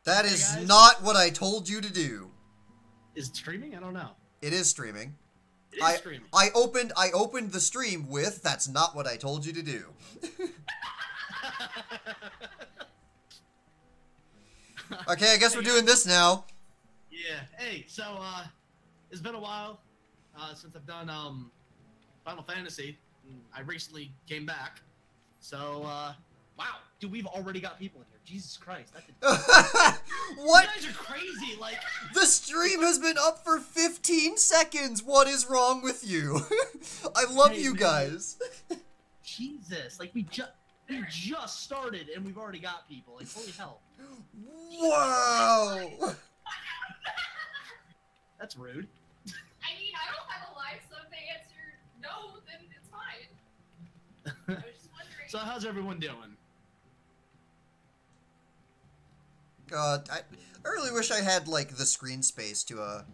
That is not what I told you to do. Is it streaming? I don't know. It is streaming. It is streaming. I opened the stream with, that's not what I told you to do. Okay, I guess we're doing this now. Yeah. Hey, so, it's been a while, since I've done, Final Fantasy. I recently came back. So, wow. Dude, we've already got people in here. Jesus Christ. What? You guys are crazy, like... The stream has been up for 15 seconds. What is wrong with you? I love you guys. Jesus. Like, we just started and we've already got people. Like, holy hell. Wow. That's rude. I mean, I don't have a life, so if they answer no, then it's fine. I was just wondering. So how's everyone doing? God, I really wish I had, like, the screen space to,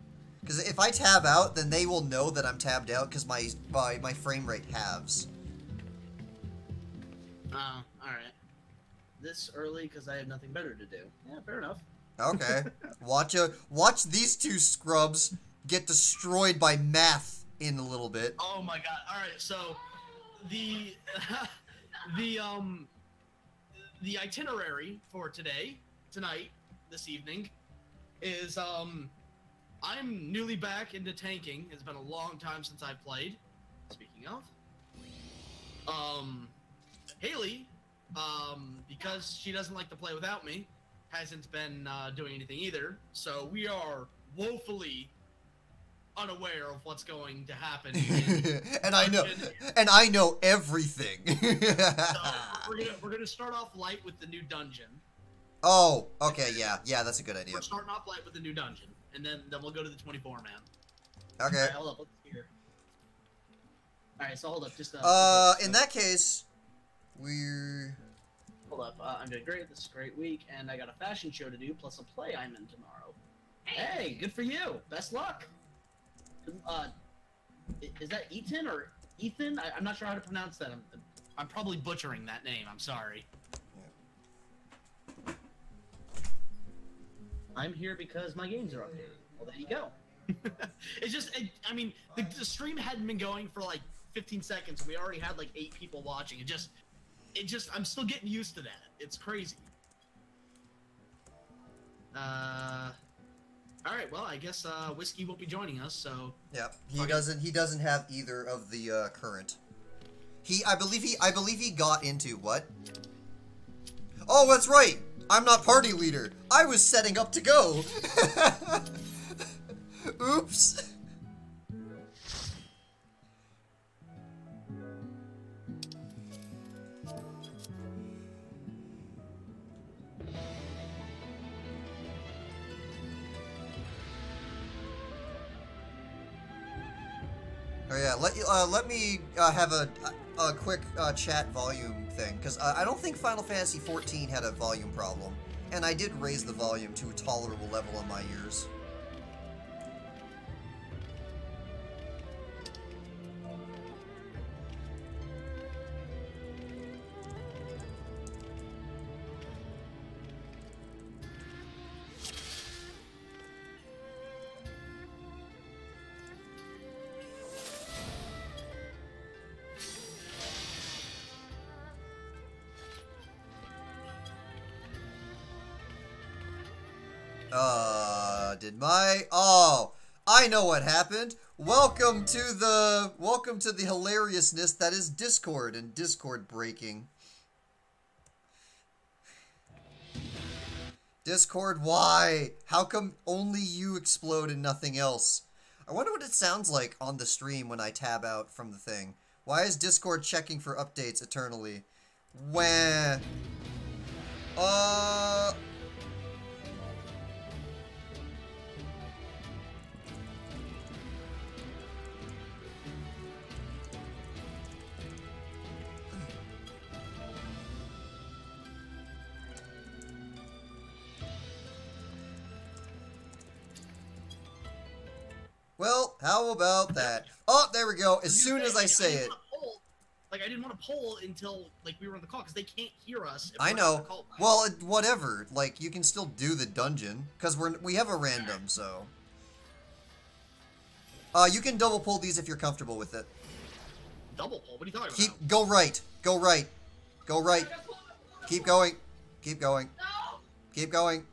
because if I tab out, then they will know that I'm tabbed out, because my frame rate halves. Oh, alright. This early because I have nothing better to do. Yeah, fair enough. Okay. Watch these two scrubs get destroyed by math in a little bit. Oh my god. Alright, so the the itinerary for tonight, this evening, is I'm newly back into tanking. It's been a long time since I've played. Speaking of. Haley, because she doesn't like to play without me, hasn't been doing anything either, so we are woefully unaware of what's going to happen. And I know everything. So we're gonna start off light with the new dungeon. Oh, okay, yeah, that's a good idea. We're starting off light with the new dungeon, and then we'll go to the 24 man. Okay. Alright, hold up, let's see here. Alright, so hold up, just in that case, we're... Hold up, I'm doing great, this is a great week, and I got a fashion show to do, plus a play I'm in tomorrow. Hey, good for you! Best luck! Is that Ethan or Ethan? I'm not sure how to pronounce that. I'm probably butchering that name, I'm sorry. Yeah. I'm here because my games are updated. Well, there you go. It's just, I mean, the stream hadn't been going for like 15 seconds, and we already had like 8 people watching. It just, I'm still getting used to that. It's crazy. Alright, well, I guess, Whiskey won't be joining us, so... Yeah, he doesn't have either of the, current. I believe he got into, what? Oh, that's right! I'm not party leader! I was setting up to go! Oops! Oh yeah, let me have a quick chat volume thing, because I don't think Final Fantasy XIV had a volume problem, and I did raise the volume to a tolerable level on my ears. Oh, I know what happened. Welcome to the hilariousness that is Discord and Discord breaking. Discord, why? How come only you explode and nothing else? I wonder what it sounds like on the stream when I tab out from the thing. Why is Discord checking for updates eternally? Wah. Well, how about that? Oh, there we go. As soon as I say it. Like, I didn't want to pull until like we were on the call because they can't hear us. If I we're on the know. call. Well, whatever. Like, you can still do the dungeon because we have a random, so. You can double pull these if you're comfortable with it. Double pull? What are you talking about? Go right. Go right. Go right. Keep going. Keep going. No! Keep going.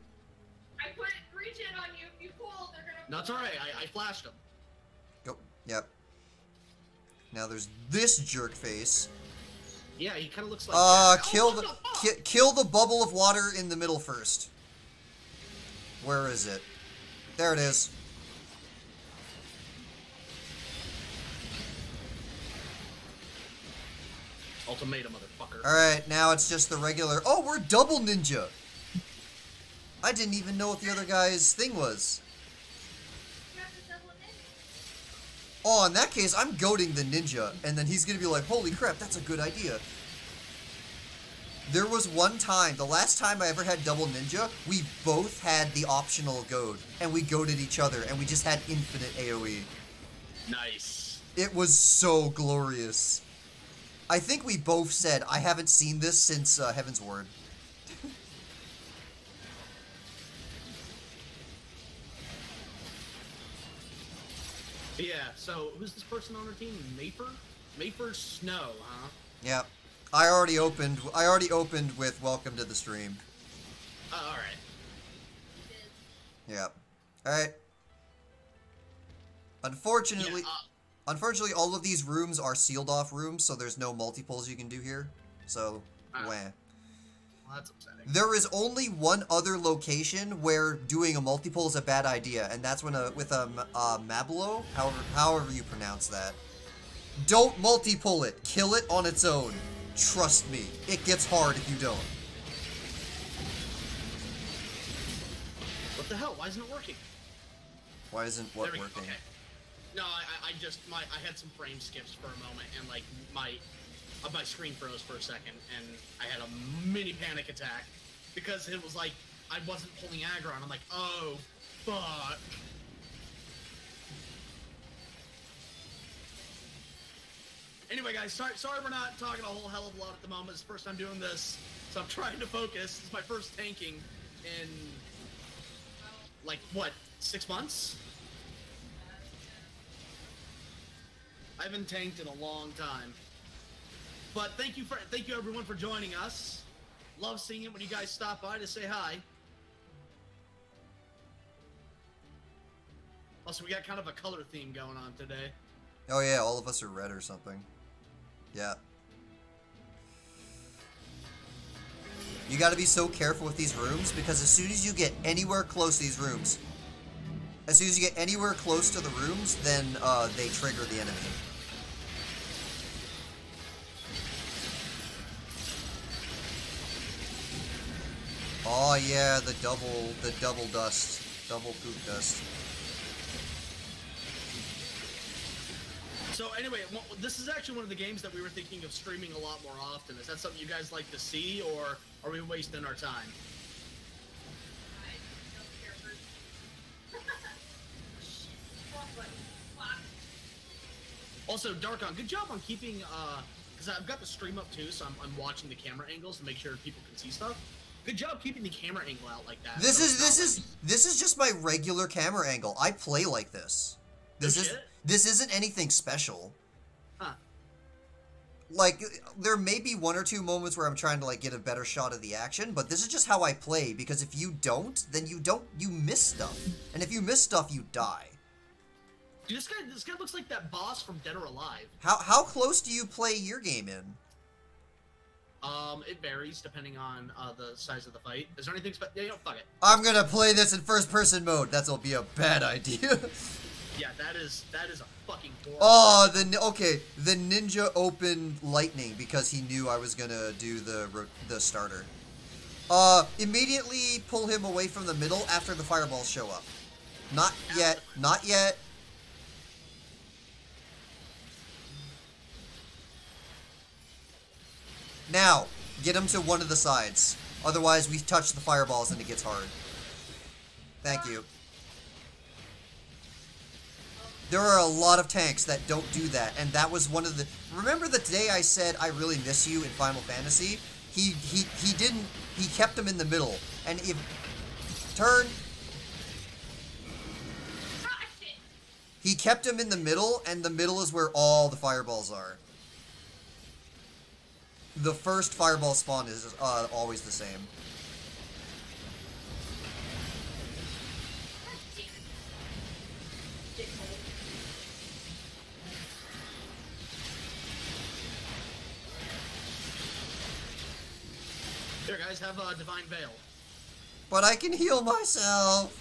I put reach in on you. If you pull, they're gonna. No, it's alright. I flashed them. Go. Yep. Now there's this jerk face. Yeah, he kind of looks like. Kill the bubble of water in the middle first. Where is it? There it is. Ultimatum, motherfucker. Alright, now it's just the regular. Oh, we're double ninja! I didn't even know what the other guy's thing was. Oh, in that case, I'm goading the ninja, and then he's gonna be like, holy crap, that's a good idea. There was one time, the last time I ever had double ninja, we both had the optional goad, and we goaded each other, and we just had infinite AoE. Nice. It was so glorious. I think we both said, I haven't seen this since Heaven's Word. Yeah, so who's this person on our team? Mayfer? Mayfer Snow, huh? Yeah. I already opened with welcome to the stream. Alright. Yeah. Alright. Unfortunately, unfortunately, all of these rooms are sealed off rooms, so there's no multiples you can do here. So, wah. Well, that's upsetting. There is only one other location where doing a multiple is a bad idea, and that's when with a Mablo, however you pronounce that. Don't multi-pull it. Kill it on its own. Trust me, it gets hard if you don't. What the hell? Why isn't it working? Why isn't what There we go. working? Okay. No, I had some frame skips for a moment, and like my screen froze for a second, and I had a mini panic attack because it was like I wasn't pulling aggro, and I'm like, oh fuck. Anyway, guys, sorry we're not talking a whole hell of a lot at the moment. It's the first time doing this, so I'm trying to focus. It's my first tanking in like what, 6 months? I haven't tanked in a long time. But thank you everyone for joining us. Love seeing it when you guys stop by to say hi. Also, we got kind of a color theme going on today. Oh yeah, all of us are red or something. Yeah. You gotta be so careful with these rooms, because as soon as you get anywhere close to these rooms, as soon as you get anywhere close to the rooms, then they trigger the enemy. Oh yeah, the double dust, double poop dust. So anyway, this is actually one of the games that we were thinking of streaming a lot more often. Is that something you guys like to see, or are we wasting our time? Also, Darkon, good job on keeping, because I've got the stream up too, so I'm watching the camera angles to make sure people can see stuff. Good job keeping the camera angle out like that. This is just my regular camera angle. I play like this. This isn't anything special. Huh. Like, there may be one or two moments where I'm trying to, like, get a better shot of the action, but this is just how I play, because if you don't, then you miss stuff. And if you miss stuff, you die. Dude, this guy looks like that boss from Dead or Alive. How close do you play your game in? It varies depending on, the size of the fight. Is there anything yeah, fuck it. I'm gonna play this in first-person mode. That'll be a bad idea. Yeah, that is a fucking horrible. Oh, the ninja opened lightning because he knew I was gonna do the starter. Immediately pull him away from the middle after the fireballs show up. Not yet. Not yet. Now, get him to one of the sides. Otherwise, we touch the fireballs and it gets hard. Thank you. There are a lot of tanks that don't do that, and that was one of the... Remember the day I said I really miss you in Final Fantasy? He didn't... He kept them in the middle, and if... Turn... He kept him in the middle, and the middle is where all the fireballs are. The first fireball spawn is always the same. Here, guys, have a Divine Veil. But I can heal myself!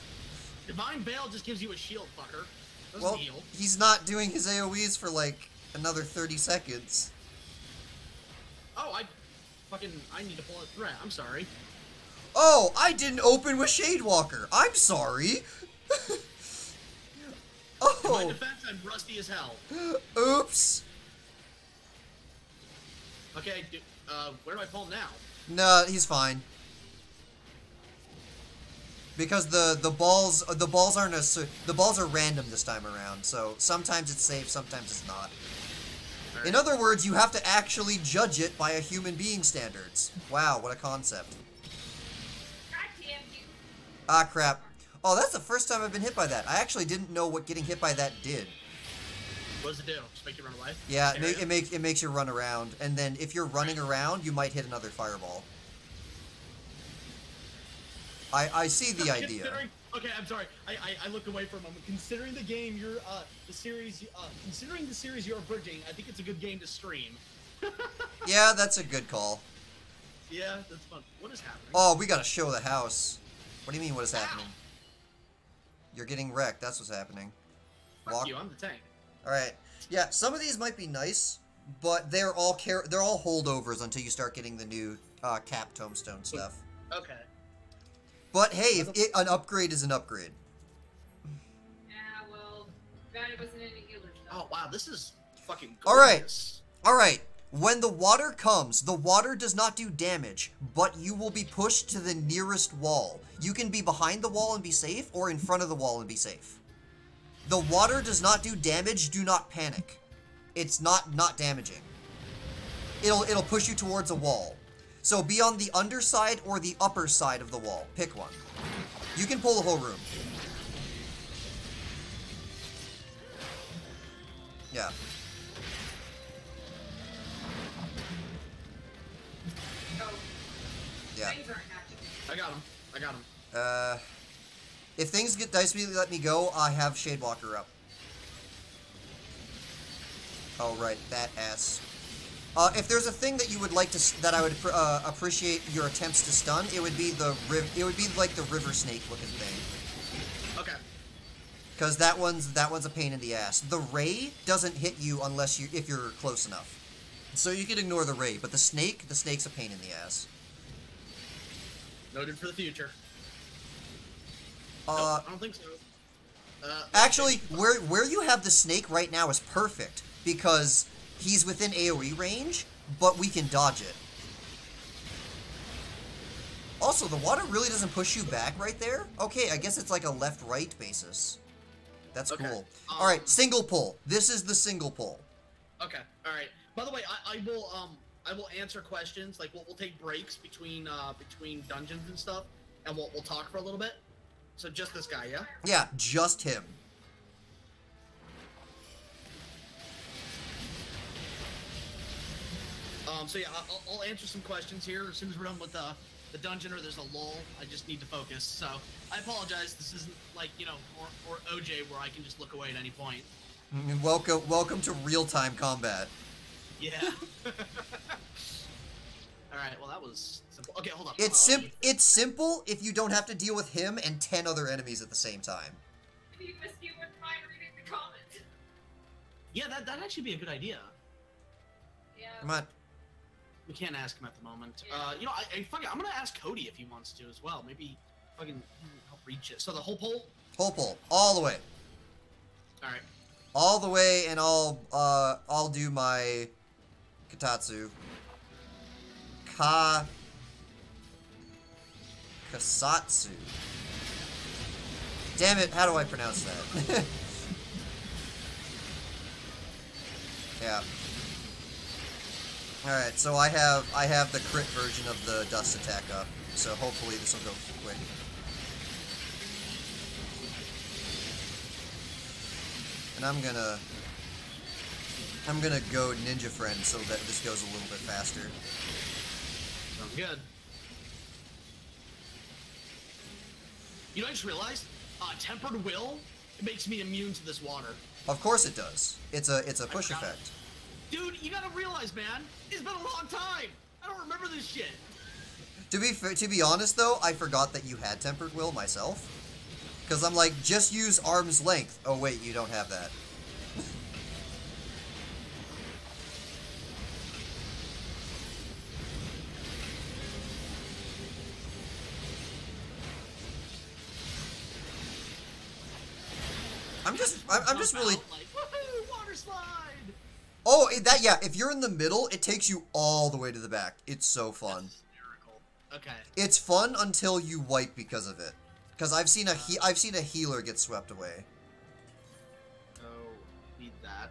Divine Veil just gives you a shield, fucker. Doesn't Well, heal. he's not doing his AoEs for, like, another 30 seconds. Oh, I need to pull a threat. I'm sorry. Oh, I didn't open with Shadewalker. I'm sorry. In my Oh, defense, I'm rusty as hell. oops. Okay, where do I pull him now? No, he's fine. Because the balls aren't the balls are random this time around. So sometimes it's safe, sometimes it's not. Right. In other words, you have to actually judge it by a human being standards. Wow, what a concept. Ah, crap. Oh, that's the first time I've been hit by that. I actually didn't know what getting hit by that did. What does it do? Just make you run away? Yeah, it makes you run around, and then if you're running around, you might hit another fireball. I see the idea. Okay, I'm sorry. I looked away for a moment. Considering the game you're considering the series you're bridging, I think it's a good game to stream. Yeah, that's a good call. Yeah, that's fun. What is happening? Oh, we gotta show the house. What do you mean, what is happening? You're getting wrecked, that's what's happening. Fuck you, I'm the tank. Alright. Yeah, some of these might be nice, but they're all holdovers until you start getting the new cap tombstone stuff. Okay. But hey, an upgrade is an upgrade. Yeah, well, glad it wasn't any healer stuff. Oh wow, this is fucking Alright. gorgeous. Alright. When the water comes, the water does not do damage, but you will be pushed to the nearest wall. You can be behind the wall and be safe, or in front of the wall and be safe. The water does not do damage, do not panic. It's not damaging. It'll push you towards a wall. So be on the underside or the upper side of the wall. Pick one. You can pull the whole room. Yeah. Oh, Yeah. things aren't happening. I got him. If things get dicey, let me go. I have Shadewalker up. Oh, right. That ass. If there's a thing that you would like to, that I would appreciate your attempts to stun, it would be like the river snake looking thing. Okay. Because that one's a pain in the ass. The ray doesn't hit you if you're close enough. So you can ignore the ray, but the snake's a pain in the ass. Noted for the future. Nope, I don't think so. Actually, where you have the snake right now is perfect, because he's within AoE range, but we can dodge it. Also, the water really doesn't push you back right there? Okay, I guess it's like a left-right basis. That's cool. Alright, single pull. This is the single pull. Okay, alright. By the way, I will answer questions, like we'll take breaks between dungeons and stuff, and we'll talk for a little bit. So just this guy, yeah? Yeah, just him. So yeah, I'll answer some questions here as soon as we're done with the dungeon, or there's a lull. I just need to focus. So I apologize. This isn't like, you know, or OJ where I can just look away at any point. Welcome to real-time combat. Yeah. All right. Well, that was simple. Okay, hold on. It's simple if you don't have to deal with him and 10 other enemies at the same time. If you missed, you wouldn't mind reading the comments. Yeah, that'd actually be a good idea. Yeah. Come on. We can't ask him at the moment. Yeah. You know, I'm gonna ask Cody if he wants to as well. Maybe fucking help reach it. So the whole pole. Whole pull, all the way. All right. All the way, and I'll do my Katatsu. Kasatsu. Damn it, how do I pronounce that? Yeah. Alright, so I have the crit version of the dust attack up, so hopefully this will go quick. And I'm gonna go Ninja Friend so that this goes a little bit faster. Sounds good. You know, I just realized, Tempered Will makes me immune to this water. Of course it does. It's a push effect. Dude, you gotta realize, man, it's been a long time. I don't remember this shit. To be honest though, I forgot that you had Tempered Will myself. Because I'm like, just use arm's length. Oh wait, you don't have that. I'm just really. Like, woohoo, water slide. Oh, yeah. If you're in the middle, it takes you all the way to the back. It's so fun. That's hysterical. Okay. It's fun until you wipe because of it. Because I've seen a healer get swept away. Oh, need that.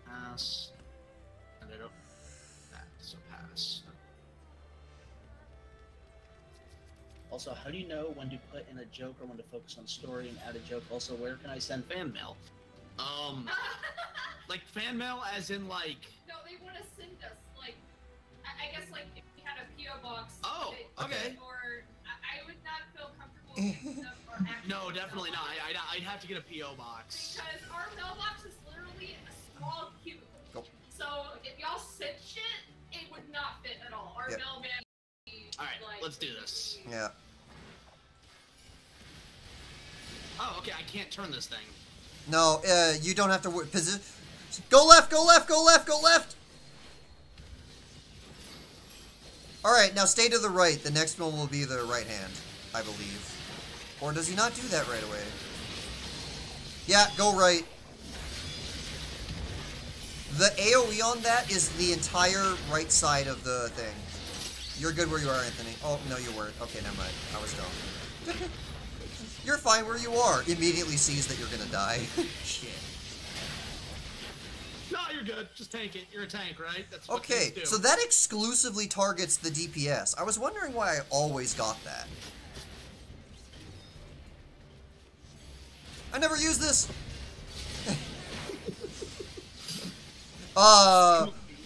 Pass. And I don't. That, so pass. Also, how do you know when to put in a joke or when to focus on story and add a joke? Also, where can I send fan mail? Like fan mail as in like... No, they want to send us, like, I guess, like, if we had a P.O. box. Oh, okay. Or, I would not feel comfortable using them or actually... No, definitely not. I'd have to get a P.O. box. Because our mailbox is literally a small cube. Go. So, if y'all sent shit, it would not fit at all. Our Yep. mailman would be, Alright, like... let's do this. Yeah. Oh, okay, I can't turn this thing. No, you don't have to worry. Go left, go left, go left, go left! Alright, now stay to the right. The next one will be the right hand, I believe. Or does he not do that right away? Yeah, go right. The AoE on that is the entire right side of the thing. You're good where you are, Anthony. Oh, no, you weren't. Okay, never mind. I was dumb. You're fine where you are. Immediately sees that you're gonna die. Shit. No, you're good. Just tank it. You're a tank, right? That's what Okay, tanks do. so that exclusively targets the DPS. I was wondering why I always got that. I never use this.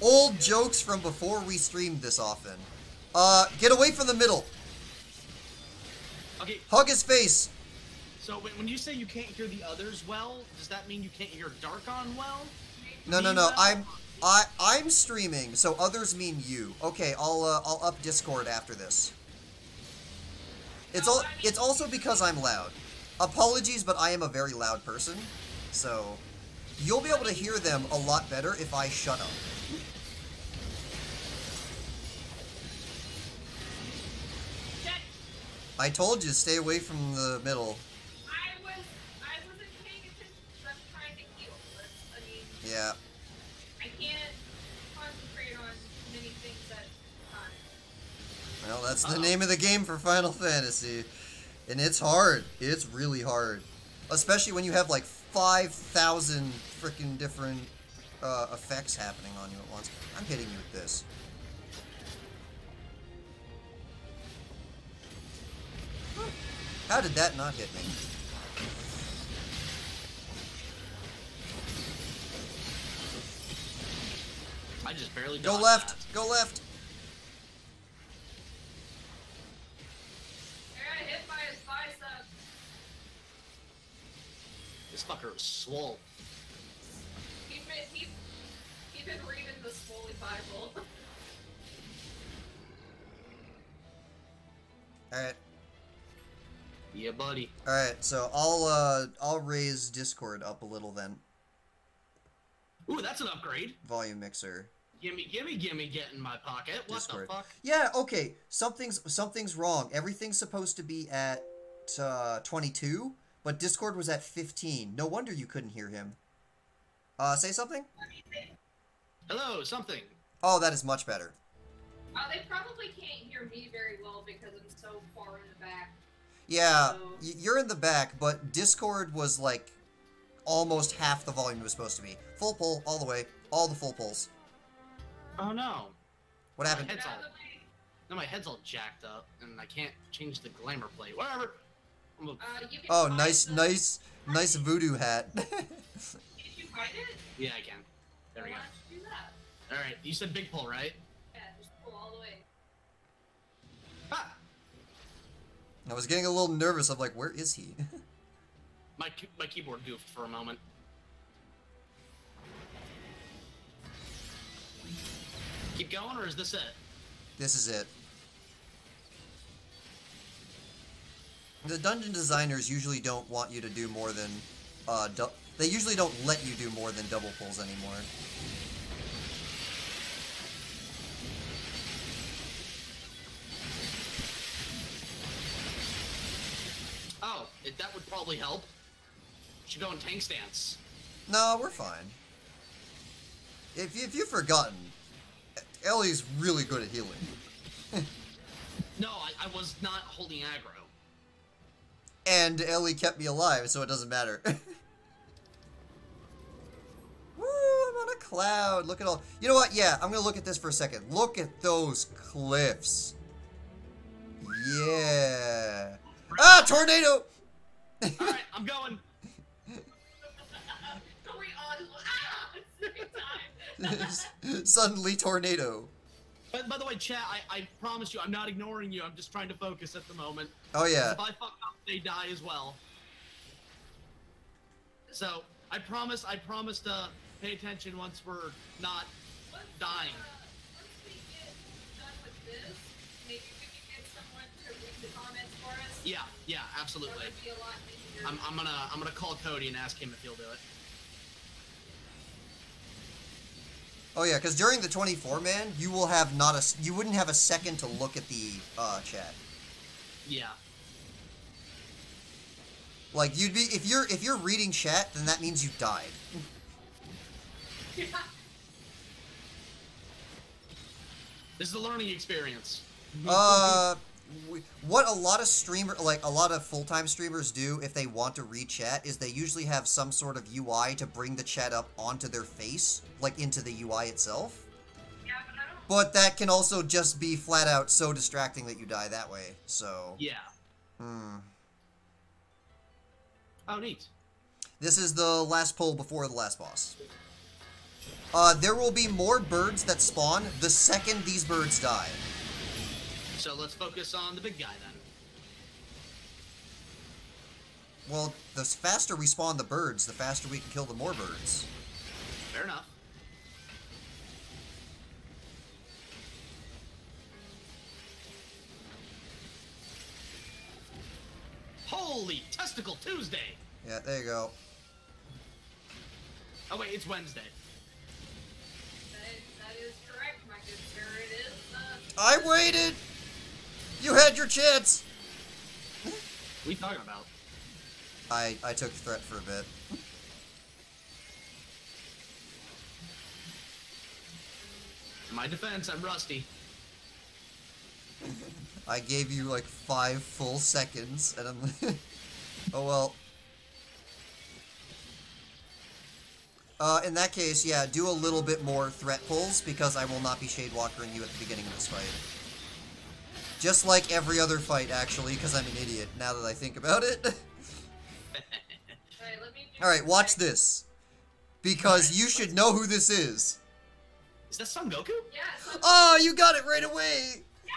Old jokes from before we streamed this often. Get away from the middle. Okay, Hug his face. so when you say you can't hear the others well, does that mean you can't hear Darkon well? No, no, Me no. well? I'm streaming, so others mean you. Okay, I'll up Discord after this. It's also because I'm loud. Apologies, but I am a very loud person, so you'll be able to hear them a lot better if I shut up. I told you, stay away from the middle. I wasn't paying attention because I'm trying to heal. I mean, Yeah. I can't concentrate on many things at a time. Well, that's the name of the game for Final Fantasy. And it's hard. It's really hard. Especially when you have like 5,000 freaking different effects happening on you at once. I'm hitting you with this. How did that not hit me? I just barely Go dodged left! that. Go left! I got hit by his bicep. This fucker is swole. He's been reading the Swoley Bible. Alright. Yeah, buddy. Alright, so I'll raise Discord up a little then. Ooh, that's an upgrade. Volume mixer. Gimme, get in my pocket. What Discord. the fuck? Yeah, okay. Something's wrong. Everything's supposed to be at 22, but Discord was at 15. No wonder you couldn't hear him. Say something? Hello, something. Oh, that is much better. They probably can't hear me very well because I'm so far in the back. Yeah, So- you're in the back, but Discord was like almost half the volume it was supposed to be. Full pull, all the way. All the full pulls. Oh no. What happened? My head's all, now my head's all jacked up, and I can't change the glamour plate. Whatever. You can Oh, find nice voodoo hat. Did you find it? Yeah, I can. There we go. Why don't you do that? All right, you said big pull, right? Yeah, just pull all the way. Ah! I was getting a little nervous. I'm like, where is he? My keyboard goofed for a moment. Keep going, or is this it? This is it. The dungeon designers usually don't want you to do more than, they usually don't let you do more than double pulls anymore. Oh, that would probably help. Should go in tank stance. No, we're fine. If you've forgotten, Ellie's really good at healing. No, I was not holding aggro. And Ellie kept me alive, so it doesn't matter. Woo, I'm on a cloud. Look at all... You know what? Yeah, I'm gonna look at this for a second. Look at those cliffs. Yeah. Ah, tornado! Alright, I'm going. Going on at the same time. Suddenly tornado. By the way, chat, I promise you, I'm not ignoring you. I'm just trying to focus at the moment. Oh, yeah. If I fuck up, they die as well. So, I promise to pay attention once we're not dying. Once we get done with this, maybe we can get someone to read the comments for us. Yeah, absolutely. That would be a lot easier. I'm gonna call Cody and ask him if he'll do it. Oh, yeah, because during the 24-man, you will have you wouldn't have a second to look at the, chat. Yeah. Like, you'd be... If you're reading chat, then that means you died. Yeah. This is a learning experience. What a lot of a lot of full-time streamers do if they want to read chat is they usually have some sort of UI to bring the chat up onto their face, like into the UI itself. Yeah, but I don't... But that can also just be flat out so distracting that you die that way, so... Yeah. Oh, neat. This is the last pull before the last boss. There will be more birds that spawn the second these birds die. So let's focus on the big guy then. Well, the faster we spawn the birds, the faster we can kill the more birds. Fair enough. Holy Testicle Tuesday! Yeah, there you go. Oh wait, it's Wednesday. That is correct, my good sir. It is, I waited! You had your chance! What are you talking about? I took threat for a bit. In my defense, I'm rusty. I gave you like 5 full seconds, and I'm... Oh well. In that case, yeah, do a little bit more threat pulls, because I will not be Shade Walkering you at the beginning of this fight. Just like every other fight, actually, because I'm an idiot, now that I think about it. Alright, let me do... Alright, watch this. Because you should know who this is. Is that Son Goku? Yeah, so... Oh, you got it right away! Yeah,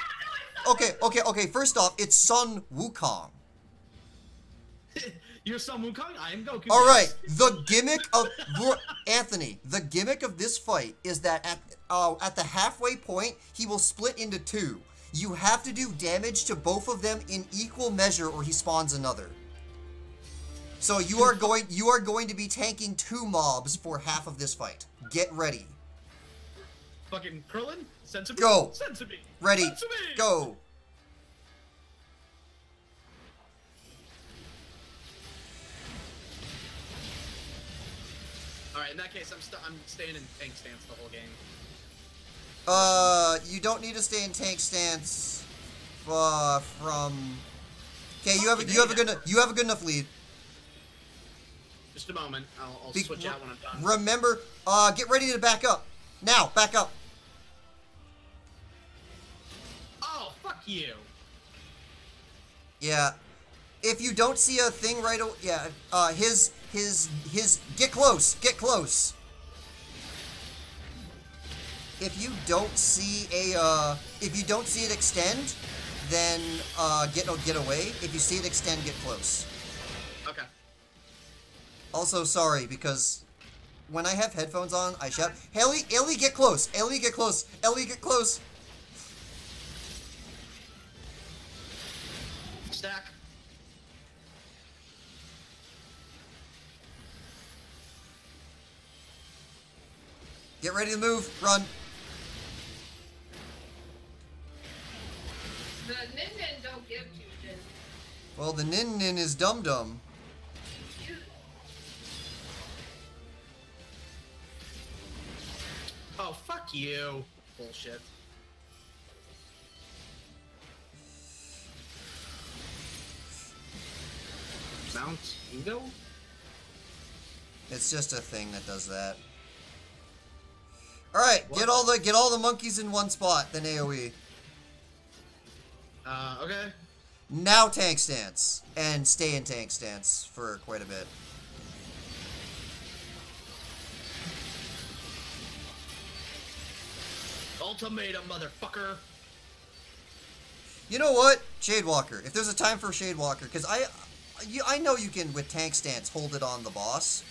no, it's not... Okay, first off, it's Sun Wukong. You're Son Wukong, I am Goku. Alright, the gimmick of... Anthony, the gimmick of this fight is that at the halfway point, he will split into 2. You have to do damage to both of them in equal measure or he spawns another. So you are going to be tanking 2 mobs for half of this fight. Get ready. Fucking Krillin? Sense of me? Go. Sense of me. Ready. Sense of me. Go. Alright, in that case, I'm staying in tank stance the whole game. You don't need to stay in tank stance from... Okay, you have a good enough lead. Just a moment. I'll switch out when I'm done. Remember, get ready to back up. Now, back up. Oh, fuck you. Yeah. If you don't see a thing right away, yeah, his, get close, get close. If you don't see it extend, then, get away. If you see it extend, get close. Okay. Also, sorry, because when I have headphones on, I shout, Ellie, get close! Ellie, get close! Ellie, get close! Stack. Get ready to move. Run. The Nin don't give two shits. Well, the Nin is dum-dum. Oh, fuck you. Bullshit. Mount Ego? It's just a thing that does that. Alright, get all the monkeys in one spot, then AoE. Okay. Now tank stance. And stay in tank stance for quite a bit. Ultimatum, motherfucker. You know what? Shadewalker. If there's a time for Shadewalker, because I know you can, with tank stance, hold it on the boss,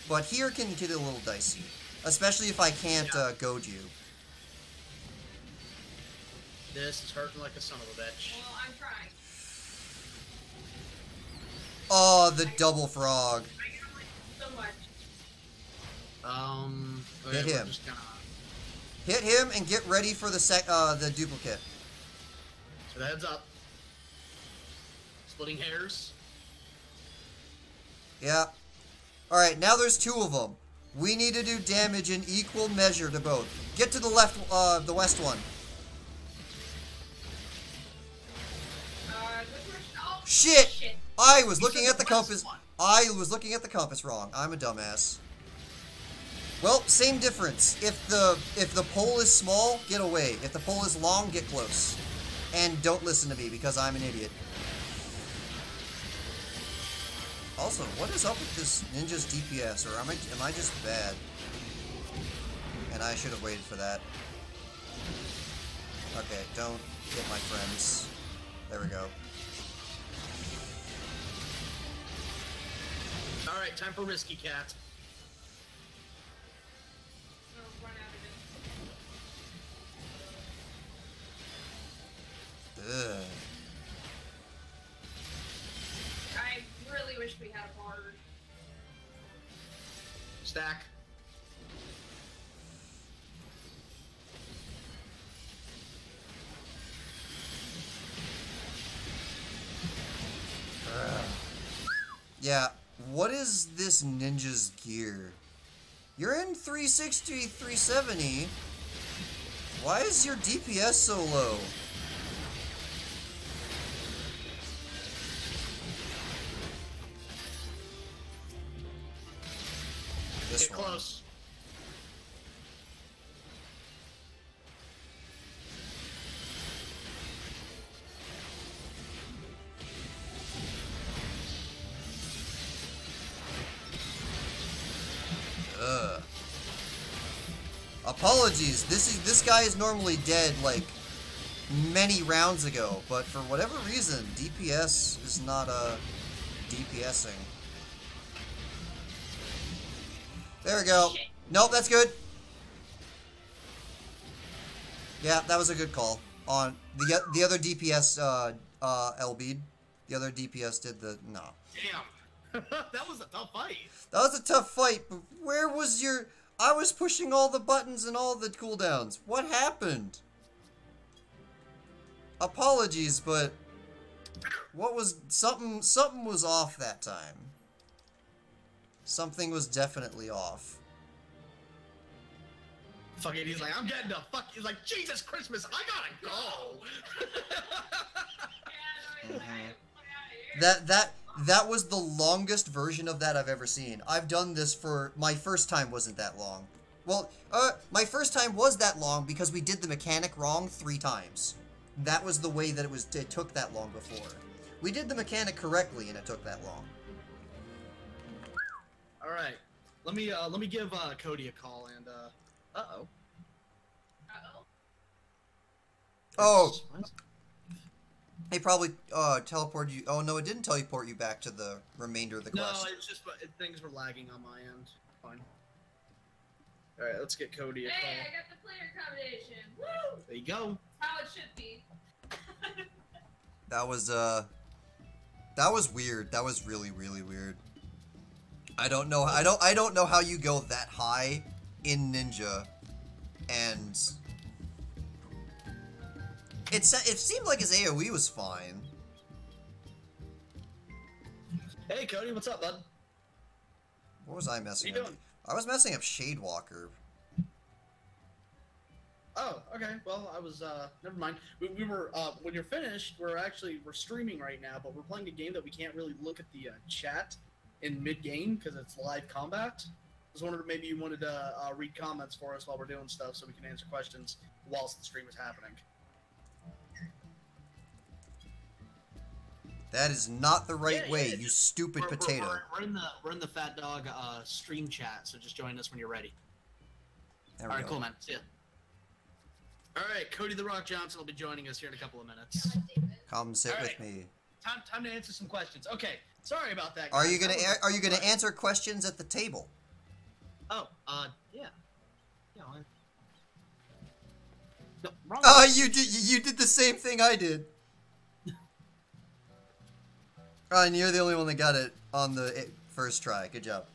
but here can get a little dicey. Especially if I can't goad you. This is hurting like a son of a bitch. Well, I'm trying. Oh, the double frog. I get away so much. Okay, Hit we're him. just gonna... Hit him and get ready for the duplicate. So the heads up. Splitting hairs. Yeah. Alright, now there's two of them. We need to do damage in equal measure to both. Get to the left, the west one. Oh, Shit! I was looking said at the the west compass. one. I was looking at the compass wrong. I'm a dumbass. Well, same difference. If the pole is small, get away. If the pole is long, get close. And don't listen to me because I'm an idiot. Also, what is up with this ninja's DPS? Or am I just bad? And I should have waited for that. Okay, don't hit my friends. There we go. Alright, time for Risky Cat. run out of it. Ugh. I really wish we had a bard. Stack. Yeah, what is this ninja's gear? You're in 360, 370. Why is your DPS so low? This Get one. close. Ugh. Apologies. This guy is normally dead like many rounds ago, but for whatever reason, DPS is not DPSing. There we go. Shit. Nope, that's good. Yeah, that was a good call. On the other DPS LB'd. The other DPS did the no. Damn. That was a tough fight. That was a tough fight, but where was your... I was pushing all the buttons and all the cooldowns. What happened? Apologies, but... What was... Something was off that time. Something was definitely off. Fuck it, he's like, I'm getting the fuck. He's like, Jesus Christmas, I gotta go. Yeah, no, he's like, That That was the longest version of that I've ever seen. I've done this for... My first time wasn't that long. Well, my first time was that long because we did the mechanic wrong 3 times. That was the way that it took that long before. We did the mechanic correctly and it took that long. Alright. Let me give Cody a call and uh-oh. Oh! It probably teleported you... Oh, no, it didn't teleport you back to the remainder of the quest. No, it's just things were lagging on my end. Fine. Alright, let's get Cody a call. Hey, I got the player combination. Woo! There you go. How it should be. That was weird. That was really, really weird. I don't know how you go that high in Ninja, and it seemed like his AoE was fine. Hey Cody, what's up, bud? What was I messing What are you up? doing? I was messing up Shadewalker. Oh, okay. Well, I was, never mind. We were, when you're finished, we're streaming right now, but we're playing a game that we can't really look at the, chat in mid-game, because it's live combat. I was wondering if maybe you wanted to, read comments for us while we're doing stuff, so we can answer questions whilst the stream is happening. That is not the right way, you just, stupid potato. We're in the FhatDog, stream chat, so just join us when you're ready. There we Alright, go. cool, man. See ya. Alright, Cody the Rock Johnson will be joining us here in a couple of minutes. Come sit All with right. me. Time to answer some questions. Okay, sorry about that, guys. Are you gonna answer questions at the table? Oh, yeah. Yeah. No, wrong. Oh, you did the same thing I did. Oh, and you're the only one that got it on the first try. Good job.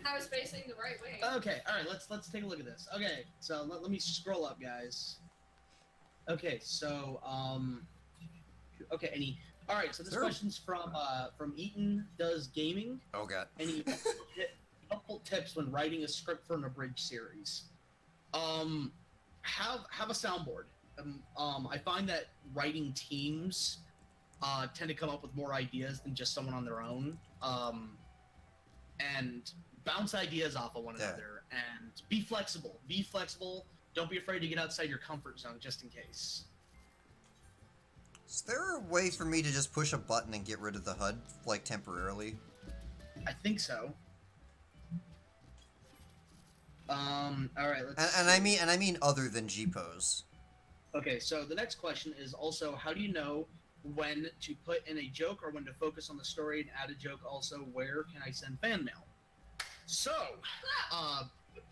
I was facing the right way. Okay, alright, let's take a look at this. Okay, so let me scroll up, guys. Okay, so, okay, alright, so this Sure. question's from Eaton Does Gaming. Oh god. Any helpful tips when writing a script for an abridged series? Have a soundboard. I find that writing teams tend to come up with more ideas than just someone on their own. And bounce ideas off of one another, and be flexible. Be flexible. Don't be afraid to get outside your comfort zone, just in case. Is there a way for me to just push a button and get rid of the HUD, like, temporarily? I think so. Alright, let's And I mean other than G-pose. Okay, so the next question is also, how do you know when to put in a joke or when to focus on the story and add a joke? Also, where can I send fan mail? So,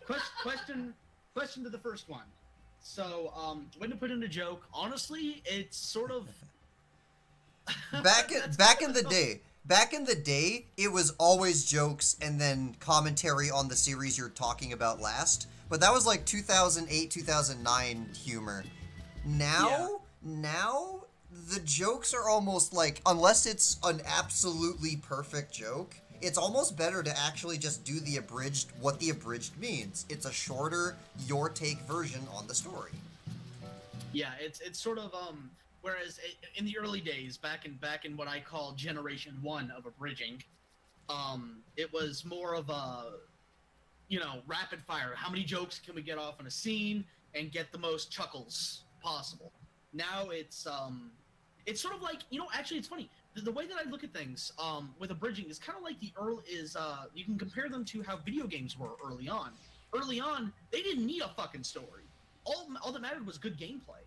question to the first one. So, when to put in a joke? Honestly, it's sort of Back in the day, it was always jokes and then commentary on the series you're talking about last. But that was like 2008, 2009 humor. Now the jokes are almost like, unless it's an absolutely perfect joke, it's almost better to actually just do the abridged, what the abridged means. It's a shorter, your take version on the story. Yeah, it's sort of whereas in the early days, back in what I call Generation 1 of abridging, it was more of a, rapid fire. How many jokes can we get off in a scene and get the most chuckles possible? Now it's sort of like, actually it's funny. The way that I look at things with abridging is kind of like you can compare them to how video games were early on. Early on, they didn't need a fucking story. All that mattered was good gameplay.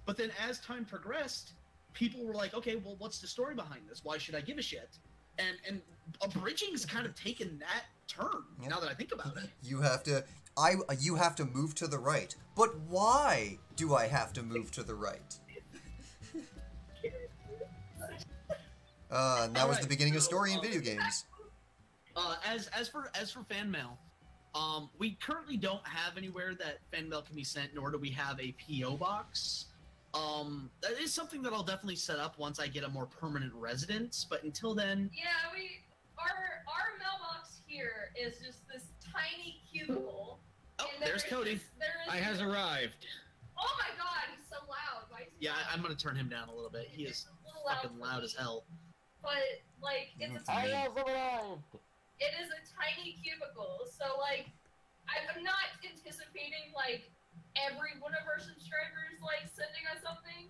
But then as time progressed, people were like, okay, well, what's the story behind this? Why should I give a shit? And abridging's kind of taken that turn, now that I think about it. You have to move to the right. But why do I have to move to the right? And that was the beginning of story in video games. As for fan mail, we currently don't have anywhere that fan mail can be sent, nor do we have a PO box. That is something that I'll definitely set up once I get a more permanent residence. But until then, Yeah, our mailbox here is just this tiny cubicle. oh, and there's Cody. I has arrived. Oh my god, he's so loud. Why is he Yeah, loud? I'm gonna turn him down a little bit. He is It's a little fucking loud as hell. but like Even it's a for me. tiny. I have arrived. It is a tiny cubicle, so like I'm not anticipating like every one of our subscribers like sending us something,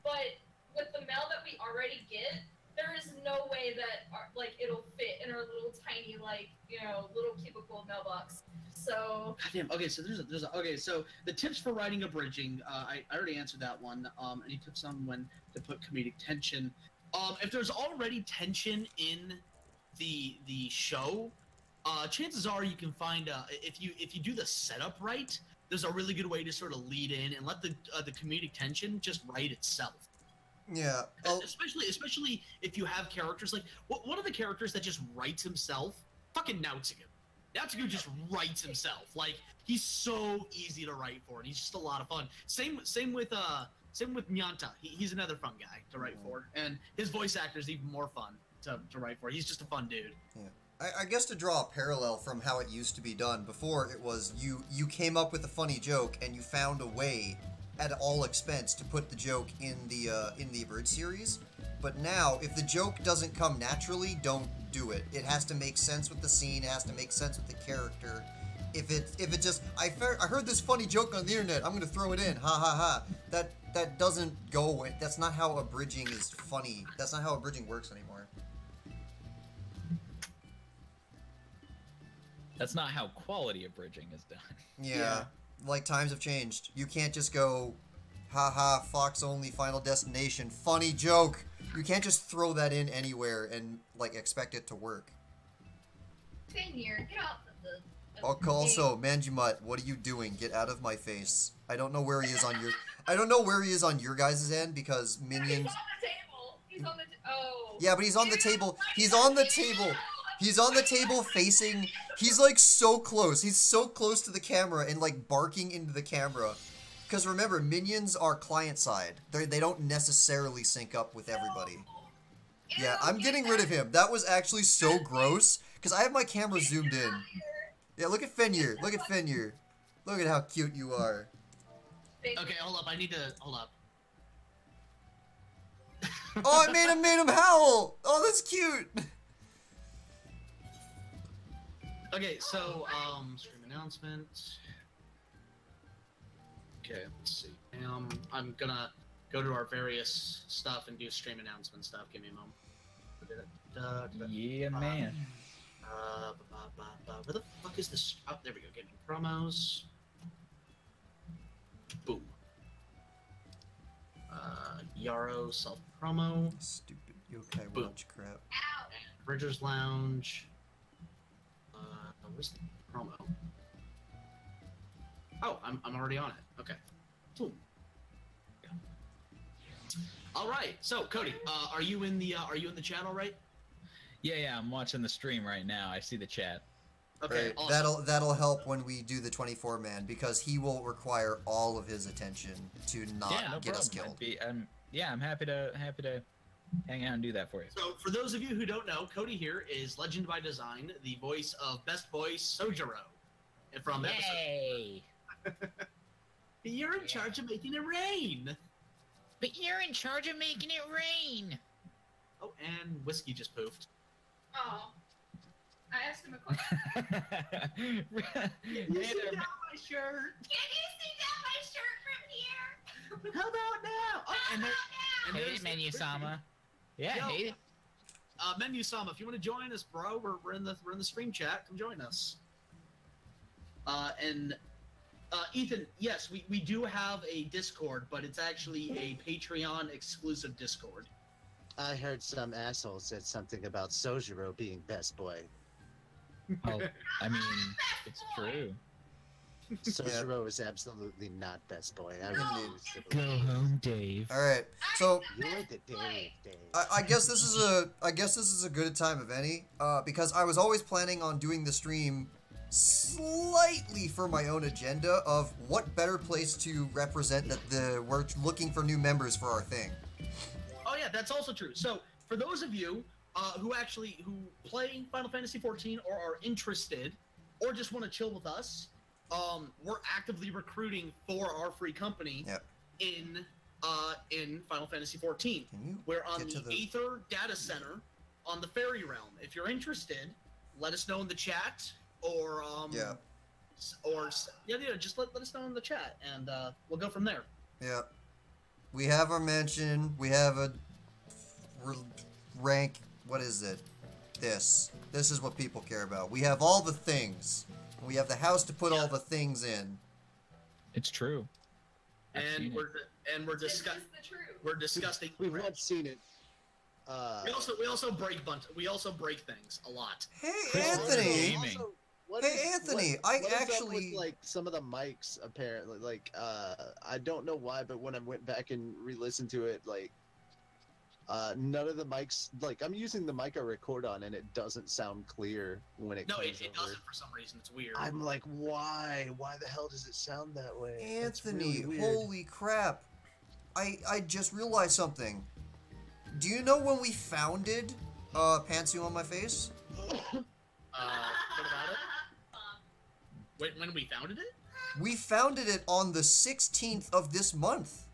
but with the mail that we already get, there is no way that like it'll fit in our little tiny like little cubicle mailbox. So Goddamn. Okay, so okay. So the tips for writing a bridging, I already answered that one. Any tips on when to put comedic tension? If there's already tension in the show, chances are you can find if you do the setup right, there's a really good way to sort of lead in and let the comedic tension just write itself. Yeah. Especially if you have characters like one of the characters that just writes himself, fucking Nautsugu. Nautsugu just writes himself. Like he's so easy to write for, and he's just a lot of fun. Same with Nyanta. He's another fun guy to write for, and his voice actor is even more fun to write for. He's just a fun dude. Yeah. I guess to draw a parallel from how it used to be done before, it was you came up with a funny joke and you found a way at all expense to put the joke in the Abridged series. But now, if the joke doesn't come naturally, don't do it. It has to make sense with the scene. It has to make sense with the character. If it just I heard this funny joke on the internet, I'm gonna throw it in. Ha ha ha. That doesn't go. That's not how abridging is funny. That's not how abridging works anymore. That's not how quality of bridging is done. Yeah. Like, times have changed. You can't just go, haha, Fox only Final Destination, funny joke. You can't just throw that in anywhere and, like, expect it to work. Fenrir, get off of the Also, Manjimut, what are you doing? Get out of my face. I don't know where he is on your... I don't know where he is on your guys' end, because Minions... He's on the table! He's on the oh. Yeah, but he's on the table. He's on the table. He's on the table facing... He's, like, so close. He's so close to the camera and, like, barking into the camera. Because remember, Minions are client-side. They don't necessarily sync up with everybody. Yeah, I'm getting rid of him. That was actually so gross. Because I have my camera zoomed in. Yeah, look at Fenrir. Look at Fenrir. Look at how cute you are. Okay, hold up. I need to hold up. Oh, I made him howl. Oh, that's cute. Okay, so stream announcement. Okay, let's see. I'm gonna go to our various stuff and do stream announcement stuff. Give me a moment. Yeah, man. Where the fuck is this? Oh, there we go. Getting promos. Boom. Yarrow self promo. Stupid yokai Boom. watch crap. And Bridger's Lounge. Where's the promo? Oh, I'm already on it. Okay. Boom. Yeah. All right. So, Cody, are you in the chat all right? Yeah, I'm watching the stream right now. I see the chat. Okay. Right. Awesome. That'll help when we do the 24-man, because he will require all of his attention to not No get us problem. killed. I'm happy to hang out and do that for you. So, for those of you who don't know, Cody here is Legend by Design, the voice of Best Boy Sojiro from Yay! You're in charge of making it rain. But you're in charge of making it rain. Oh, and whiskey just poofed. Oh. I asked him a question. You see down my shirt. Can you see down my shirt from here? How about now? Oh, and there, and Hate there's it, the- Menu-sama. Yeah, Yo. hate it. Menu-sama, if you want to join us, bro, we're in the stream chat. Come join us. Ethan, yes, we do have a Discord, but it's actually a Patreon exclusive Discord. I heard some asshole said something about Sojiro being best boy. Oh, I mean, it's true. Sojiro is absolutely not best boy. I No. refuse to Go believe. home, Dave. All right. So You're the Dave, Dave. I guess this is a good time of any, because I was always planning on doing the stream slightly for my own agenda of what better place to represent that we're looking for new members for our thing. Oh yeah, that's also true. So for those of you who play Final Fantasy XIV or are interested, or just want to chill with us, we're actively recruiting for our free company Yep. in Final Fantasy XIV. Can you We're on get to the the- Aether Data Center on the Faerie Realm. If you're interested, let us know in the chat, or Yeah. Just let us know in the chat, and we'll go from there. Yeah. We have our mention. We have a rank. What is it? This is what people care about. We have all the things. We have the house to put all the things in. It's true. And we're discussing. the truth. We're discussing. We've not seen it. We also break things a lot. Hey, Chris Anthony. Gaming. Also, Hey, Anthony, what is up actually... with, like, some of the mics, apparently, like, I don't know why, but when I went back and re-listened to it, like, none of the mics, like, I'm using the mic I record on, and it doesn't sound clear when it No, comes it over. doesn't for some reason. It's weird. I'm like, why? Why the hell does it sound that way? That's Anthony, really weird. holy crap. I just realized something. Do you know when we founded Pantsu on My Face? What about it? Wait, when we founded it? We founded it on the 16th of this month.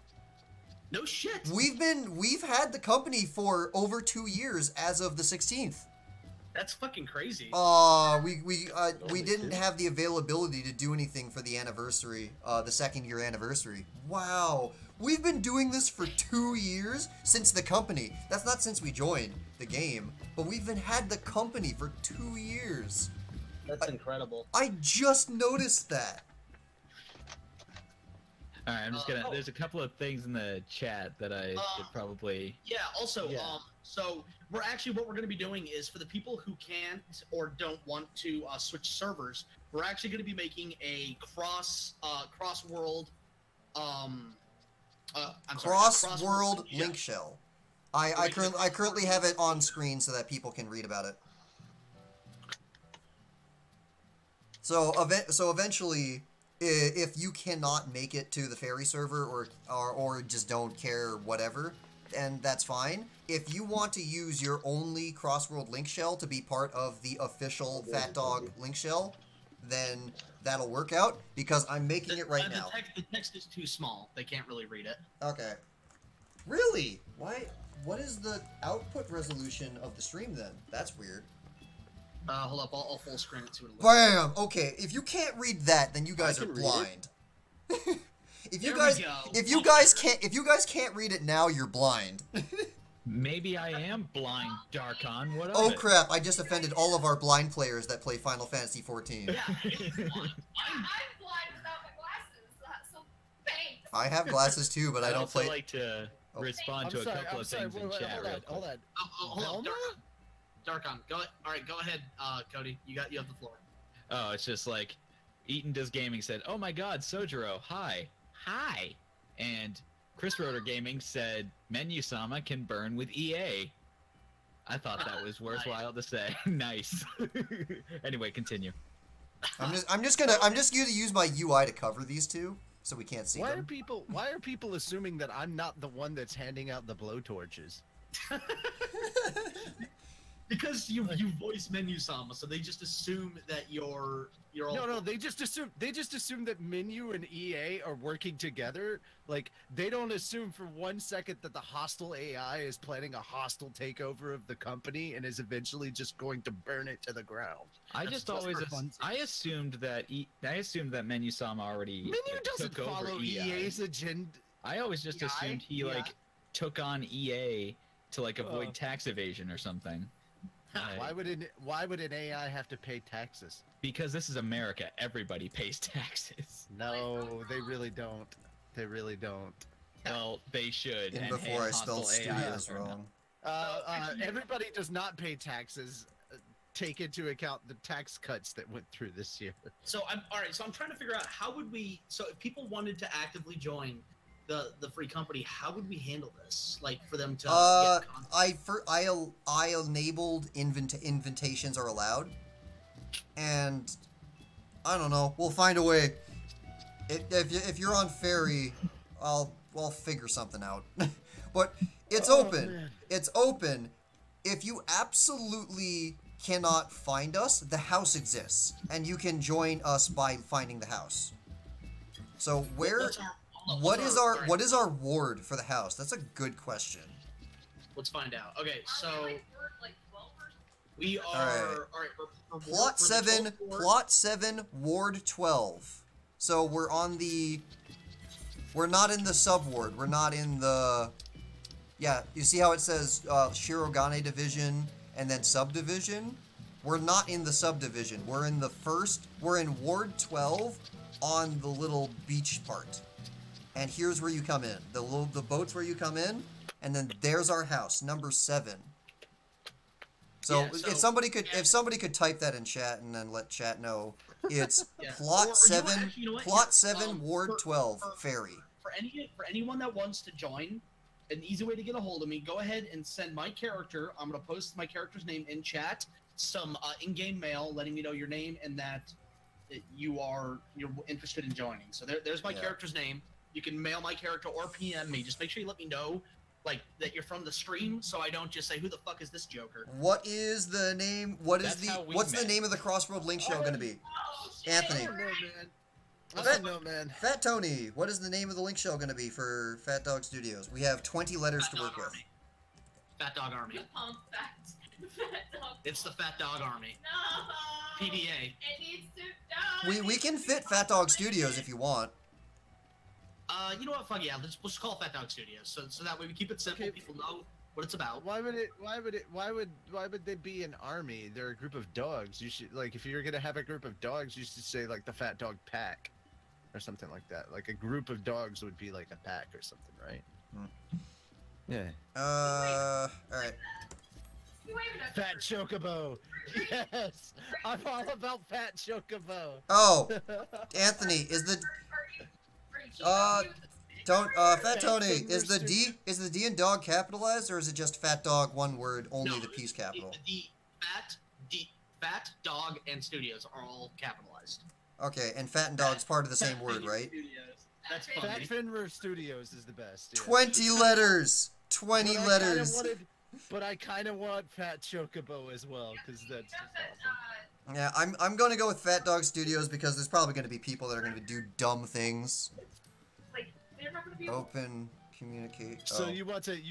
No shit. We've had the company for over 2 years as of the 16th. That's fucking crazy. We didn't have the availability to do anything for the anniversary, the 2nd year anniversary. Wow. We've been doing this for 2 years since the company. That's not since we joined the game, but we've had the company for 2 years. That's incredible. I just noticed that. All right, I'm just gonna. There's a couple of things in the chat that I should probably. Yeah. Also, Yeah. so what we're gonna be doing is for the people who can't or don't want to switch servers, we're actually gonna be making a cross world. Cross world yeah. link shell. I currently have it on screen so that people can read about it. So eventually, if you cannot make it to the Faerie server or just don't care, whatever, then that's fine. If you want to use your only cross-world link shell to be part of the official FhatDog link shell, then that'll work out, because I'm making it right now. The text is too small. They can't really read it. Okay. Really? Why? What is the output resolution of the stream then? That's weird. Hold up, I'll full screen it to it. Bam! Okay, if you can't read that, then you guys are can read blind. If you There we go. if you guys can't read it now, you're blind. Maybe I am blind, Darkon. What? Oh crap! I just offended all of our blind players that play Final Fantasy XIV. Yeah, it's blind. I'm blind without my glasses, so thanks. I have glasses too, but I don't also play. like to respond to a couple of things in chat. real quick. Hold on. Hold up, Darkon. Go ahead, Cody. You have the floor. Oh, it's just like, Eaton Does Gaming said, "Oh my God, Sojiro, hi, hi," and Chris Rotor Gaming said, "Menu-sama can burn with EA." I thought that was worthwhile to say. Nice. Anyway, continue. I'm just gonna use my UI to cover these two, so we can't see Why them. are people assuming that I'm not the one that's handing out the blowtorches? Because you voice Menu-sama, so they just assume that you're all. No, they just assume that Menu and EA are working together. Like, they don't assume for 1 second that the hostile AI is planning a hostile takeover of the company and is eventually just going to burn it to the ground. I That's just just always for fun. I assumed that Menu-sama already Menu doesn't took over follow EA. EA's agenda. I always just assumed he like took on EA to like avoid tax evasion or something. Why would an AI have to pay taxes? Because this is America, everybody pays taxes. No, they really don't. They really don't. Well, they should. And and before I hostile spelled AI studios are wrong. Everybody does not pay taxes. Take into account the tax cuts that went through this year. So I'm trying to figure out how would we. So if people wanted to actively join the free company, how would we handle this? Like for them to. I enabled invitations are allowed, and I don't know. We'll find a way. If you're on Faerie, I'll figure something out. But it's open. Man. It's open. If you absolutely cannot find us, the house exists, and you can join us by finding the house. So where? What is our ward for the house? That's a good question. Let's find out. Okay, so Aren't they like word like 12 We are Alright. all right. We're Plot we're the 7, 12th ward. Plot 7, Ward 12. So we're on the... We're not in the sub-ward. We're not in the... Yeah, you see how it says Shirogane Division and then subdivision? We're not in the subdivision. We're in the first... We're in Ward 12 on the little beach part. And here's where you come in. The boat's where you come in, and then there's our house, number 7. So, Yeah, so- if somebody could type that in chat and then let chat know, it's Yeah. plot Or you know 7, what, actually, you know what? plot Here, 7, Ward for- 12, for- Faerie. For anyone that wants to join, an easy way to get a hold of me, go ahead and send my character. I'm gonna post my character's name in chat. Some in-game mail letting me know your name and that you're interested in joining. So there's my Yeah. character's name. You can mail my character or PM me. Just make sure you let me know, like, that you're from the stream, so I don't just say, "Who the fuck is this Joker?" What is the name? That's how we What's the met. name of the Crossroad Link show going to be? Oh, shit. Anthony. I don't know, man. I Fat- don't know, man. Fat Tony, what is the name of the Link show going to be for Fat Dog Studios? We have 20 letters to Fat work Dog with. Army. Fat Dog Army. The pump fact. Fat dog. It's the Fat Dog Army. No. PDA. It needs to die. We can fit Fat Dog Studios if you want. You know what? Fuck yeah. Let's just call it Fat Dog Studios. So that way we keep it simple. Okay. People know what it's about. Why would they be an army? They're a group of dogs. You should, like, if you're gonna have a group of dogs, you should say like the Fat Dog Pack, or something like that. Like a group of dogs would be like a pack or something, right? Yeah. Alright. You waving at Fat Chocobo. Yes, I'm all about Fat Chocobo. Oh, Anthony, is the... Fat Tony, is the D in dog capitalized, or is it just Fat Dog, one word, only No, the piece capital? The Fat Dog and Studios are all capitalized. Okay, and Fat and Dog's part of the same word, right? That's Fat funny. Finver Studios is the best. Yeah. 20 letters! 20 But I kinda letters! but I kind of want Fat Chocobo as well, because that's just awesome. Yeah, I'm gonna go with Fat Dog Studios because there's probably gonna be people that are gonna do dumb things. like they're not gonna be. Open, communicate. So oh. you want to Hey,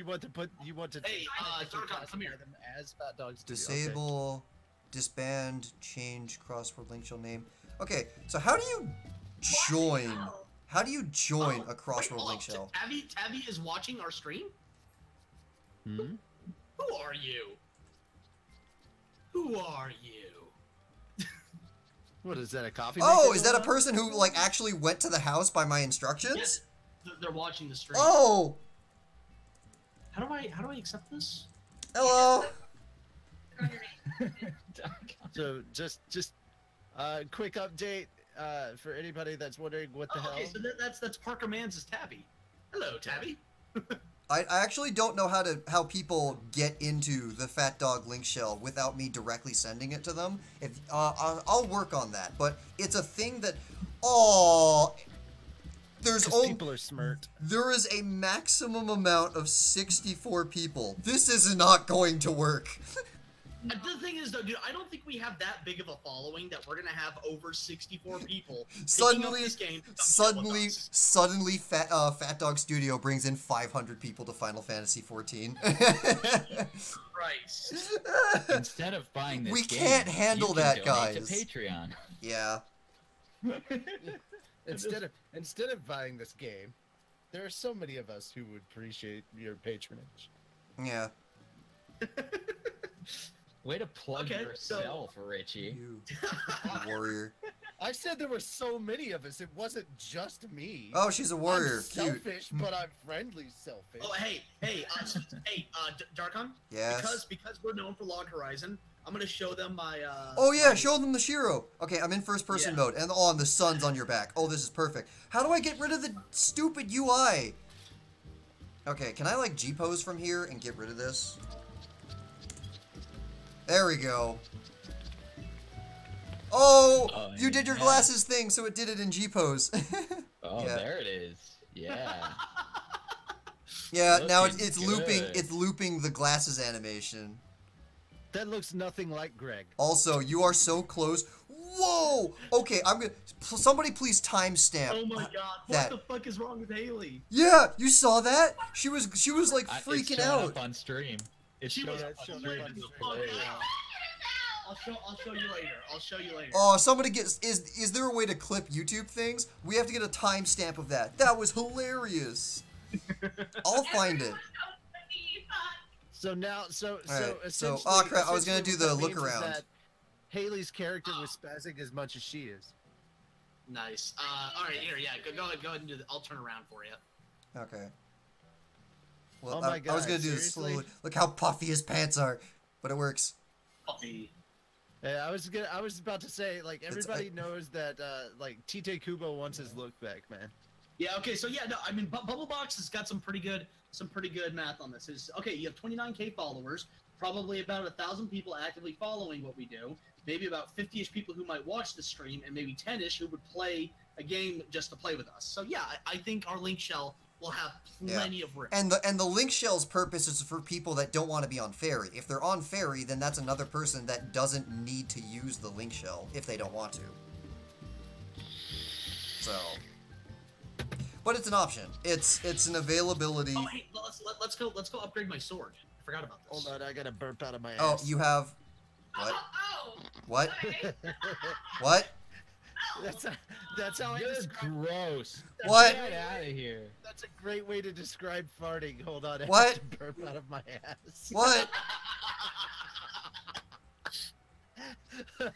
Darkon, come here. them as Fat Dog Studios. Disable, disband, change crossword link shell name. Okay, so how do you join? How do you join a crossword link shell? Tabby is watching our stream? Okay. Hmm? Who are you? Who are you? What is that? A coffee? Oh, maker is that a going on? person who like actually went to the house by my instructions? Yes. They're watching the stream. Oh, How do I accept this? hello. On your name. So just quick update for anybody that's wondering what the hell. Okay, so that's Parker Mans' Tabby. Hello, Tabby. I actually don't know how people get into the Fat Dog link shell without me directly sending it to them. If I'll work on that, but it's a thing that there's 'Cause only people are smart. there is a maximum amount of 64 people. This is not going to work. The thing is, though, dude, I don't think we have that big of a following that we're gonna have over 64 people. picking up Suddenly, this game to come deal with us. suddenly, Fat Dog Studio brings in 500 people to Final Fantasy 14. Christ. Instead of buying this We game, can't handle you that, can donate guys. To Patreon. Yeah. Instead of buying this game, there are so many of us who would appreciate your patronage. Yeah. Way to plug Okay, yourself, Richie. You warrior. I said there were so many of us. It wasn't just me. Oh, she's a warrior. I'm Cute. selfish, but I'm friendly selfish. Oh, hey, Darkon. Yes. Because we're known for Log Horizon, I'm gonna show them my. Oh yeah, my- show them the Shiro. Okay, I'm in first person Yeah. mode, and the sun's on your back. Oh, this is perfect. How do I get rid of the stupid UI? Okay, can I like G-pose from here and get rid of this? There we go. Oh, Oh, you did your yeah. glasses thing, so it did it in G-pose. Oh, Yeah. there it is. Yeah. Yeah, now Looking it's good. looping the glasses animation. That looks nothing like Greg. Also, you are so close. Whoa! Okay, I'm gonna. Somebody please timestamp. Oh my God! that. What the fuck is wrong with Haley? Yeah, you saw that? She was like It's freaking showing out. up on stream. It's She showing was up on showing stream. up on freaking the stream. fuck Yeah. out. I'll show you later. I'll show you later. Oh, somebody gets. Is there a way to clip YouTube things? We have to get a timestamp of that. That was hilarious. I'll find it. Everyone knows what he thought. So now, Alright, so- essentially, oh, crap, I was gonna essentially do the what that look means is around. that Haley's character was spazzing as much as she is. Nice. All right, here, yeah. Go ahead and do the. I'll turn around for you. Okay. Well, Oh my I was God, gonna do this seriously? slowly. Look how puffy his pants are, but it works. Puppy. Yeah, I was about to say, like, everybody knows that, like, Tite Kubo wants his look back, man. Yeah. Okay. So yeah, no. I mean, Bubblebox has got some pretty good math on this. Is okay. You have 29K followers, probably about 1,000 people actively following what we do. Maybe about 50ish people who might watch the stream, and maybe 10ish who would play a game just to play with us. So yeah, I think our link shell will have plenty of room. And the link shell's purpose is for people that don't want to be on Faerie. If they're on Faerie, then that's another person that doesn't need to use the link shell if they don't want to. So, but it's an option. It's an availability. Oh hey, let's go upgrade my sword. I forgot about this. Hold on, I gotta burp out of my Oh, ass. you have what? Oh, What? okay. What? That's how I You're describe. gross. What? Get out of here. That's a great way to describe farting. Hold on, I What? have to burp out of my ass. What?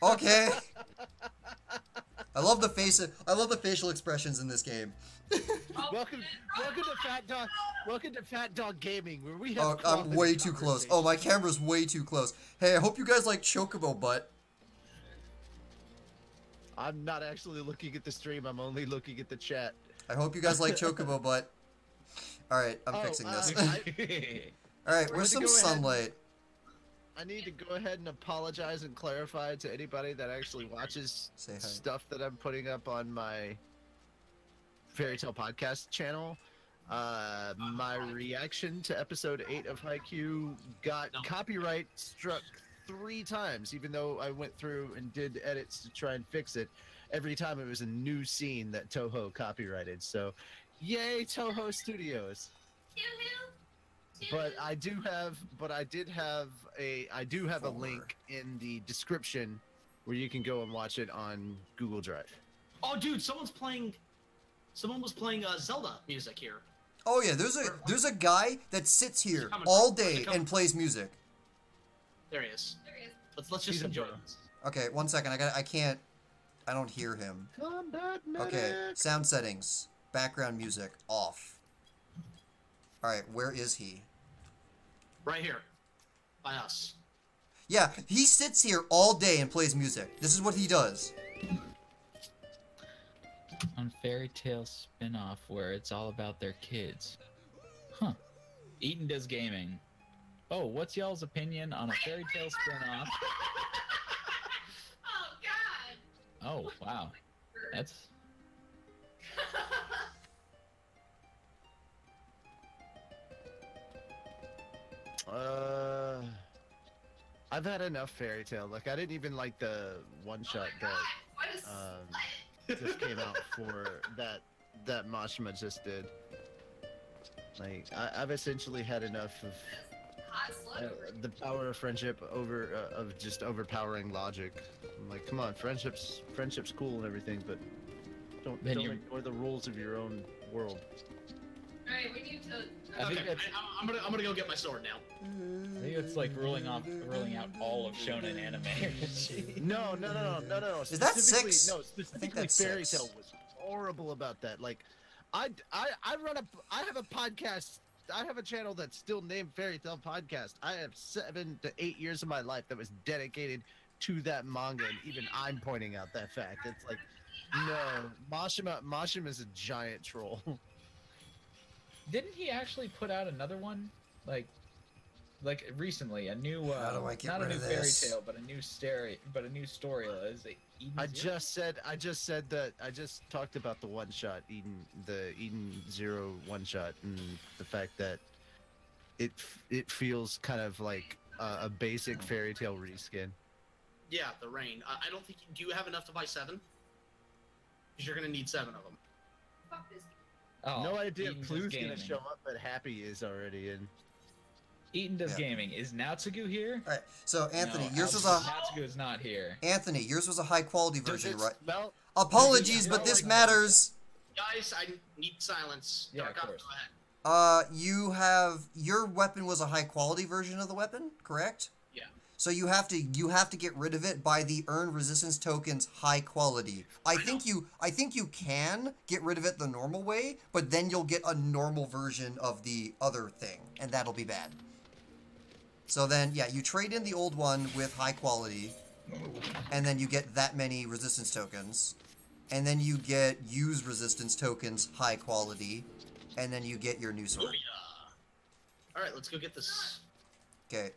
Okay. I love the facial expressions in this game. Oh, Welcome to Fat Dog Gaming, where we have. Oh, I'm quality way too close. Oh, my camera's way too close. Hey, I hope you guys like Chocobo Butt. I'm not actually looking at the stream. I'm only looking at the chat. I hope you guys like Chocobo Butt. Alright, I'm fixing this. Alright, where's some go ahead. sunlight? I need to go ahead and apologize and clarify to anybody that actually watches Say hi. stuff that I'm putting up on my Fairy Tale podcast channel. My reaction to episode 8 of Haikyuu got copyright struck 3 times, even though I went through and did edits to try and fix it. Every time it was a new scene that Toho copyrighted. So, yay Toho Studios! But I did have a link in the description where you can go and watch it on Google Drive. Oh, dude, someone was playing Zelda music here. Oh yeah, there's a guy that sits here coming all from? Where's day it coming and plays music. There he is. There he is. Let's just He's a enjoy bro. this. Okay, 1 second. I don't hear him. Combat Okay, medic. sound settings. Background music off. Alright, where is he? Right here, by us. Yeah, he sits here all day and plays music. This is what he does. On Fairy Tale spin-off where it's all about their kids. Huh. Eaton does gaming. Oh, what's y'all's opinion on a Fairy Tale spin-off? Oh God. Oh, wow. That's... I've had enough Fairy Tale. Like, I didn't even like the one-shot Oh my God. that What a just came out for that Mashima just did. Like, I've essentially had enough of hot slow. the power of friendship over of just overpowering logic. I'm like, come on, friendship's cool and everything, but don't ignore the rules of your own world. Alright, we need to. I think Okay, that's- I'm gonna go get my sword now. I think it's like ruling out all of shonen anime. No. Is that Specifically- 6? No, I specifically think that's Fairy 6. Tale was horrible about that. Like, I have a podcast. I have a channel that's still named Fairy Tale Podcast. I have 7 to 8 years of my life that was dedicated to that manga, and even I'm pointing out that fact. It's like, no, Mashima is a giant troll. Didn't he actually put out another one? Like recently, a new How do I get not a rid new of fairy this? tale, but a new story. Is it Eden I Zero? just said that I just talked about the one shot the Eden Zero one shot, and the fact that it feels kind of like a basic Fairy Tale reskin. Yeah, the rain. I don't think. Do you have enough to buy 7? Because you're gonna need 7 of them. Fuck this. Oh, No idea Eden if does Clue's gonna gaming. show up, but Happy is already in. Eaton does Yeah. gaming. Is Natsugu here? All right. So Anthony, No, yours was Natsugu is not here. a high quality Does version, it right? smell? Apologies, Yeah, but this like- matters. Guys, I need silence. Yeah, Dark of Ops, course. go ahead. Your weapon was a high quality version of the weapon, correct? Yeah. So you have to get rid of it by the earn resistance tokens high quality. I think you can get rid of it the normal way, but then you'll get a normal version of the other thing, and that'll be bad. So then, yeah, you trade in the old one with high quality, and then you get that many resistance tokens, and then you get use resistance tokens high quality, and then you get your new sword. All right, let's go get this. Okay.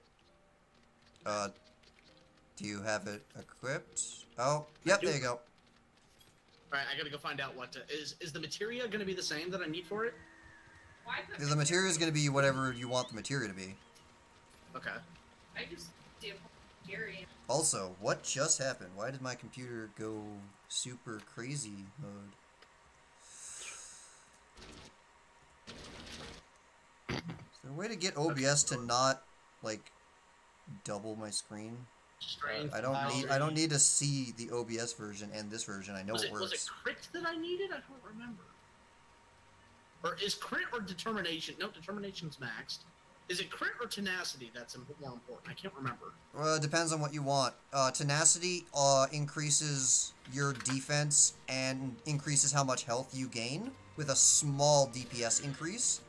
Do you have it equipped? Oh, yep, there you go. All right, I gotta go find out what is the materia gonna be the same that I need for it? Why put The material is going to be whatever you want the material to be. Okay. I just did Gary. Also, what just happened? Why did my computer go super crazy mode? Is there a way to get OBS to not, like, double my screen? Strength. I don't need to see the OBS version and this version. I know it works. Was it crit that I needed? I don't remember. Or is crit or determination? No, determination's maxed. Is it crit or tenacity that's more important? I can't remember. Well, it depends on what you want. Tenacity increases your defense and increases how much health you gain with a small DPS increase.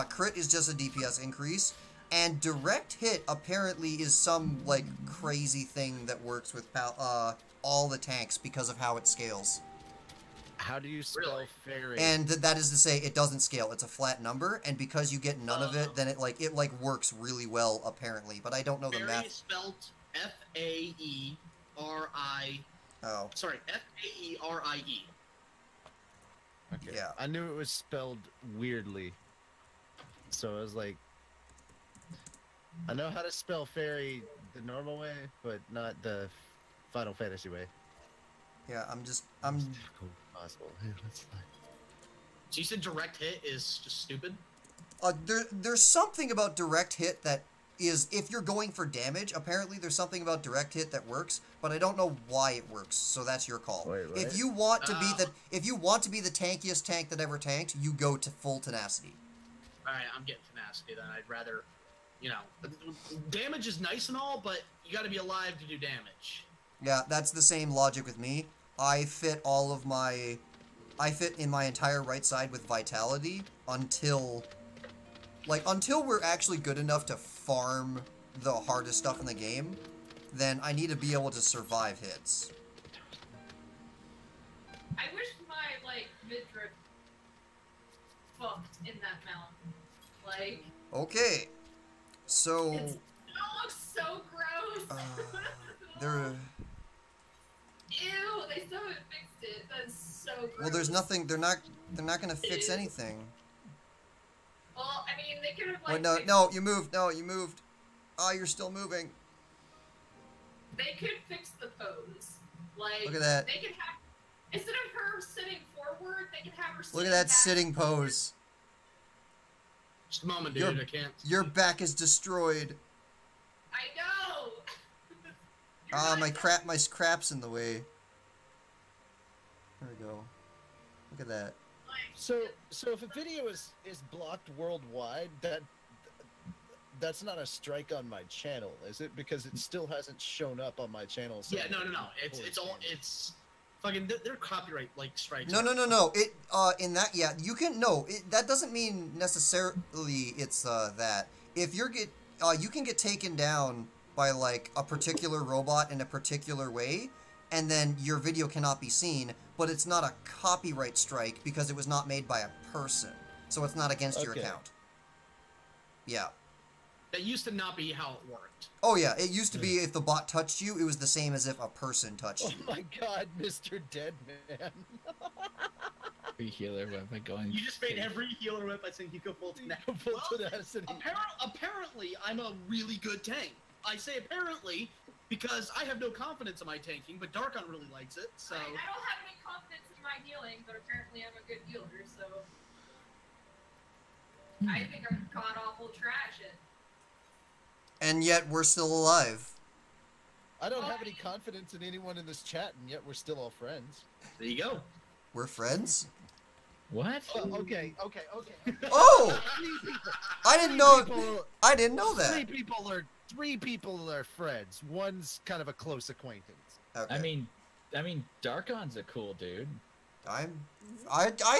Crit is just a DPS increase. And direct hit apparently is some, like, crazy thing that works with all the tanks because of how it scales. How do you spell Really? fairy? And that is to say, it doesn't scale. It's a flat number, and because you get none of it, then it works really well, apparently. But I don't know the Faerie math. spelt F-A-E-R-I... Oh, Sorry, F-A-E-R-I-E. Okay. yeah. I knew it was spelled weirdly. So I was like, I know how to spell fairy the normal way, but not the Final Fantasy way. Yeah, I'm Difficult possible. That's fine. So you said direct hit is just stupid? there's something about direct hit that is, if you're going for damage, apparently there's something about direct hit that works, but I don't know why it works, so that's your call. Wait, what? If you want to be the tankiest tank that ever tanked, you go to full tenacity. Alright, I'm getting tenacity then. I'd rather, you know... Damage is nice and all, but you gotta be alive to do damage. Yeah, that's the same logic with me. I fit in my entire right side with vitality until we're actually good enough to farm the hardest stuff in the game, then I need to be able to survive hits. I wish my, like, midriff fucked in that mountain. Like, Okay, so it looks so gross. there. Ew, they still haven't fixed it. That's so gross. Well, there's nothing. They're not gonna fix anything. Well, I mean, they could have, Oh, like... no, fixed- no, you moved. No, you moved. Oh, you're still moving. They could fix the pose. Like, Look at that. They could have... Instead of her sitting forward, they could have her sitting Look at that back. sitting pose. Just a moment, dude. I can't... Your back is destroyed. I know! You're Ah, not my done. crap's in the way. There we go. Look at that. Like, So if a video is blocked worldwide, that's not a strike on my channel, is it? Because it still hasn't shown up on my channel. Yeah, no. It's all... It's... Fucking... They're copyright, like, strikes. No. It in that, yeah, you can that doesn't mean necessarily it's that. If you can get taken down by, like, a particular robot in a particular way, and then your video cannot be seen, but it's not a copyright strike because it was not made by a person, so it's not against your Okay. account. Yeah. That used to not be how it worked. Oh yeah, it used to be if the bot touched you, it was the same as if a person touched Oh you. my god, Mr. Deadman. Free healer weapon going. You just made every healer whip I think you go full tenacity. Full Well, tenacity. apparently, I'm a really good tank. I say apparently because I have no confidence in my tanking, but Darkon really likes it, so... I don't have any confidence in my healing, but apparently I'm a good healer, so... I think I'm god-awful trash at And yet we're still alive. I don't have any confidence in anyone in this chat, and yet we're still all friends. There you go. We're friends? What? Okay. Oh! Three people. I didn't know. I didn't know Three that. people are friends. One's kind of a close acquaintance. Okay. I mean, Darkon's a cool dude. I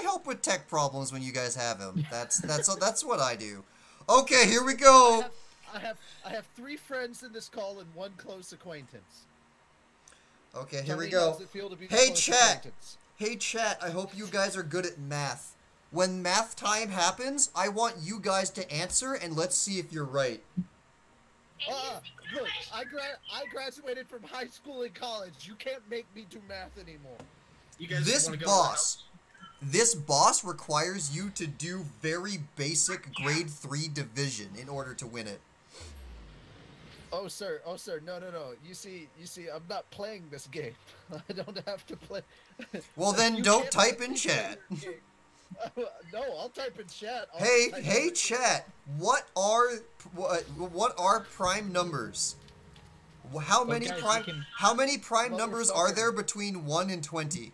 help with tech problems when you guys have them. That's what I do. Okay, here we go. I have 3 friends in this call and 1 close acquaintance. Okay, here Tell we me, go. how does it feel to be a Hey close chat. acquaintance? Hey chat, I hope you guys are good at math. When math time happens, I want you guys to answer and let's see if you're right. Look, I graduated from high school and college. You can't make me do math anymore. You guys This wanna go boss requires you to do very basic grade 3 division in order to win it. Oh sir, no. You see, I'm not playing this game. I don't have to play. Well then You don't can't type make in me chat. play your game. No, I'll type in chat. Hey chat, what are prime numbers? How many guys, prime numbers are there between 1 and 20?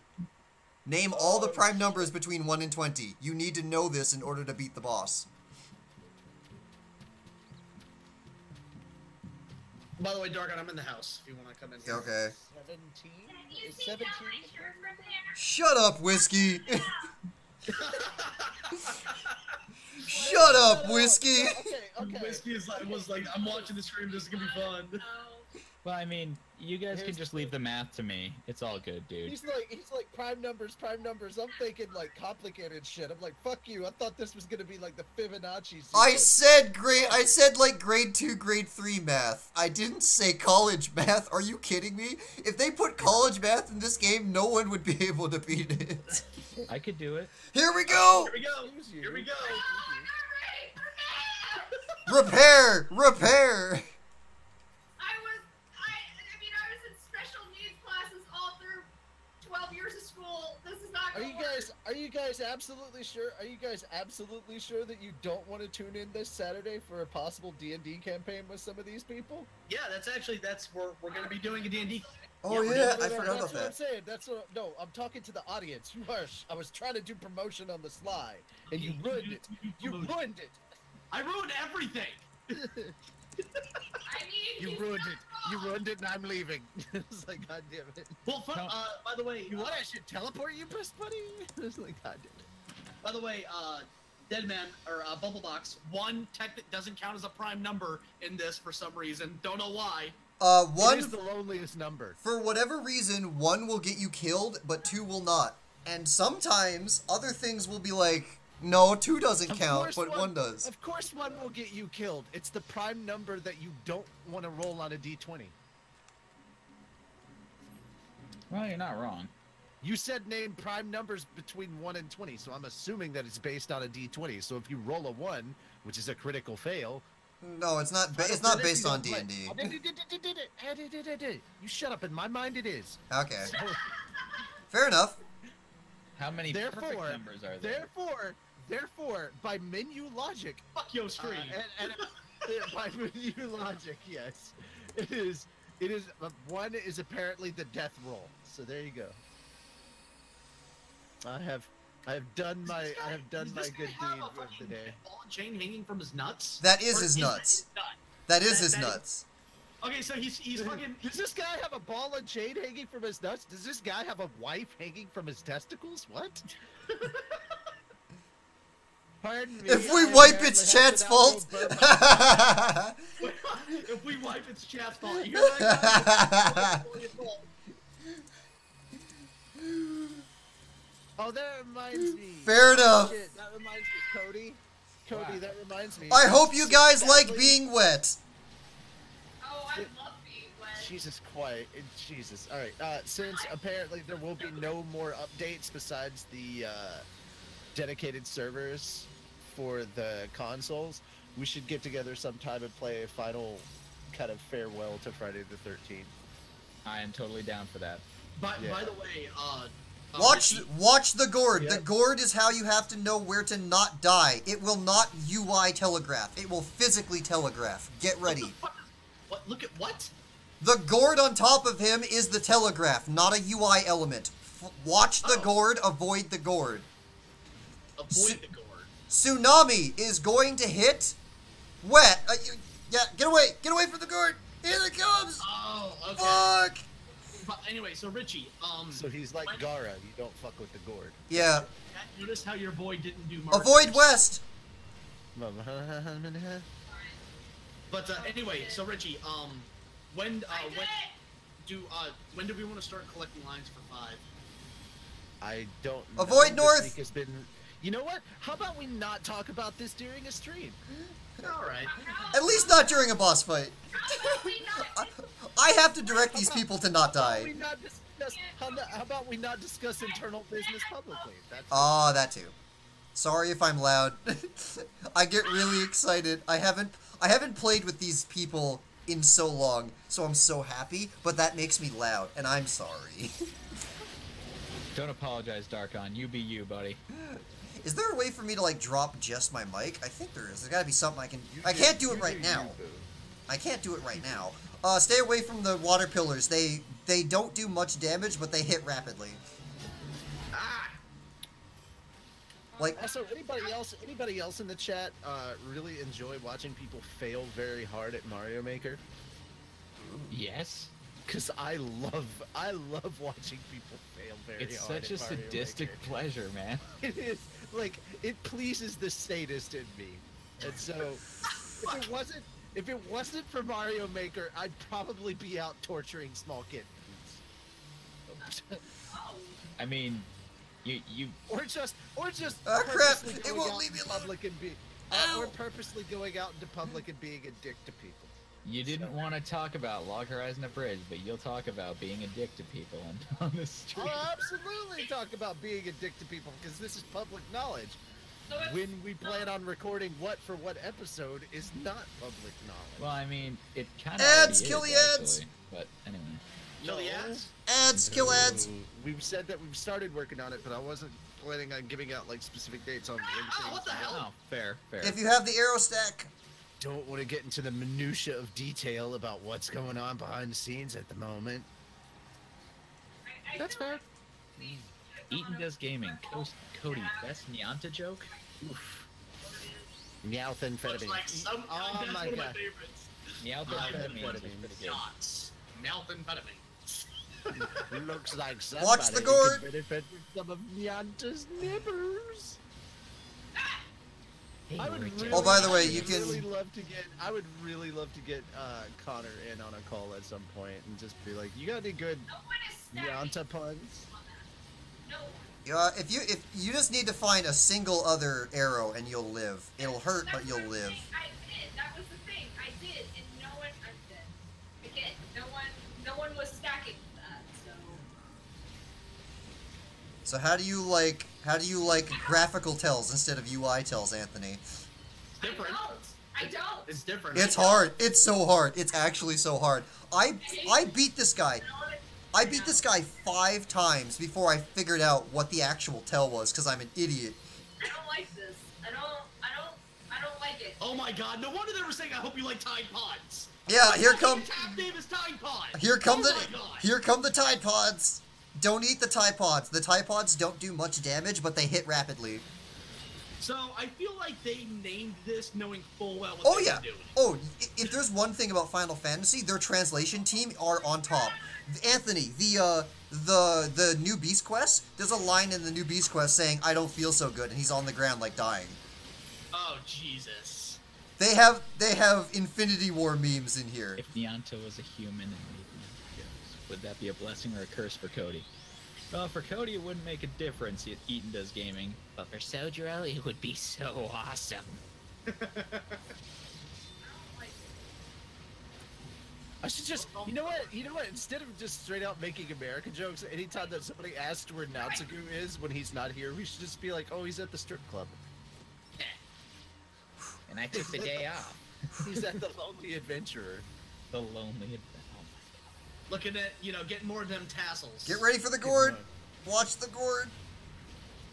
Name all the prime numbers between 1 and 20. You need to know this in order to beat the boss. By the way, Dargon, I'm in the house. If you want to come in here. Okay. 17? You Is see 17? my shirt from there? Shut up, Whiskey. Shut up, Whiskey. Okay. Whiskey was like, I'm watching the stream. This is gonna be fun. Oh. Well, I mean, you guys can Here's just the leave the math to me. It's all good, dude. He's like prime numbers. I'm thinking like complicated shit. I'm like, fuck you. I thought this was gonna be like the Fibonacci. I sequence. said like grade 2, grade 3 math. I didn't say college math. Are you kidding me? If they put college math in this game, no one would be able to beat it. I could do it. Here we go. Here we go. Excuse you. Here we go. Repair. I was in special needs classes all through 12 years of school. This is not Are gonna you work. guys? Are you guys absolutely sure? Are you guys absolutely sure that you don't want to tune in this Saturday for a possible D&D campaign with some of these people? Yeah, that's where we're gonna be doing a D&D. Oh we're yeah, doing- I forgot about That's what I'm that. saying. No, I'm talking to the audience. I was trying to do promotion on the sly, and you ruined it. You ruined it. I ruined everything. I mean, You he's ruined not it. You wrong. ruined it, and I'm leaving. It's like, god damn it. Well, No. by the way, You what? I should teleport you, Best Buddy? It's like, god damn it. by the way, Deadman or Bubblebox, 1 doesn't count as a prime number in this for some reason. Don't know why. It One is the loneliest number. for whatever reason, 1 will get you killed, but 2 will not. And sometimes other things will be like, no, 2 doesn't Of count, course but 1 does. Of course 1 will get you killed. It's the prime number that you don't want to roll on a d20. Well, you're not wrong. You said name prime numbers between 1 and 20, so I'm assuming that it's based on a d20. So if you roll a 1, which is a critical fail... No, it's not. It's for not this, based you on don't D&D. play. You shut up. In my mind, it is. Okay, So, fair enough. How many perfect therefore, numbers are there? therefore, by menu logic, Fuck yo stream. and by menu logic, yes, it is. 1 is apparently the death roll. So there you go. I have done my good deed of the day. Ball and chain hanging from his nuts. That is Or his that nuts. nut? That is his that- nuts. Okay, so he's fucking. Does this guy have a ball and chain hanging from his nuts? Does this guy have a wife hanging from his testicles? What? Pardon me. If we I wipe, apparently it's have chat's an fault. outdoor burp. If we wipe, it's chat's fault. You hear that? Oh, that reminds me. Fair enough. Shit, that reminds me, Cody. Wow. That reminds me. I hope you guys like Sadly- being wet. Oh, I love being wet. Jesus, quiet. Jesus. All right. Since apparently there will be no more updates besides the dedicated servers for the consoles, we should get together sometime and play a final kind of farewell to Friday the 13th. I am totally down for that. By Yeah. the way, Watch the gourd. Yep. The gourd is how you have to know where to not die. It will not UI telegraph. It will physically telegraph. Get ready. What? Look at what? The gourd on top of him is the telegraph, not a UI element. Watch the gourd, avoid the gourd. Avoid the gourd. Tsunami is going to hit wet. Yeah, get away from the gourd. Here it comes. Oh, okay. Fuck. But anyway, so Richie, So he's like Gara, you don't fuck with the gourd. Yeah. Notice how your boy didn't do Avoid markers. west. But anyway, so Richie, when do we want to start collecting lines for 5? I don't Avoid know. north! This week has been... You know what? How about we not talk about this during a stream? Alright. At least not during a boss fight. I have to direct these people to not die. How about we not discuss internal business publicly? That's That too. Sorry if I'm loud. I get really excited. I haven't played with these people in so long, so I'm so happy, but that makes me loud, and I'm sorry. Don't apologize, Darkon. You be you, buddy. Is there a way for me to, like, drop just my mic? I think there is. There's gotta be something I can... I can't do it right now. I can't do it right now. Stay away from the water pillars. They don't do much damage, but they hit rapidly. Like, Also, anybody else in the chat really enjoy watching people fail very hard at Mario Maker? Yes. Because I love watching people fail very It's hard. such a at Mario sadistic Maker. pleasure, man. It is like it pleases the sadist in me, and so if it wasn't for Mario Maker, I'd probably be out torturing small kids. I mean, you Or just crap, purposely it going won't out leave me in alone. public and be, or purposely going out into public and being a dick to people. You didn't want to talk about Log Horizon Abridged, but you'll talk about being a dick to people on the street. I'll absolutely talk about being a dick to people because this is public knowledge. When we plan on recording what episode is not public knowledge. Well, I mean, it kind of Ads, kill the ads! actually, but anyway. Kill the ads? ads, kill ads. We've said that we've started working on it, but I wasn't planning on giving out like specific dates on when Oh, things what the hell? Oh, fair. If you have the arrow stack. Don't want to get into the minutia of detail about what's going on behind the scenes at the moment. That's fair. Eaton Does Gaming. Cody, best Nyanta joke? Oof. Meowth Looks like some. Oh that's my one of my god. favorites. Nyanta Amphetamines. is pretty good. Shots. Methamphetamine. Looks like somebody Watch the gourd. could benefit from some of Nyanta's nippers. I would really, Oh, by the way, I would you can- Really I would really love to get Connor in on a call at some point and just be like, "You got any good No one is stacking Nyanta puns?" No. If you just need to find a single other arrow and you'll live. It'll hurt, but you'll live. I did. That was the thing. I did, and no one. I did. Again, no one was stacking that. So. So how do you like graphical tells instead of UI tells, Anthony? It's different. I don't. It's different. It's hard. It's so hard. It's actually so hard. I beat this guy. I beat this guy 5 times before I figured out what the actual tell was because I'm an idiot. I don't like this. I don't like it. Oh my god, no wonder they were saying I hope you like Tide Pods. Yeah, here come Tap name is Tide Pod. here come Oh the my God. here come the Tide Pods. Don't eat the Tide Pods. The Tide Pods don't do much damage, but they hit rapidly. So I feel like they named this knowing full well what Oh they yeah. were doing. Oh, if there's one thing about Final Fantasy, their translation team are on top. Anthony, the new Beast Quest, there's a line in the new Beast Quest saying, "I don't feel so good," and he's on the ground like dying. Oh Jesus. They have Infinity War memes in here. If Nyanta was a human and made Nyanta jokes, would that be a blessing or a curse for Cody? Well, for Cody, it wouldn't make a difference. Eaton Does Gaming, but for Sojiro, it would be so awesome. I should just, you know what? Instead of just straight out making American jokes, anytime that somebody asks where Natsugu is when he's not here, we should just be like, "Oh, he's at the strip club. And I took the day off. He's at the Lonely Adventurer." The lonely. Looking at, getting more of them tassels. Get ready for the gourd. Watch the gourd.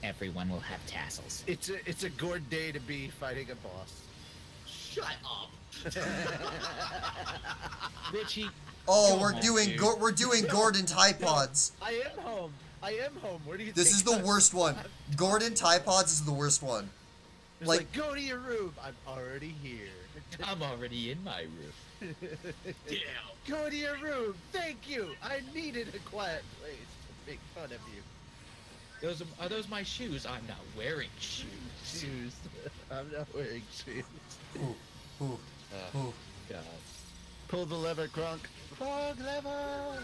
Everyone will have tassels. It's a gourd day to be fighting a boss. Shut up. Richie. Oh, Come we're on, doing dude. we're doing Gordon Tide Pods. I am home. Where do you This think is the I'm- worst one. Gordon Tide Pods is the worst one. It's like- like, go to your room. I'm already here. I'm already in my room. Damn. Go to your room. Thank you. I needed a quiet place to make fun of you. Are those my shoes? I'm not wearing shoes. Shoes. I'm not wearing shoes. Ooh, ooh, ooh. God. Pull the lever, Crunk. Frog lever.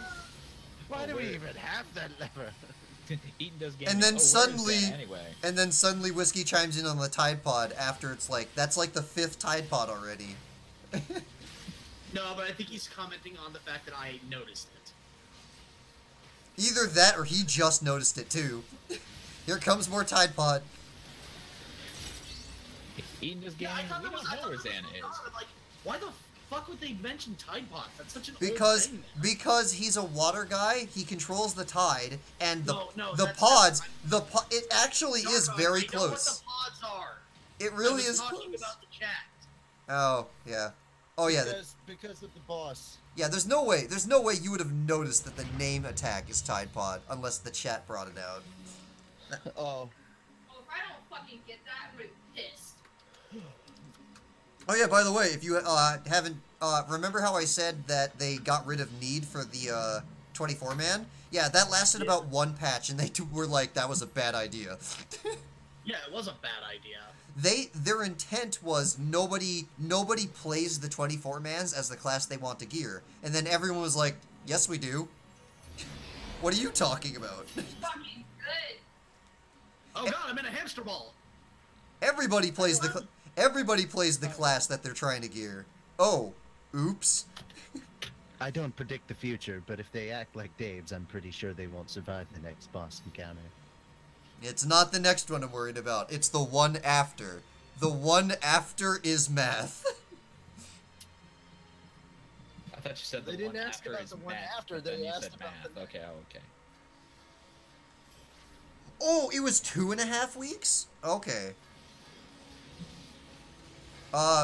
Why Oh, do we wait. even have that lever? Eaton does gaming. And then where is suddenly, that anyway. and then suddenly, Whiskey chimes in on the Tide Pod after it's like that's like the 5th Tide Pod already. No, but I think he's commenting on the fact that I noticed it. Either that or he just noticed it too. Here comes more Tide Pod. Eaton does Yeah, gaming. I thought We that was. don't I know thought where that Xana was is. common. Like, why the fuck would they mention Tide Pods? That's such an Because old thing. because he's a water guy, he controls the tide, and the No, the that's- pods that's- it actually is Darko, very I know what close. the pods are. It really I was is talking close. about the chat. Oh yeah, oh yeah, Because of the boss. yeah. There's no way you would have noticed that the name attack is Tide Pod unless the chat brought it out. Oh. Well, if I don't fucking get that, I'm gonna be pissed. Oh yeah, by the way, if you haven't remember how I said that they got rid of need for the 24-man? Yeah, that lasted about one patch, and they were like, that was a bad idea. Yeah, it was a bad idea. Their intent was nobody plays the 24-mans as the class they want to gear, and then everyone was like, yes we do. What are you talking about? Fucking good. Oh god, I'm in a hamster ball. Everybody plays the class that they're trying to gear. Oh, oops. I don't predict the future, but if they act like Daves, I'm pretty sure they won't survive the next boss encounter. It's not the next one I'm worried about. It's the one after. The one after is math. I thought you said the They didn't one ask after about is the one math, after, but they then you asked said about math. the- Okay, okay. Oh, it was 2.5 weeks? Okay.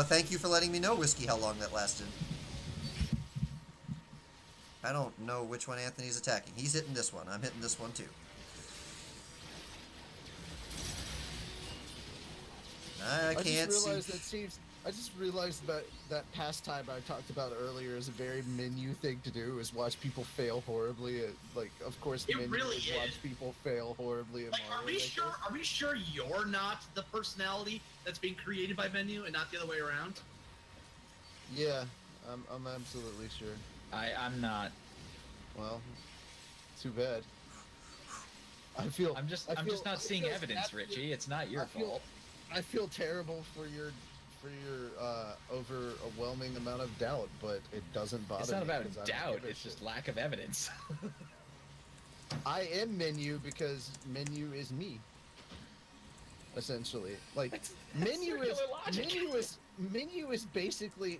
Thank you for letting me know, Whiskey, how long that lasted. I don't know which one Anthony's attacking. He's hitting this one. I'm hitting this one too. I can't see. I just realized that that pastime I talked about earlier is a very menu thing to do. Is watch people fail horribly at, like, of course, It menu really is is. watch people fail horribly at Like, Mario are we Maker. sure? Are we sure you're not the personality that's being created by Menu and not the other way around? Yeah, I'm absolutely sure. I'm not. Well, too bad. I'm just not seeing evidence, Richie. It's not your fault. I feel terrible for your overwhelming amount of doubt, but it doesn't bother me. It's not about 'cause I don't doubt. give a It's shit. just lack of evidence. I am Menu because Menu is me. Essentially, like Menu is basically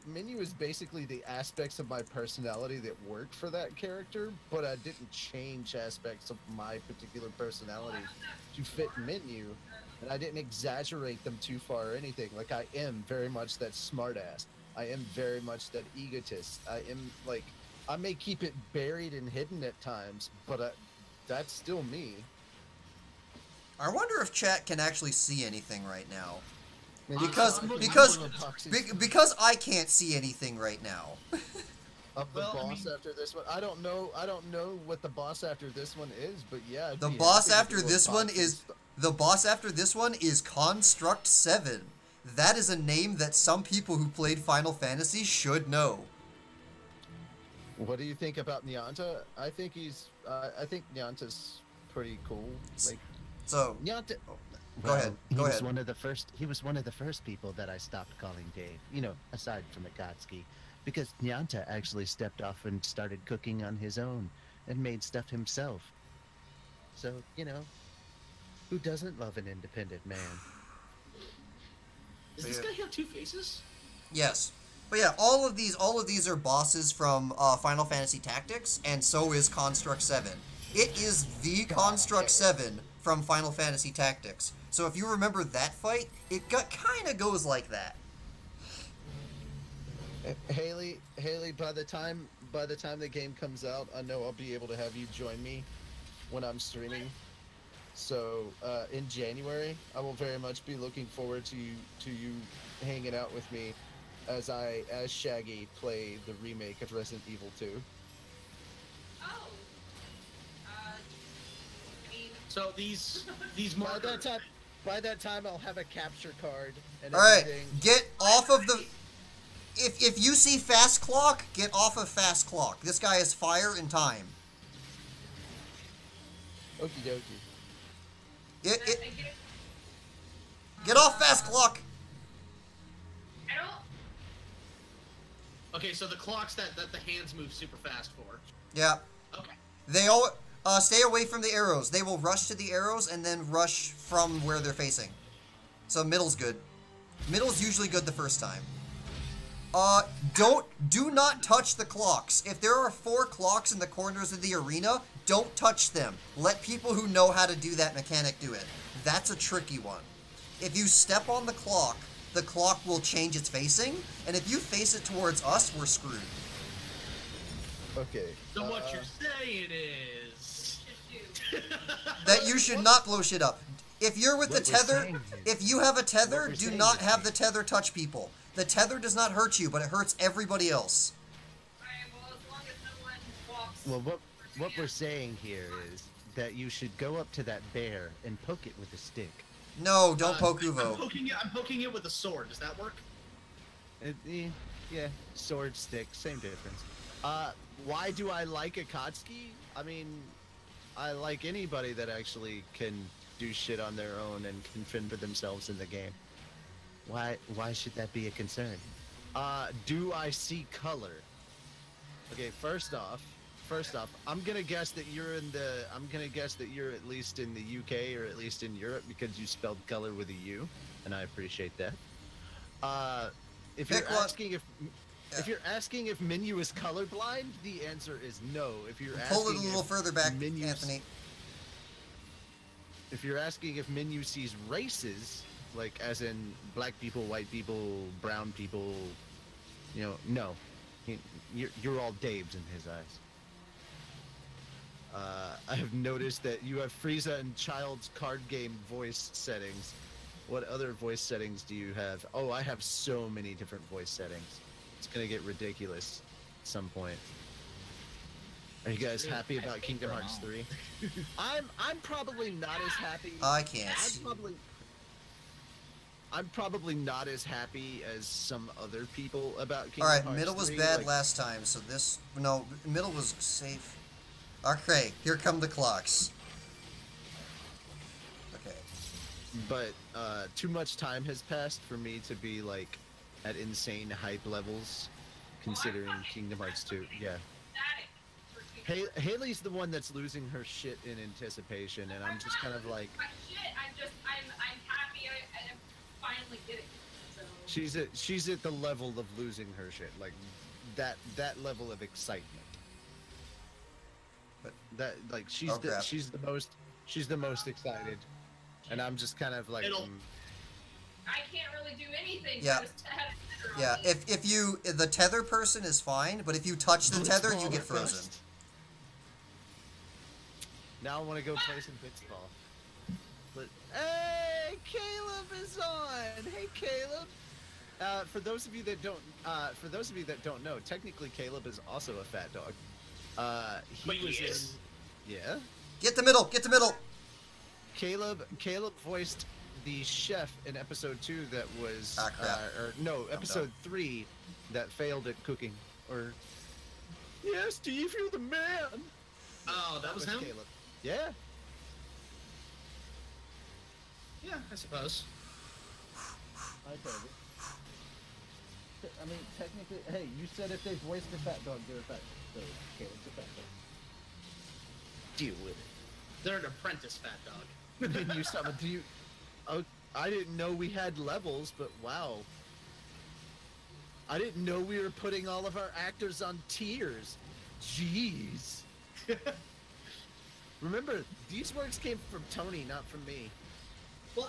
the aspects of my personality that work for that character, but I didn't change aspects of my particular personality to fit Menu, and I didn't exaggerate them too far or anything. Like, I am very much that smartass. I am very much that egotist. I am, like, I may keep it buried and hidden at times, but that's still me. I wonder if chat can actually see anything right now. Maybe Because I'm because a toxic- because I can't see anything right now. of the Well, I boss mean- after this one. I don't know what the boss after this one is, but yeah. I'd The be boss happy to after do a this one boss is st- the boss after this one is Construct 7. That is a name that some people who played Final Fantasy should know. What do you think about Nyanta? I think Nyanta's pretty cool. Like, So, Nyanta. go ahead. He Go was ahead. one of the first. He was one of the first people that I stopped calling Dave. You know, aside from Akatsuki, because Nyanta actually stepped off and started cooking on his own and made stuff himself. So, you know, who doesn't love an independent man? Does this guy have two faces? Yes. But yeah, all of these are bosses from Final Fantasy Tactics, and so is Construct 7. It is the Construct 7 from Final Fantasy Tactics. So if you remember that fight, it kind of goes like that. Haley, by the time the game comes out, I know I'll be able to have you join me when I'm streaming. So in January, I will very much be looking forward to you hanging out with me as Shaggy play the remake of Resident Evil 2. Oh. I mean, So these By markers. that time, I'll have a capture card and All right, everything. get off of the... If you see Fast Clock, get off of Fast Clock. This guy is fire and time. Okie dokie. Get off Fast Clock! I don't. Okay, so the clocks that the hands move super fast for. Yeah. Okay. They all... stay away from the arrows. They will rush to the arrows and then rush from where they're facing. So middle's good. Middle's usually good the first time. Do not touch the clocks. If there are 4 clocks in the corners of the arena, don't touch them. Let people who know how to do that mechanic do it. That's a tricky one. If you step on the clock will change its facing, and if you face it towards us, we're screwed. Okay. So what you're saying is That you should not blow shit up. If you're with the What we're tether, saying if you have a tether, What we're do saying not is- have the tether touch people. The tether does not hurt you, but it hurts everybody else. Alright, well, as long as no one walks. Well, what we're saying here is that you should go up to that bear and poke it with a stick. No, don't poke I'm Uvo. poking it with a sword. Does that work? Yeah, sword, stick, same difference. Why do I like Akatsuki? I mean, I like anybody that actually can do shit on their own and can fend for themselves in the game. Why should that be a concern? Do I see color? Okay, first off, I'm gonna guess that you're at least in the UK or at least in Europe because you spelled color with a U, and I appreciate that. If Pick you're one. asking if you're asking if Menu is colorblind, the answer is no. If you're Pull it asking a little if further back, Menu's- Anthony. If you're asking if Menu sees races, like as in black people, white people, brown people, no. You're all Daves in his eyes. I have noticed that you have Frieza and Child's card game voice settings. What other voice settings do you have? Oh, I have so many different voice settings. It's gonna get ridiculous at some point. Are you guys happy about Kingdom Hearts 3? I'm probably not as happy. I can't. I'm probably not as happy as some other people about Kingdom Alright, Hearts middle was 3. bad like, last time, so this... No, middle was safe. Okay, here come the clocks. Okay. But too much time has passed for me to be like at insane hype levels, considering Kingdom Hearts 2. Yeah. Haley's the one that's losing her shit in anticipation, and I'm just kind of like... I'm happy I finally get it. So. She's at the level of losing her shit, like that level of excitement. But that like she's Oh, crap. she's the most excited, and I'm just kind of like. I can't really do anything. Yeah. Just to have a tether on Yeah, me. if the tether person is fine, but if you touch the tether, you get frozen. Now I want to go play some Blitzball. But hey, Caleb is on. Hey, Caleb. For those of you that don't know, technically Caleb is also a fat dog. He was in. Yeah. Get the middle, get the middle! Caleb voiced the chef in episode 2 that was crap. episode 3 that failed at cooking. Or yeah, Steve, you're the man. Oh, that was him? Caleb. Yeah. Yeah, I suppose. I mean, technically, hey, you said if they voiced a fat dog, they're a fat dog. So Caleb's a fat dog. Deal with it. They're an apprentice fat dog. Then you summon. Do you? Oh, I didn't know we had levels, but wow. I didn't know we were putting all of our actors on tiers. Jeez. Remember, these words came from Tony, not from me. Well,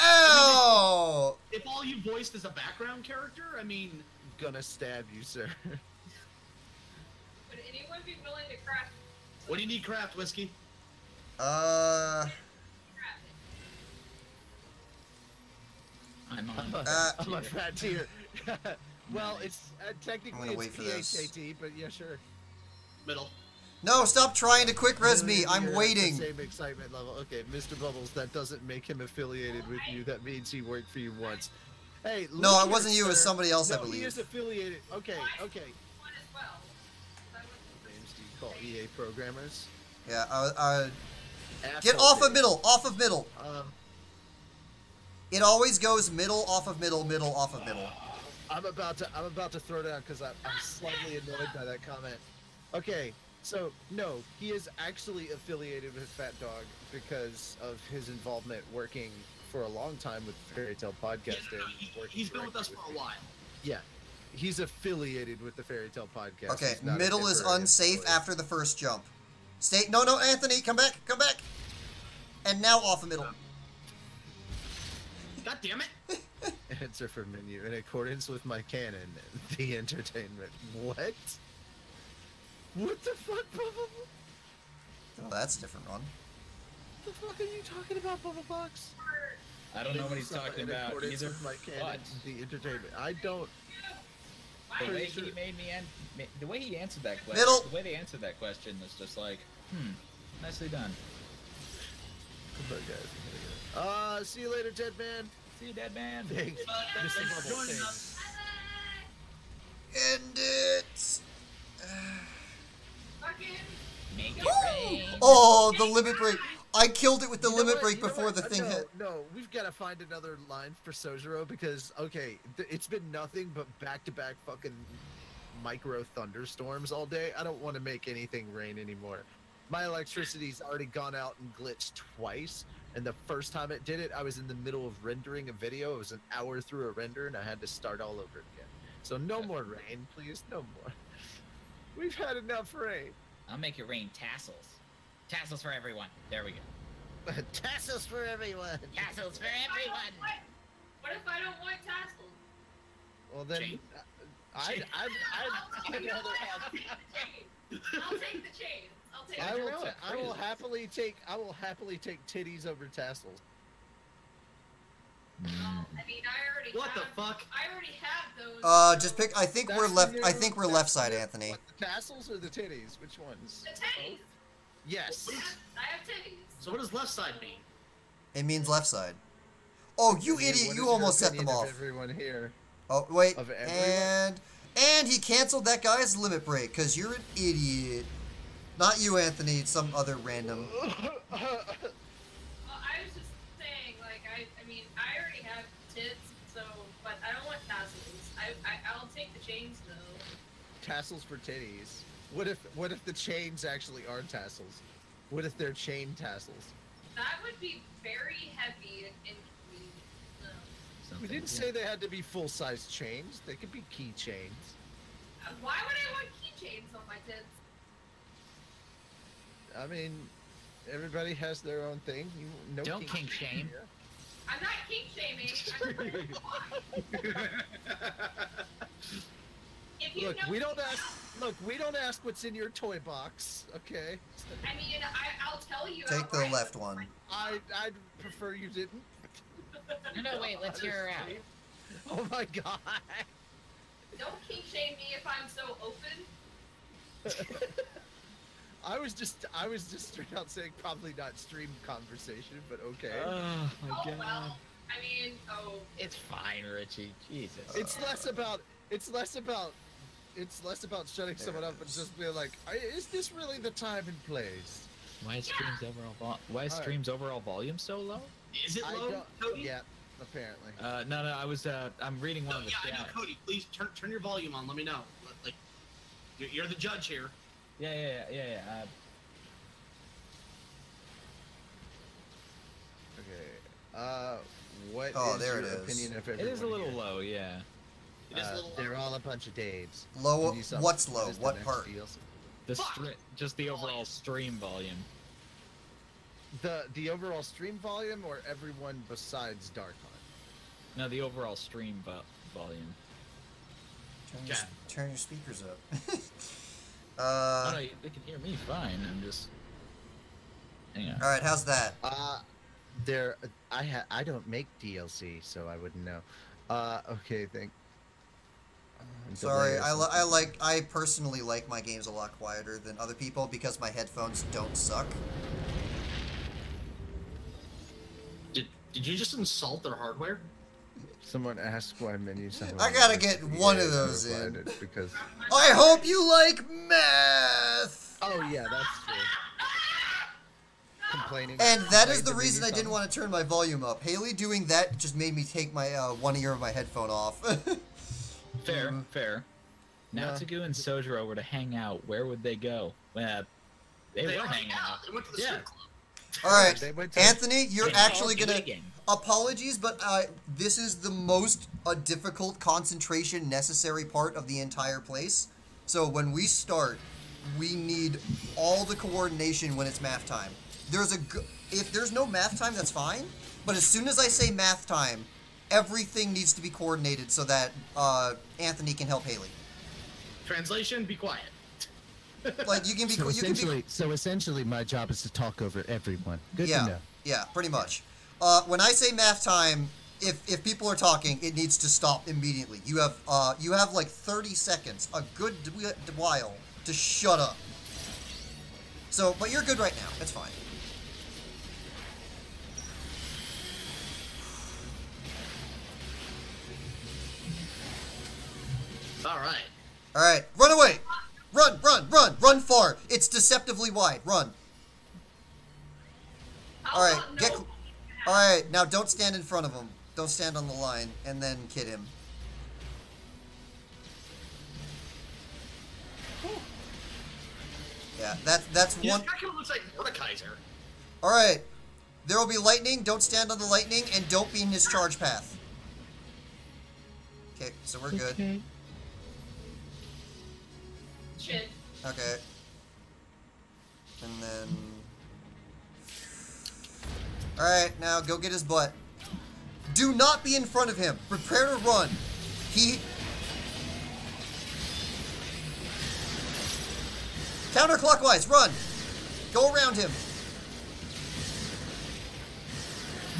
Oh! if all you voiced is a background character, I mean, Gonna stab you, sir. Would anyone be willing to craft? what do you need craft, Whiskey? Craft it. I'm on. I'm a fat tier. Well, Nice. it's technically I'm gonna it's wait for this. PHAT, but yeah, sure. Middle. No, stop trying to quick res me. You're I'm at the waiting. Same excitement level. Okay, Mr. Bubbles, that doesn't make him affiliated with you. That means he worked for you once. Hey, No, look it here, wasn't you. It was sir. somebody else, I No, he believe. is affiliated. Okay, okay. One as well. I went to Names do you call EA programmers? Yeah, get Asshole off of Dave. middle. Off of middle. Um, It always goes middle, off of middle, middle, off of middle. I'm about to throw down because I'm slightly annoyed by that comment. Okay, so no, he is actually affiliated with FhatDog because of his involvement working for a long time with Fairy Tale Podcast. Yeah, no, and working he's been with us directly for a while. Yeah, he's affiliated with the Fairy Tale Podcast. Okay, He's not a middle is temporary unsafe employee. after the first jump. Stay. No, no, Anthony, come back, come back. And now off of middle. God damn it! Answer for menu in accordance with my canon. The entertainment. What? What the fuck, Bubble? Oh, that's a different one. What the fuck are you talking about, Bubble Box? I don't know what he's talking In about accordance either. with my canon, But the entertainment. I don't. the way Pretty he sure- made me the way he answered that question, Middle. the way they answered that question was just like, nicely done. Goodbye, guys. See you later, Dead Man. See you, dead man. Thanks, Thanks Mr. for Bubble. joining Thanks. End it. fucking. Make it Woo! rain. Oh, the limit break. I killed it with the You know limit what? break You know before what? the thing no, hit. No, we've got to find another line for Sojiro because, okay, it's been nothing but back-to-back fucking micro thunderstorms all day. I don't want to make anything rain anymore. My electricity's already gone out and glitched twice, and the first time it did it, I was in the middle of rendering a video. It was an hour through a render, and I had to start all over again. So no more rain, please, no more. We've had enough rain. I'll make it rain tassels. Tassels for everyone. There we go. Tassels for everyone. Tassels for I don't everyone. want- What if I don't want tassels? Well then, Chain? I'd You know rather what? have. I'll take the chains. I'll take the chains. I'll take I the will. Crazy. I will happily take. I will happily take titties over tassels. Well, I mean, I already What the have. fuck? I already have those. Just pick. I think That's we're the left. new- I think we're that's left the side, new- Anthony. What, the tassels or the titties? Which ones? The titties. Yes. I have titties. So what does left side mean? It means left side. Oh, you What idiot! is You your almost set them opinion of off. Everyone here. Oh wait, of everyone? and he canceled that guy's limit break because you're an idiot. Not you, Anthony. Some other random. Well, I was just saying, like, I mean, I already have tits, so, but I don't want tassels. I'll take the chains though. Tassels for titties. What if the chains actually are tassels? What if they're chain tassels? That would be very heavy and inconvenient. No. We didn't say they had to be full-size chains. They could be key chains. Why would I want keychains on my tits? I mean, everybody has their own thing. No Don't kink shame. here. I'm not kink shaming. I'm just if you Look, know, we don't ask. Look, we don't ask what's in your toy box. Okay. I mean, I'll tell you. Take the outright. left one. I'd prefer you didn't. No, wait. Let's hear her out. Honestly. Oh my god. Don't kink shame me if I'm so open. I was just straight out saying probably not stream conversation, but okay. Oh my Oh god. well. I mean, It's fine, Richie. Jesus. It's less about shutting someone up and just being like, is this really the time and place? Why is stream's overall volume so low? Is it I low, don't. Cody? Yeah, apparently. No, I was I'm reading one No, of the yeah, I know, stats. Cody. Please turn your volume on. Let me know. Like, you're the judge here. Yeah. Okay. What Oh, is there your it is. opinion of It everyone is a little here? low, yeah. It is a little. They're all a bunch of Daves. Low. Give you something. What's low? What is the What next part? deal? The Fuck. just the overall stream volume. The overall stream volume, or everyone besides Dark Hunt? No, the overall stream volume. Turn your speakers up. Oh, no, they can hear me fine. I'm just. Hang on. All right, how's that? I don't make DLC, so I wouldn't know. Okay, Sorry, I personally like my games a lot quieter than other people because my headphones don't suck. Did you just insult their hardware? Someone asked why menus. I gotta get one of those in. Because. I hope you like math. Oh yeah, that's true. Complaining. And that is the reason I didn't want to turn my volume up. Haley doing that just made me take my one ear of my headphone off. Fair, fair. Now Natsugu and Sojiro were to hang out. Where would they go? Well, they were hanging out. They went to the strip club. All right, They went to- Anthony, you're actually gonna. Game. Apologies, but this is the most difficult concentration necessary part of the entire place. So when we start, we need all the coordination when it's math time. If there's no math time, that's fine. But as soon as I say math time, everything needs to be coordinated so that Anthony can help Haley. Translation: be quiet. Like you can be. So essentially, my job is to talk over everyone. Good Yeah, to know. yeah, pretty much. When I say math time, if people are talking, it needs to stop immediately. You have like 30 seconds, a good while, to shut up. So, but you're good right now. It's fine. All right. All right, run away! Run far! It's deceptively wide. Run. All right, All right, now don't stand in front of him. Don't stand on the line, and then kid him. Yeah, that's This one. guy kind of looks like Mordekaiser. All right, there will be lightning. Don't stand on the lightning, and don't be in his charge path. Okay, so we're good. Okay. Shit. Okay. And then... Alright, now go get his butt. Do not be in front of him. Prepare to run. Counterclockwise, run. Go around him.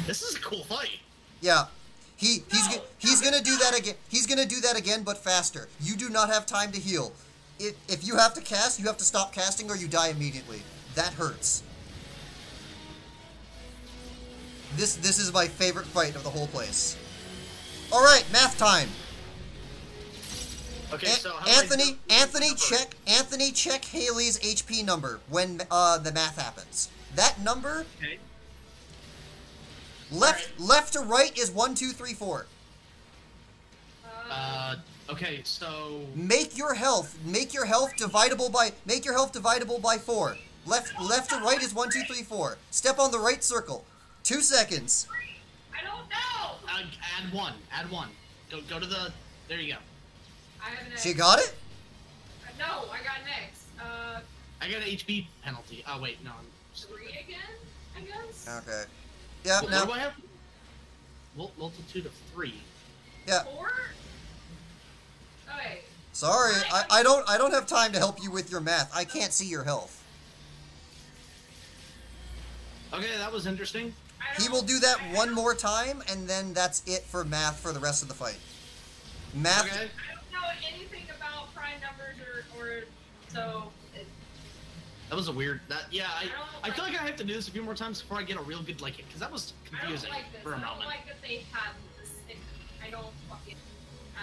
This is a cool fight. Yeah. He's gonna do that again. He's gonna do that again, but faster. You do not have time to heal. If you have to cast, you have to stop casting or you die immediately. That hurts. This is my favorite fight of the whole place. All right, math time. Okay, so how Anthony, check Haley's HP number when the math happens. That number, Okay. left to right is 1, 2, 3, 4. Okay, so Make your health dividable by 4. Left to right is 1, 2, 3, 4. Step on the right circle. 2 seconds. I don't know. add one. Add one. Go to the. There you go. I have an X. She got it? No, I got an X. I got an HP penalty. Oh wait, no. 3 again, I guess. Okay. Yeah, What now. do I have? Multitude of 3. Yeah. 4. Okay. Sorry, I don't have time to help you with your math. I can't see your health. Okay, that was interesting. He will do that one more time, and then that's it for math for the rest of the fight. Math. Okay. I don't know anything about prime numbers or so. That was a weird. Yeah, I don't feel like I have to do this a few more times before I get a real good like it, because that was I don't confusing like this. for a I don't moment. like that they have this. I don't fucking.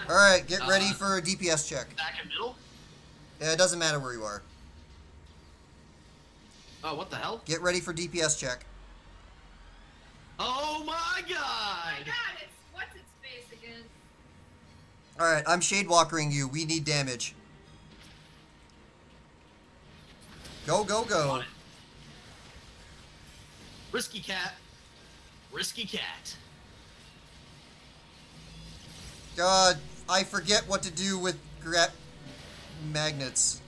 All right, get ready for a DPS check. Back and middle. Yeah, it doesn't matter where you are. Oh, what the hell? Get ready for DPS check. Oh my Oh my god! god, it's what's its face again? All right, I'm Shadewalkering you. We need damage. Go, go, On go. it. Risky cat. Risky cat. God, I forget what to do with magnets.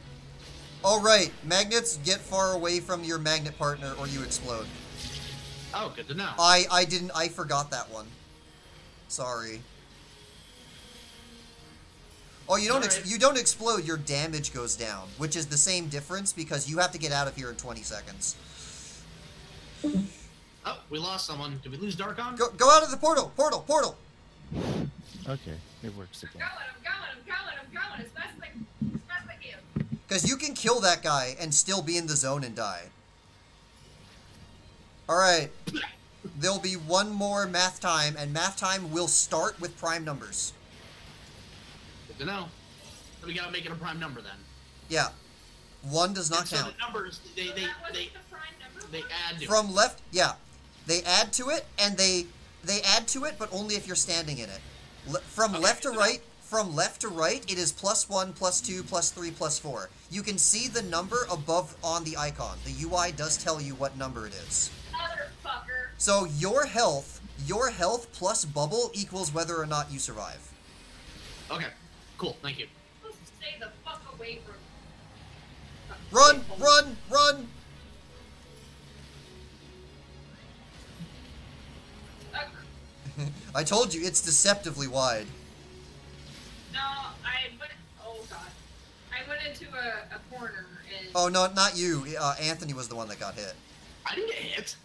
All right, magnets, get far away from your magnet partner or you explode. Oh, good to know. I forgot that one. Sorry. Oh, you don't Alright. you don't explode, your damage goes down, which is the same difference because you have to get out of here in 20 seconds. Oh, we lost someone. Did we lose Darkon? Go out of the portal! Portal! Okay, it works again. I'm going as fast as I can. Because you can kill that guy and still be in the zone and die. Alright. There'll be one more math time, and math time will start with prime numbers. Good to know. So we gotta make it a prime number then. Yeah. 1 does not And so count. the numbers, they add to it. From left, yeah. They add to it, and they add to it, but only if you're standing in it. From left to right, it is +1, +2, +3, +4. You can see the number above on the icon. The UI does tell you what number it is. Motherfucker. So your health plus bubble equals whether or not you survive. Okay, cool, thank you. Supposed to stay the fuck away from. Run! I told you, it's deceptively wide. No, I went. Oh god, I went into a corner and. Oh, no, not you. Anthony was the one that got hit. I didn't get hit.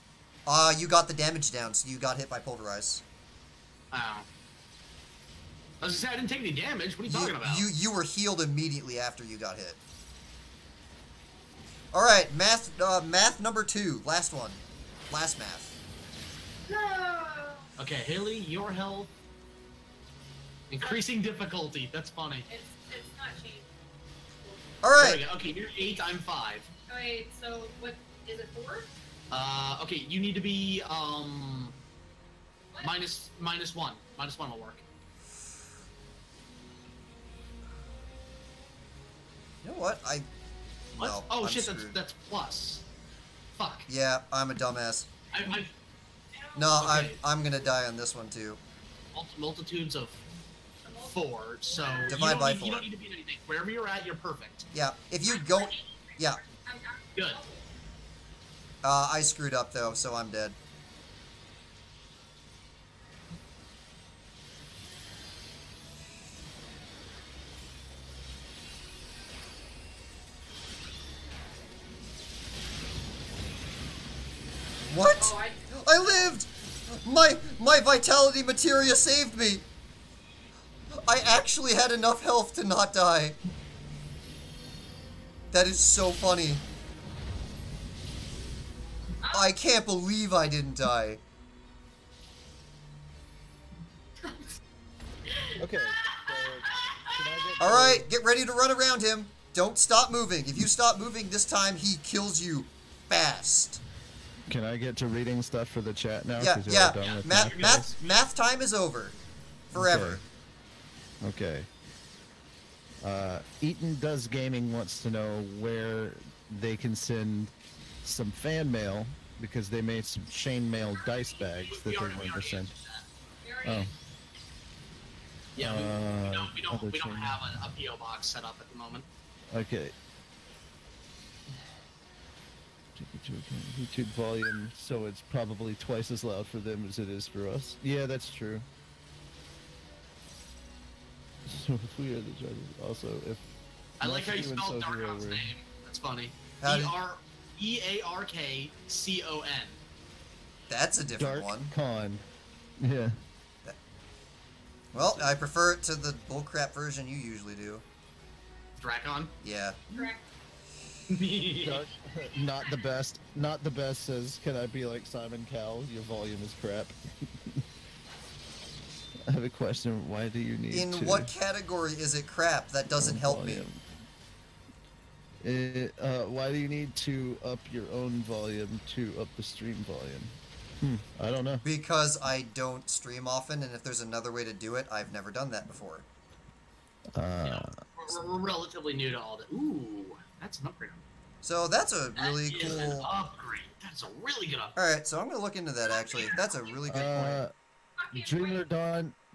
You got the damage down, so you got hit by Pulverize. Oh. I was gonna say, I didn't take any damage. What are you talking about? You were healed immediately after you got hit. Alright, math number 2. Last one. Last math. No. Okay, Haley, your health. Increasing difficulty. That's funny. It's not changed. There we Alright. go. Okay, you're 8, I'm 5. Wait, so what is it 4? Okay, you need to be, What? minus 1. Minus 1 will work. You know what? What? No, Oh I'm shit, screwed. that's plus. Fuck. Yeah, I'm a dumbass. I No, Okay. I'm gonna die on this one too. multitudes of 4, so Divide by you 4. don't need to beat anything. Wherever you're at, you're perfect. Yeah, if you go... Yeah, Good. I screwed up though, so I'm dead. What? Oh, I lived! My vitality materia saved me! I actually had enough health to not die. That is so funny. I can't believe I didn't die. Okay. Can I get Alright, get ready to run around him. Don't stop moving. If you stop moving this time, he kills you fast. Can I get to reading stuff for the chat now? Yeah, 'Cause y'all yeah. are done with Math time is over. Forever. Okay. Eaton Does Gaming wants to know where they can send some fan mail because they made some chain mail dice bags that We they're already going to send. answered that. Oh. Yeah, we other don't chain- have a PO box set up at the moment. Okay. Take into account YouTube volume, so it's probably twice as loud for them as it is for us. Yeah, that's true. So if we are the judges, also if I like how you and spelled Sojiro Darkon's were- name. That's funny. How did- EARKCON. That's a different Dark one. Con. Yeah. Well, I prefer it to the bullcrap version you usually do. Drakon. Yeah. correct. Dark, not the best. Not the best says, can I be like Simon Cowell? Your volume is crap. I have a question. Why do you need In to what category is it crap? That doesn't help me. volume? Why do you need to up your own volume to up the stream volume? I don't know. Because I don't stream often, and if there's another way to do it, I've never done that before. We're relatively new to all that. Ooh, that's an upgrade. So that's a really That is an cool... upgrade. That's a really good upgrade. Alright, so I'm going to look into that, actually. That's a really good point.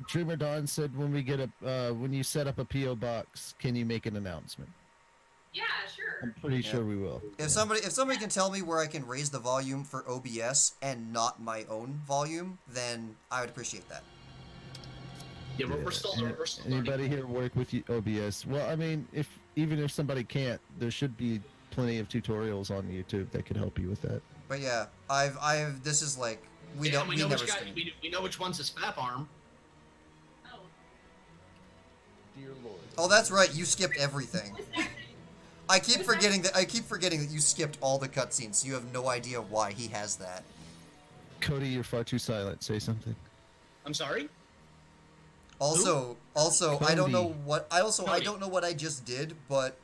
Dreamer Dawn said when we get a when you set up a PO box, can you make an announcement? Yeah, sure. I'm pretty sure we will. If somebody can tell me where I can raise the volume for OBS and not my own volume, then I would appreciate that. Yeah, we're still Anybody here work with OBS? Well, I mean, even if somebody can't, there should be plenty of tutorials on YouTube that could help you with that. But yeah, this is like we know never which guy, stream. we know which one's his fap arm. Oh. Dear Lord. Oh, that's right. You skipped everything. I keep forgetting that you skipped all the cutscenes. So you have no idea why he has that. Cody, you're far too silent. Say something. I'm sorry. Also, I don't know Cody. I don't know what I just did, but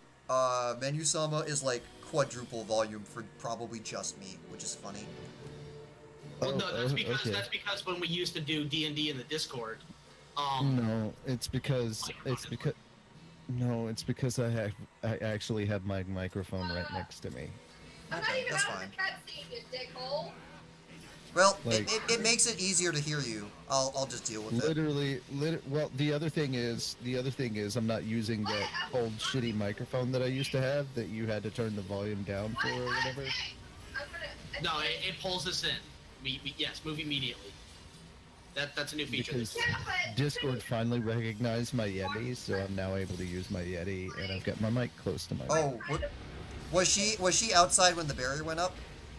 Menu-sama is like quadruple volume for probably just me, which is funny. Well, no, that's okay. because when we used to do D&D in the Discord, No, it's because I actually have my microphone right next to me. I'm not Okay, even that's out of fine. the cutscene, you dickhole. Well, Like- it makes it easier to hear you. I'll just deal with it. Literally, well, the other thing is I'm not using that old shitty microphone that I used to have that you had to turn the volume down for or whatever. no, it pulls us in. Yes, move immediately. That's a new feature. Because Yeah, but- Discord finally recognized my Yeti, so I'm now able to use my Yeti, and I've got my mic close to my mouth. Oh, was she outside when the barrier went up?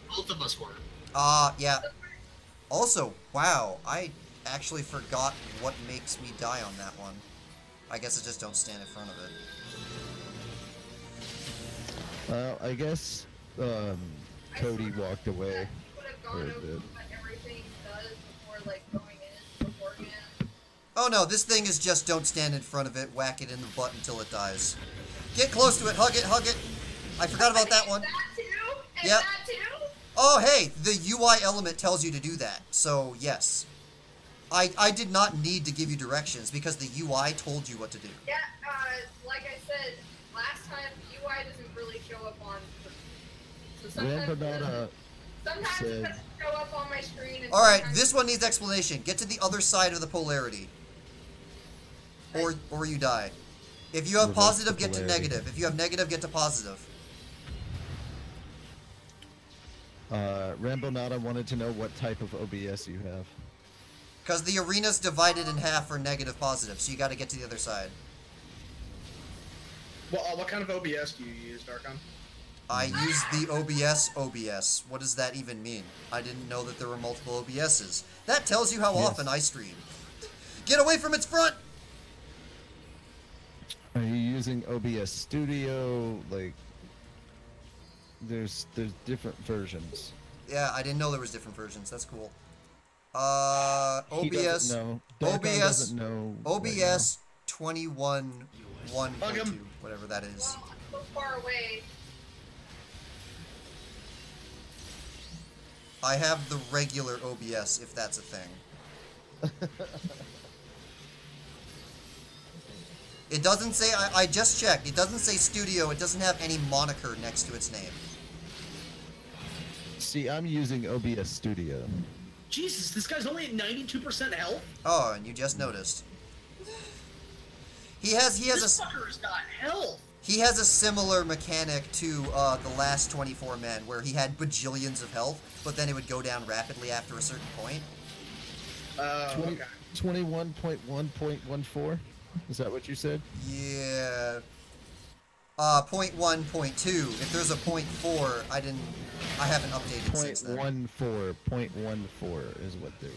Both of us were. Yeah. Also, wow, I actually forgot what makes me die on that one. I guess I just don't stand in front of it. Well, I guess Cody walked away Would have for gone a over bit. what everything does before, like, going in beforehand. Oh no, this thing is just don't stand in front of it, whack it in the butt until it dies. Get close to it, hug it, hug it. I forgot about that one. That too? And Yep. that too? Oh hey, the UI element tells you to do that, so yes. I did not need to give you directions because the UI told you what to do. Yeah, like I said, last time, UI doesn't really show up on the... So sometimes it doesn't show up on my screen. And Alright, sometimes- this one needs explanation. Get to the other side of the polarity. Or you die. If you have Reverse positive, the get to polarity. negative. If you have negative, get to positive. Rambo Nada wanted to know what type of OBS you have. Because the arena's divided in half for negative positive, so you gotta get to the other side. Well, what kind of OBS do you use, Darkon? I use the OBS. What does that even mean? I didn't know that there were multiple OBSs. That tells you how Yes. often I stream. Get away from its front! Are you using OBS Studio? Like, there's different versions. Yeah, I didn't know there was different versions. That's cool. He OBS. doesn't know. Darkon OBS. doesn't know right OBS 21.1.2, whatever that is. Well, I'm so far away. I have the regular OBS, if that's a thing. It doesn't say, I just checked, it doesn't say studio, it doesn't have any moniker next to its name. now. See, I'm using OBS Studio. Jesus, this guy's only at 92% health? Oh, and you just noticed. He has This a fucker's got health! he has a similar mechanic to the last 24 men, where he had bajillions of health, but then it would go down rapidly after a certain point. Okay. 21.1.14? Is that what you said? Yeah. Point 1, point 2. If there's a point 4, I haven't updated since then. 0.14 is what they were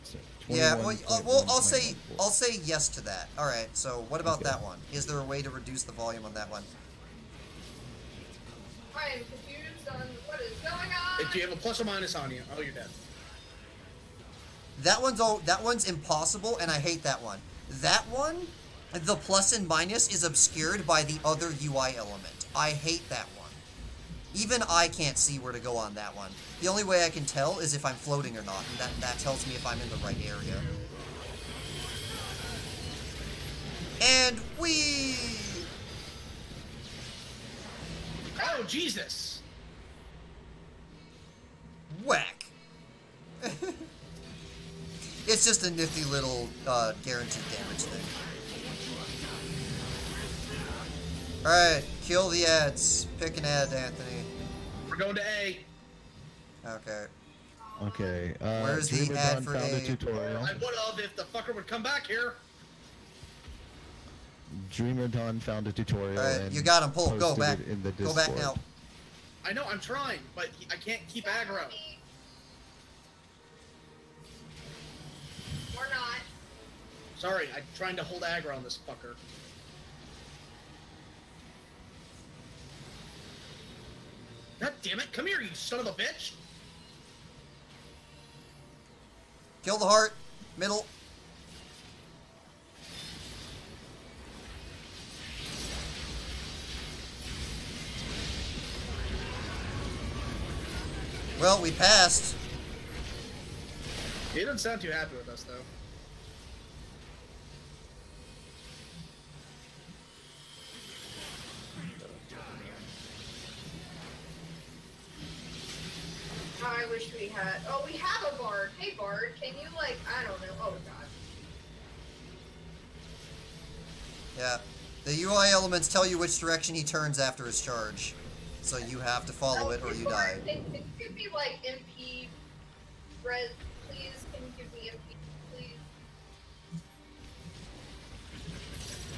saying. Yeah, well, I'll 21.1.14. say yes to that. All right. So, what about that one? Is there a way to reduce the volume on that one? I am confused on what is going on. If you have a plus or minus on you, oh, you're dead. That one's impossible, and I hate that one. That one, the plus and minus is obscured by the other UI element. I hate that one. Even I can't see where to go on that one. The only way I can tell is if I'm floating or not, and that tells me if I'm in the right area. And we. Oh, Jesus! Whack. It's just a nifty little guaranteed damage thing. Alright, kill the ads. Pick an ad, Anthony. We're going to A. Okay. Okay. Where's the Dreamer ad Dawn for found A? a tutorial. I would have if the fucker would come back here. Dreamer Dawn found a tutorial. Alright, and you got him. Pull. Go posted back. it in the Go back Discord. now. I know, I'm trying, but I can't keep aggro. Or not. Sorry, I'm trying to hold aggro on this fucker. God damn it, come here, you son of a bitch! Kill the heart. Middle. Well, we passed. He doesn't sound too happy with us, though. I wish we had. Oh, we have a bard. Hey, bard, can you like? I don't know. Oh god. Yeah. The UI elements tell you which direction he turns after his charge. So you have to follow it or you die. It could be like MP. Red, please. Can you give me MP, please?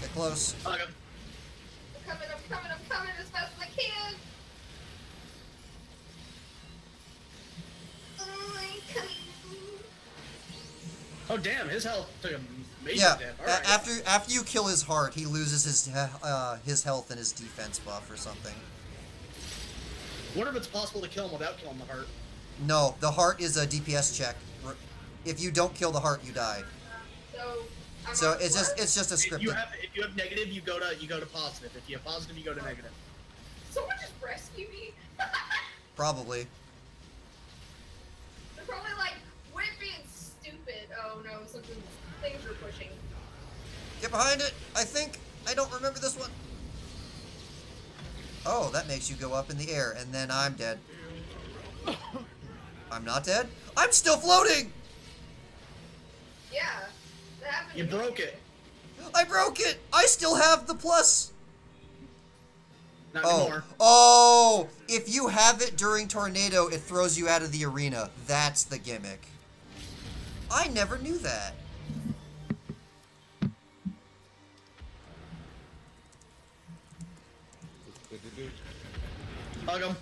Get close. Okay. I'm coming as fast as I can. Oh, I'm coming. Oh damn, his health took a major Yeah. dip. Alright. After you kill his heart, he loses his health and his defense buff or something. Wonder if it's possible to kill him without killing the heart. No, the heart is a DPS check. If you don't kill the heart, you die. I'm So on it's plus. just a If scripted. you have negative, you go to positive. If you have positive, you go to negative. Someone just rescue me. Probably. They're probably like, quit being stupid. Oh no, things are pushing. Get behind it. I think I don't remember this one. Oh, that makes you go up in the air, and then I'm dead. I'm not dead. I'm still floating. Yeah, that happened. You to me. broke it. I broke it. I still have the plus. Not Oh, anymore. oh! If you have it during tornado, it throws you out of the arena. That's the gimmick. I never knew that. Hug him.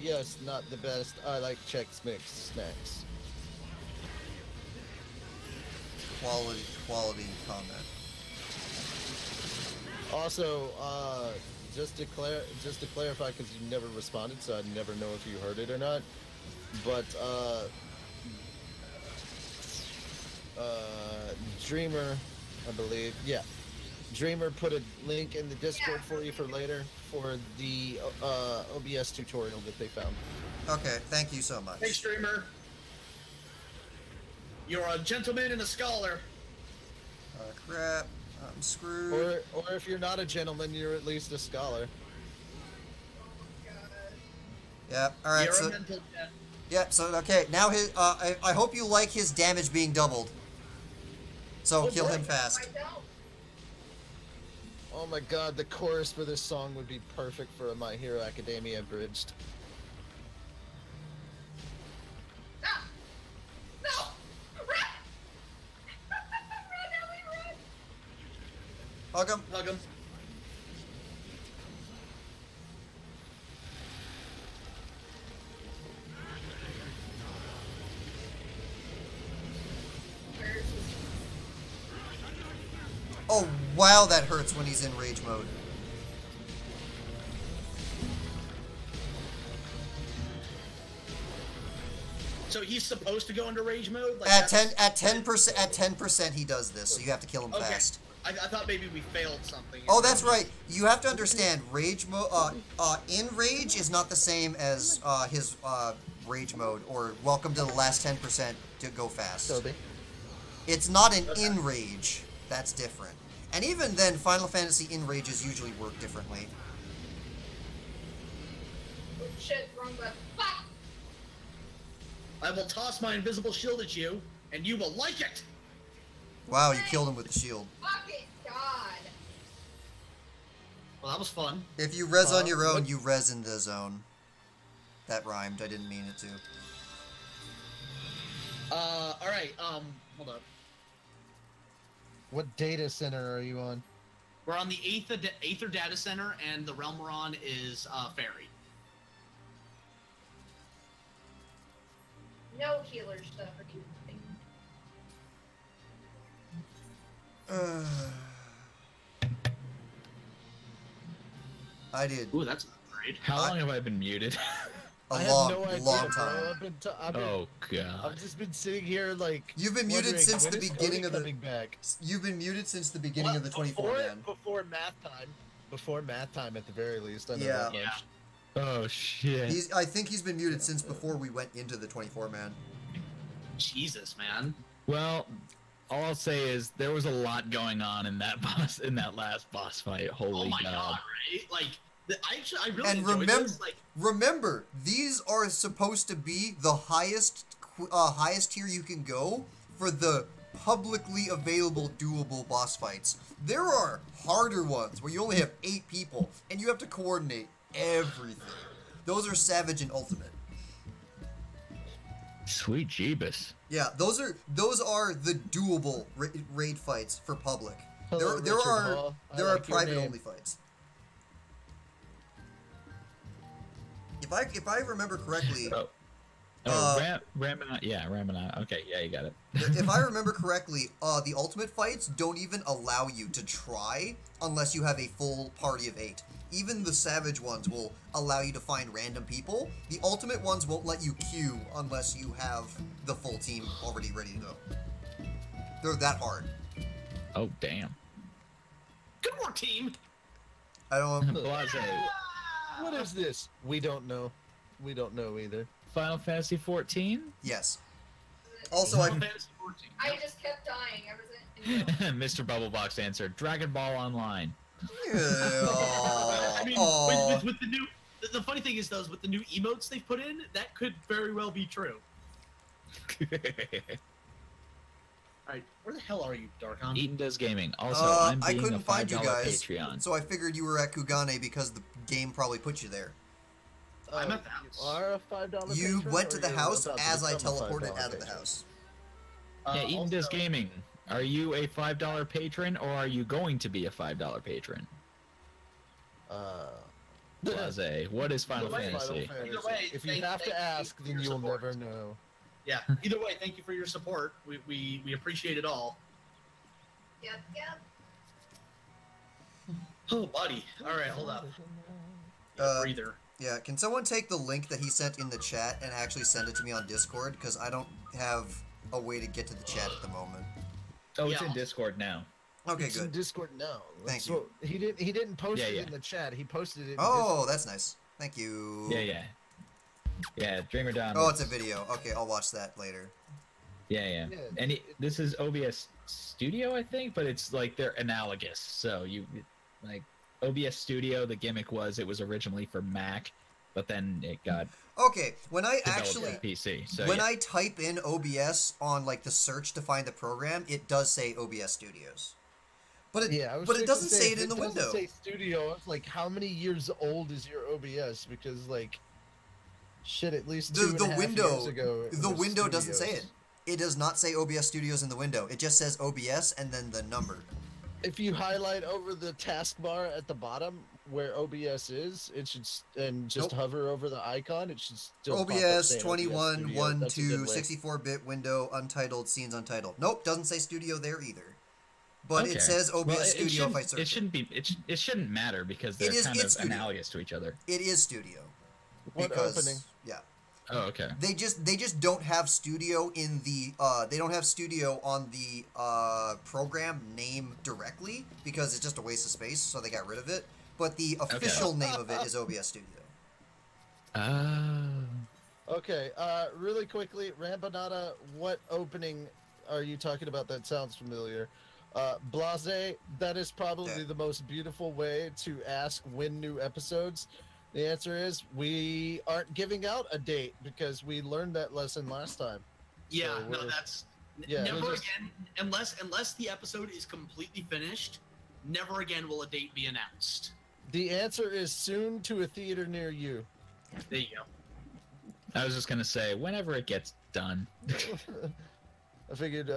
Yes, not the best. I like Chex Mix snacks. Quality comment. Also, just to clarify, because you never responded, so I never know if you heard it or not. But Dreamer, I believe, yeah, Dreamer put a link in the Discord for you for later for the OBS tutorial that they found. Okay, thank you so much. Hey, streamer. You're a gentleman and a scholar. Crap. I'm screwed. Or if you're not a gentleman, you're at least a scholar. Yeah. All right. You're So a mental death. yeah. So okay. Now his. I hope you like his damage being doubled. So Oh, kill him boy. fast. I don't. Oh my god, the chorus for this song would be perfect for a My Hero Academia abridged. Ah! No! Run! Run, Ellie, run! Hug him. Hug him. Where's his... Oh wow, that hurts when he's in rage mode. So he's supposed to go into rage mode? Like At that's- 10% he does this, so you have to kill him Okay. fast. I thought maybe we failed something. Oh, that's right. You have to understand, rage mode. In rage is not the same as his rage mode or welcome to the last 10% to go fast. Toby. It's not an in rage. That's different. And even then, Final Fantasy in rages usually work differently. Shit, wrong button. Fuck! I will toss my invisible shield at you. and you will like it. Wow, you killed him with the shield. Fucking God. Well, that was fun. If you res on Huh? your own, What- you res in the zone. That rhymed. I didn't mean it to. All right. Hold up. What data center are you on? We're on the Aether Data Center, and the realm we're on is Faerie. No healer stuff or anything. I did Ooh, that's not great. How long have I been muted? a I have long, no idea, long bro. time. Oh I've god. just been sitting here like. You've been muted wondering, since when the is beginning Cody of the. coming back. You've been muted since the beginning of the 24 man. Before math time. Before math time, at the very least. I know Yeah. that much. Oh shit. I think he's been muted since before we went into the 24 man. Jesus, man. Well, all I'll say is there was a lot going on in that last boss fight. Holy Oh my god. god, right? Like, I really And enjoyed remember, this. Like, remember, these are supposed to be the highest tier you can go for the publicly available doable boss fights. There are harder ones where you only have 8 people and you have to coordinate everything. Those are Savage and Ultimate. Sweet Jeebus. Yeah, those are the doable raid fights for public. Hello, there Richard are Hall. I there are like your private name. only fights. If I remember correctly, Ramanai. Yeah, Ramanai. Okay, yeah, you got it. if I remember correctly, the ultimate fights don't even allow you to try unless you have a full party of 8. Even the savage ones will allow you to find random people. The ultimate ones won't let you queue unless you have the full team already ready to go. They're that hard. Oh damn. good work, team. I don't. Blase. What is this? We don't know. We don't know either. Final Fantasy 14? Yes. Also, Final Fantasy 14. I just kept dying. I was in. Mr. Bubblebox answered. Dragon Ball Online. I mean, Aw. with the new, the funny thing is, though, is with the new emotes they've put in, that could very well be true. All right, where the hell are you, Darkon? Eaton Does Gaming. Also, I'm I being couldn't a $5 find you guys, Patreon. so I figured you were at Kugane because the game probably put you there. I'm at the house. You are a $5 You patron, went to or the you're house about to as I become a teleported $5 out of the patron? house. Yeah, Eaton Does Also- Gaming. Are you a $5 patron or are you going to be a $5 patron? Blase. What is Final Either way, Fantasy? Either way, If you thank- have to thank you ask, for then your you'll support. never know. Yeah. Either way, thank you for your support. We appreciate it all. Yep, yep. Oh, buddy. All right, hold up. Breather. Yeah, can someone take the link that he sent in the chat and actually send it to me on Discord? Because I don't have a way to get to the chat at the moment. Oh, it's Yeah. in Discord now. Okay, It's in good. Discord now. Thank That's you. what- he didn't post Yeah, it yeah. in the chat. He posted it. In Oh, that's nice. Thank you. Yeah. Yeah, Dreamer Down. Oh, it's a video. Okay, I'll watch that later. Yeah. Yeah, And this is OBS Studio, I think, but it's like they're analogous. So like OBS Studio, the gimmick was it was originally for Mac, but then it got Okay, when I developed actually for PC. So when yeah. I type in OBS on like the search to find the program, it does say OBS Studios. But it Yeah, I was but it fixing doesn't to say if it in the doesn't window. Say studio. It's like, how many years old is your OBS? Because like, shit, at least The- 2.5 the years window- ago, it The was window doesn't say it. Studios. It does not say OBS Studios in the window. It just says OBS and then the number. If you highlight over the taskbar at the bottom where OBS is, it should and just Nope. hover over the icon. It should still pop up OBS saying 21 Studio. 1 That's a 2 good way. 64-bit window untitled scenes untitled. Nope, doesn't say studio there either. But Okay. it says OBS Well, Studio if I shouldn't- search It shouldn't be. It shouldn't matter because It they're is- kind it's of Studio. analogous to each other. It is studio. What Because opening? yeah. Oh, okay. They just don't have studio in the they don't have studio on the program name directly because it's just a waste of space, so they got rid of it. But the official name of it is OBS Studio. Okay, really quickly, Rampanada, what opening are you talking about that sounds familiar? Blase, that is probably Yeah. the most beautiful way to ask when new episodes. The answer is we aren't giving out a date because we learned that lesson last time. Yeah, So no, we're- Yeah, Never we'll just- again, unless the episode is completely finished. Never again will a date be announced. The answer is soon to a theater near you. There you go. I was just gonna say, whenever it gets done. I figured,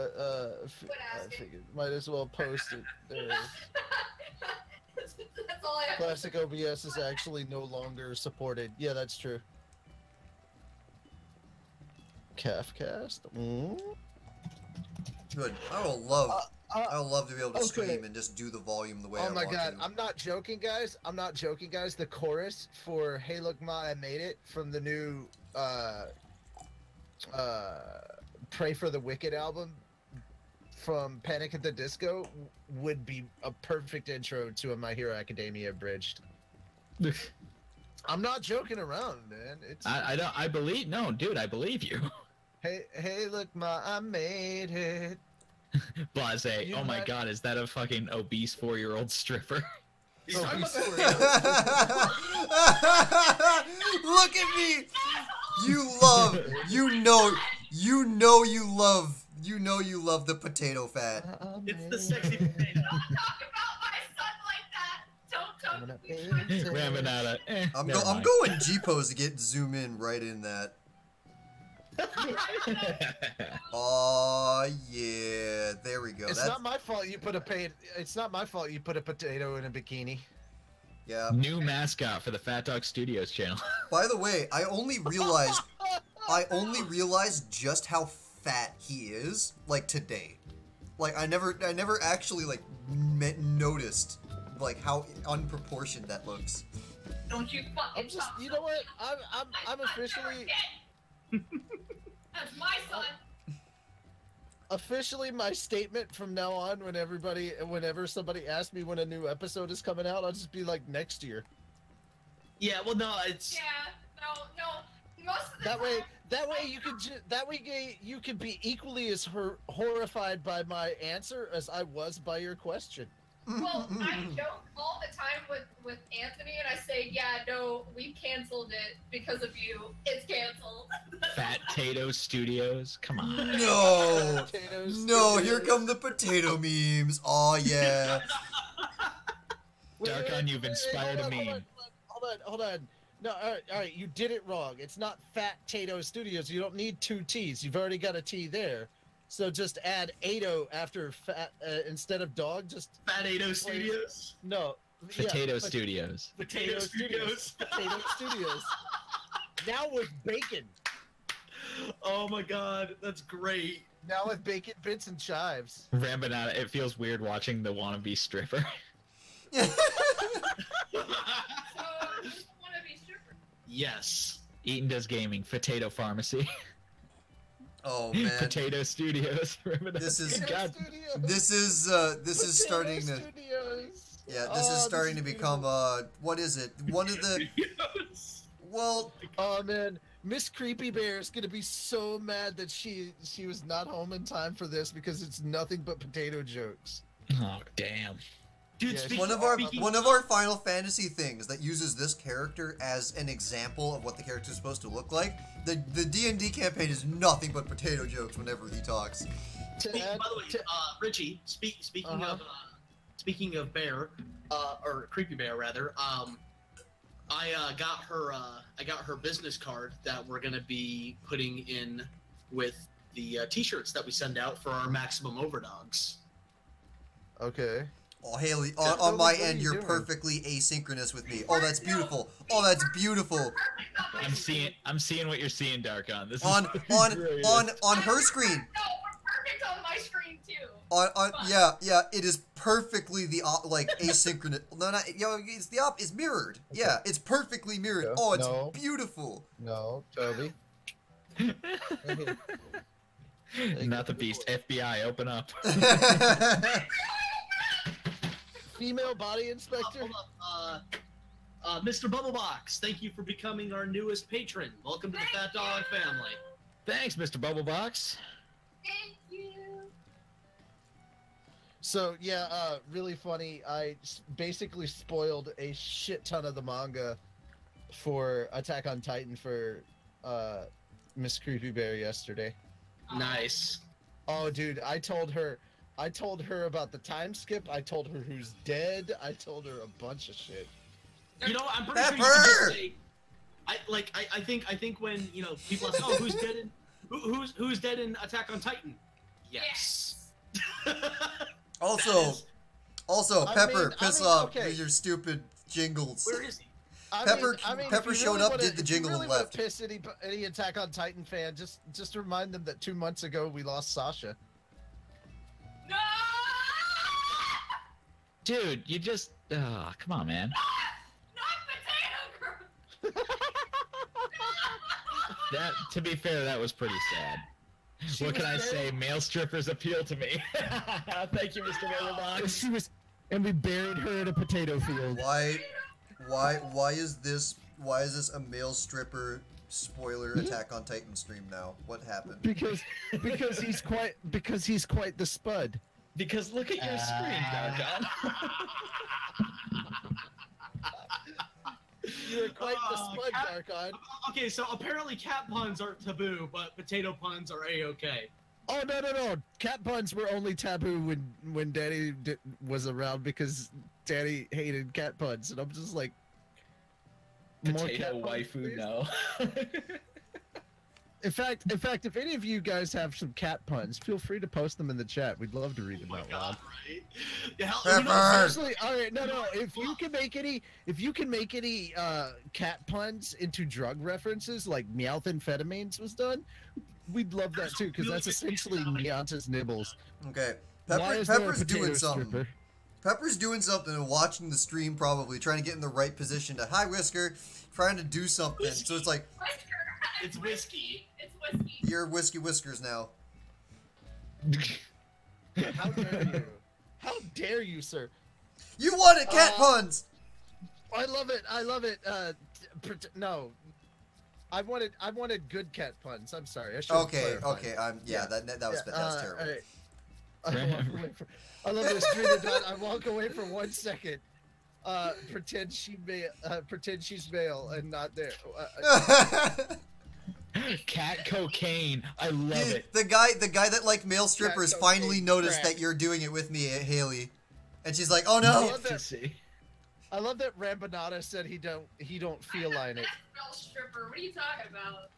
might as well post it. There. That's all I have. Classic OBS is actually no longer supported. Yeah, that's true. Calfcast? Good. I would love to be able to okay. stream and just do the volume the way I Oh my want god, to. I'm not joking, guys. I'm not joking, guys. The chorus for "Hey Look Ma, I Made It" from the new "Pray for the Wicked" album from Panic at the Disco would be a perfect intro to a My Hero Academia abridged. I'm not joking around, man. It's I believe, no, dude, I believe you. hey, look, ma, I made it. Blase, You oh my might- god, is that a fucking obese 4-year-old stripper? He's Oh, talking he's about Look at me! You love the potato fat. it's the sexy potato. Don't talk about my son like that. Don't talk about me. Ramanata, I'm never I'm mind. going G pose to get zoom in right in that. Oh yeah, there we go. It's That's not my fault you put It's not my fault you put a potato in a bikini. yeah. New mascot for the FhatDogs Studios channel. By the way, I only realized just how fat he is like today. Like I never actually like noticed like how unproportioned that looks. Don't you fucking I'm just, talk you know what? I'm my son officially never did. That's my son. officially my statement from now on. Whenever somebody asks me when a new episode is coming out, I'll just be like next year. Yeah, well, no, it's Yeah, no. Most of the That time, way you can be equally as horrified by my answer as I was by your question. Well, I joke all the time with Anthony, and I say, yeah, no, we canceled it because of you. It's canceled. Fat Tato Studios, come on. No, Potatoes, no, here come the potato memes. Oh yeah. Dark on, you've inspired a meme. Hold on. No, all right, you did it wrong. It's not Fat Tato Studios. You don't need two T's. You've already got a T there. So just add Ado after fat instead of dog. Just Fat Studios. no. Potato Studios. Potato Studios. Potato Studios. Now with bacon. Oh my god, that's great. Now with bacon bits and chives. Ramanata, it feels weird watching the wannabe stripper. So, you want to be stripper? Yes. Eaton does gaming. Potato Pharmacy. Oh man. Potato Studios. Ramanata. This is God. this is starting to Studios. this is starting to become what is it? One of the Yes. well Oh man, Miss Creepy Bear is gonna be so mad that she was not home in time for this because it's nothing but potato jokes. Oh damn. Dude, Yeah, speaking, one of speaking our Final Fantasy things that uses this character as an example of what the character is supposed to look like. The D&D campaign is nothing but potato jokes whenever he talks. To By add, the way, to, Richie, speaking of Bear, or Creepy Bear rather, I got her business card that we're gonna be putting in with the T-shirts that we send out for our Maximum Overdogs. okay. Oh, Haley, So, on my what are end, you you're doing? perfectly asynchronous with me. Oh, that's beautiful. Oh, that's beautiful. I'm seeing what you're seeing, Darkon. This is On great. on her screen. No, we're perfect on my screen too. On yeah, it is perfectly the like asynchronous. No, not it's the it's mirrored. Yeah, it's perfectly mirrored. No, Oh, it's no. beautiful. No, Toby. Not the beast. FBI, open up. Female body inspector. Hold up, Mr. Bubblebox, thank you for becoming our newest patron. Welcome to the Fat Dog family. Thanks, Mr. Bubblebox. Thank you. So yeah, really funny. I basically spoiled a shit ton of the manga for Attack on Titan for Miss Creepy Bear yesterday. Nice. Oh, dude, I told her about the time skip. I told her who's dead. I told her a bunch of shit. You know, I'm pretty sure you Pepper! can just say. I think when people ask, oh, who's dead in who's dead in Attack on Titan? Yes. Also, I Pepper, mean, piss I mean, off okay. with your stupid jingles. Where is he? Pepper if you showed up, wanna- did the jingle, if you and really left. wanna piss any Attack on Titan fan, just remind them that 2 months ago we lost Sasha. No! Dude, you just come on, man. Not potato girl! That, to be fair, that was pretty sad. What can I say? Male strippers appeal to me. Thank you, Mr. Motherbox. She was, and we buried her in a potato field. Why is this a male stripper spoiler Attack on Titan stream now? What happened? Because he's quite the spud. Because look at your screen, Darkon. You're quite the spud, Darkon. Okay, so apparently cat puns are taboo, but potato puns are a-okay. Oh no! Cat puns were only taboo when Daddy was around because Daddy hated cat puns, and I'm just like, Potato waifu, no. In fact, if any of you guys have some cat puns, feel free to post them in the chat. We'd love to read them out loud. Right? Yeah, hell, Pepper! Actually, all right, no. If you can make any cat puns into drug references, like meowthamphetamines was done, we'd love that too, because that's essentially Nyanta's nibbles. Okay, Why is there a Pepper's potato doing something. stripper? Pepper's doing something and watching the stream, probably trying to get in the right position to hi Whisker, trying to do something. So it's like Whisker! It's whiskey. It's whiskey. you're Whiskey Whiskers now. How dare you? How dare you, sir? You wanted cat puns. I love it. No, I wanted good cat puns. I'm sorry. I should. Okay. That was terrible. All right. I love this. Dream dot. I walk away for 1 second. Pretend she's male and not there. Cat cocaine. I love it. The guy that like male strippers Cat finally cocaine noticed crack. that you're doing it with me, Haley, and she's like, "Oh I no!" love that. I love that Rambanada said he don't feel like it. Male stripper. What are you talking about?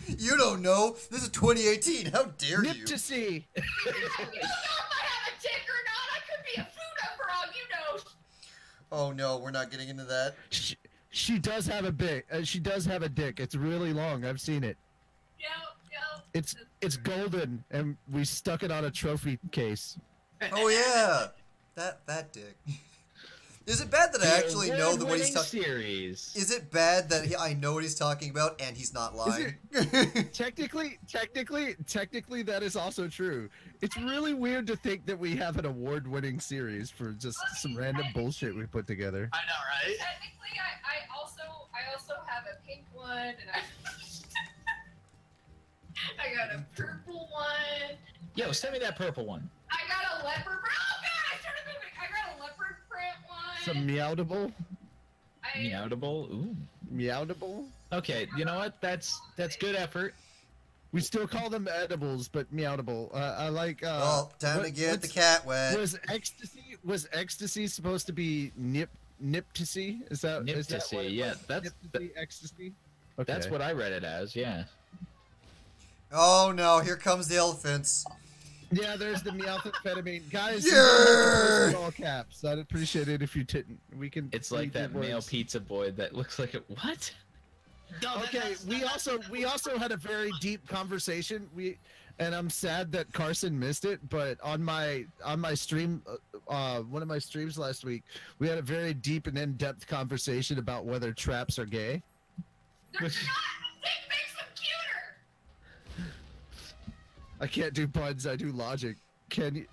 You don't know. This is 2018. How dare Nip you? to see. You know if I have a dick or not. I could be a Fuda frog, you know. Oh no, we're not getting into that. She does have a dick. She does have a dick. It's really long. I've seen it. Yep. It's golden, and we stuck it on a trophy case. Oh yeah, that dick. Is it bad that I actually know that what he's talking? Series. Is it bad that I know what he's talking about and he's not lying? Technically, that is also true. It's really weird to think that we have an award-winning series for just some random bullshit we put together. I know, right? Technically, I also have a pink one, and I got a purple one. Yo, send me that purple one. I got a leopard. Oh god, I started moving. I got a leopard print one. Some meowdable. Meowdable. Ooh. Meowdable. Okay, you know what? That's good effort. We still call them edibles, but meowdable. I like. Oh, time to get the cat wet. Was ecstasy supposed to be niptasy? Is that what Niptasy, it yeah, was? Niptasy, ecstasy. Okay. That's what I read it as. Yeah. Oh no, here comes the elephants. Yeah, there's the meowthamphetamine. Guys, Yeah! in all caps. I'd appreciate it if you didn't. We can. It's like read that the male words. pizza boy that looks like a what? No, Okay, we also had a very deep conversation. And I'm sad that Carson missed it, but on my stream, one of my streams last week, we had a very deep and in-depth conversation about whether traps are gay. They're not. Dick makes them cuter. I can't do puns. I do logic. Can you?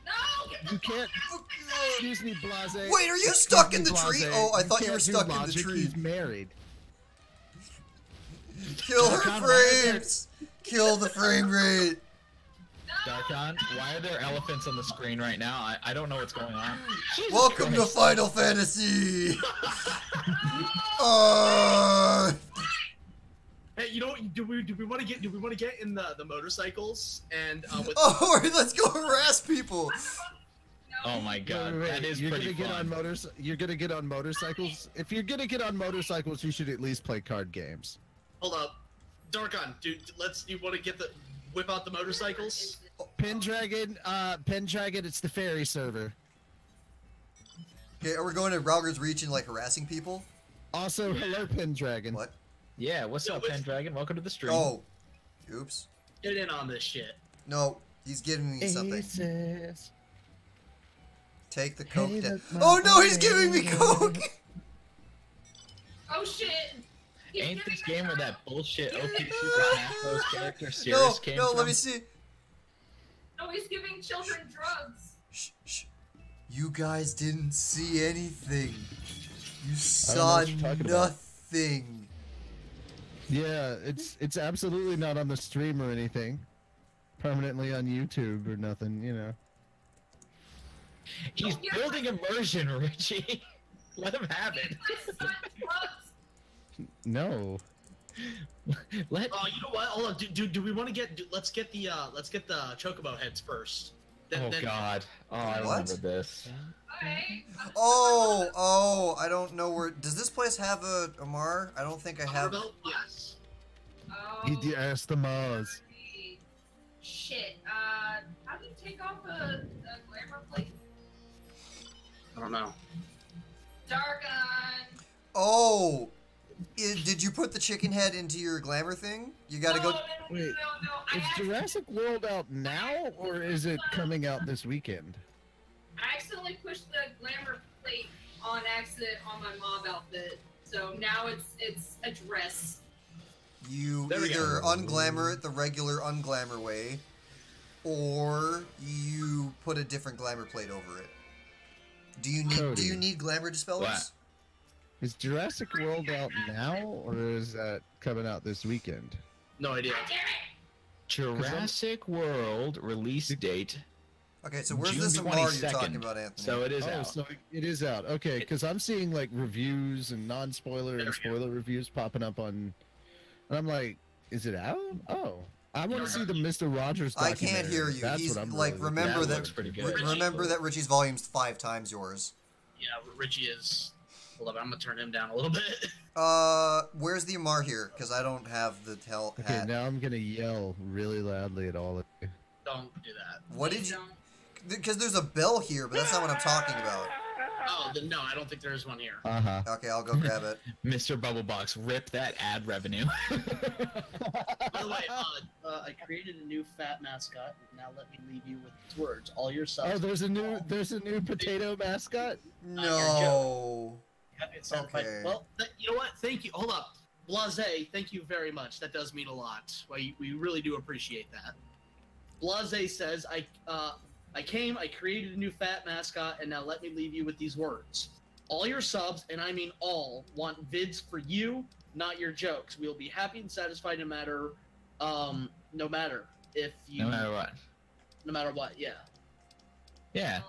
No, get the You can't. Excuse me, Blase. Wait, are you Excuse stuck me, in the tree? Blase. Oh, I thought you can't were do stuck in the logic. tree. He's married. Kill her Darkon, why are there- frames. Kill the frame rate. Darkon, why are there elephants on the screen right now? I don't know what's going on. Jesus Welcome to Christ. Final Fantasy. Hey, you know, do we want to get in the motorcycles and with Oh, let's go harass people. Oh my god, Wait, that is you're pretty gonna fun. get on You're gonna get on motorcycles. If you're gonna get on motorcycles, you should at least play card games. hold up, Darkon, dude, you want to whip out the motorcycles? Pendragon, it's the Faerie server. Okay, are we going to Rauger's Reach and like harassing people? Also, hello Pendragon. What? Yeah, what's Yo, up, which- Pendragon? Welcome to the stream. Oh, oops. Get in on this shit. No, he's giving me something. Aces. Take the coke. Hey, down. look, my Oh no, he's giving me friend. coke. Oh shit! He's Ain't giving this me game where drugs. that bullshit OP Super Smash Bros. Character No, Cirrus came no, from? let me see. No, he's giving children drugs. Shh, shh. You guys didn't see anything. You know saw what you're talking about. nothing. Yeah, it's absolutely not on the stream or anything. Permanently on YouTube or nothing, you know. He's building immersion, Richie. Let him have it. My son drugs. No. Let. Oh, you know what? Hold on, do we want to let's get the chocobo heads first. Oh god. Oh, I What? remember this. Okay. Oh, I don't know where. Does this place have a Amar? I don't think I have. Belt? Yes. Oh. He asked the Mars. Shit. How do you take off a glamour plate? I don't know. Dargon. Oh, did you put the chicken head into your glamour thing? You gotta go. No. Wait, I Is actually, Jurassic World out now, or is it coming out this weekend? I accidentally pushed the glamour plate on accident on my mob outfit, so now it's a dress. You There we either go. unglamour it the regular unglamour way, or you put a different glamour plate over it. Do you need Cody. glamour dispellers? What? Is Jurassic World out now, or is that coming out this weekend? No idea. God damn it! Jurassic World release date. Okay, so where's June this Amar you're 22nd. talking about, Anthony? So it is Oh, out. so it is out. Okay, because I'm seeing like reviews and non-spoiler There and we go. spoiler reviews popping up on, and I'm like, is it out? Oh, I want to see the Mr. Rogers I documentary. can't hear you. That's He's what I'm like, really remember That that. looks pretty good. Remember that Richie's volume's 5 times yours. Yeah, Richie is. Hold up, I'm gonna turn him down a little bit. Where's the Amar here? Because I don't have the tell Okay, hat. now I'm gonna yell really loudly at all of you. Don't do that. What did you? Because there's a bell here, but that's not what I'm talking about. Oh, then no, I don't think there is one here. Uh-huh. Okay, I'll go grab it. Mr. Bubblebox, rip that ad revenue. By the way, I created a new fat mascot. Now let me leave you with these words. All your subs. Oh, there's a new potato mascot. No. It's satisfied. Okay. Well, you know what? Thank you. Hold up. Blase, thank you very much. That does mean a lot. We really do appreciate that. Blase says, I came, I created a new fat mascot, and now let me leave you with these words. All your subs, and I mean all, want vids for you, not your jokes. We'll be happy and satisfied no matter if you... No matter what. No matter what, yeah. Yeah.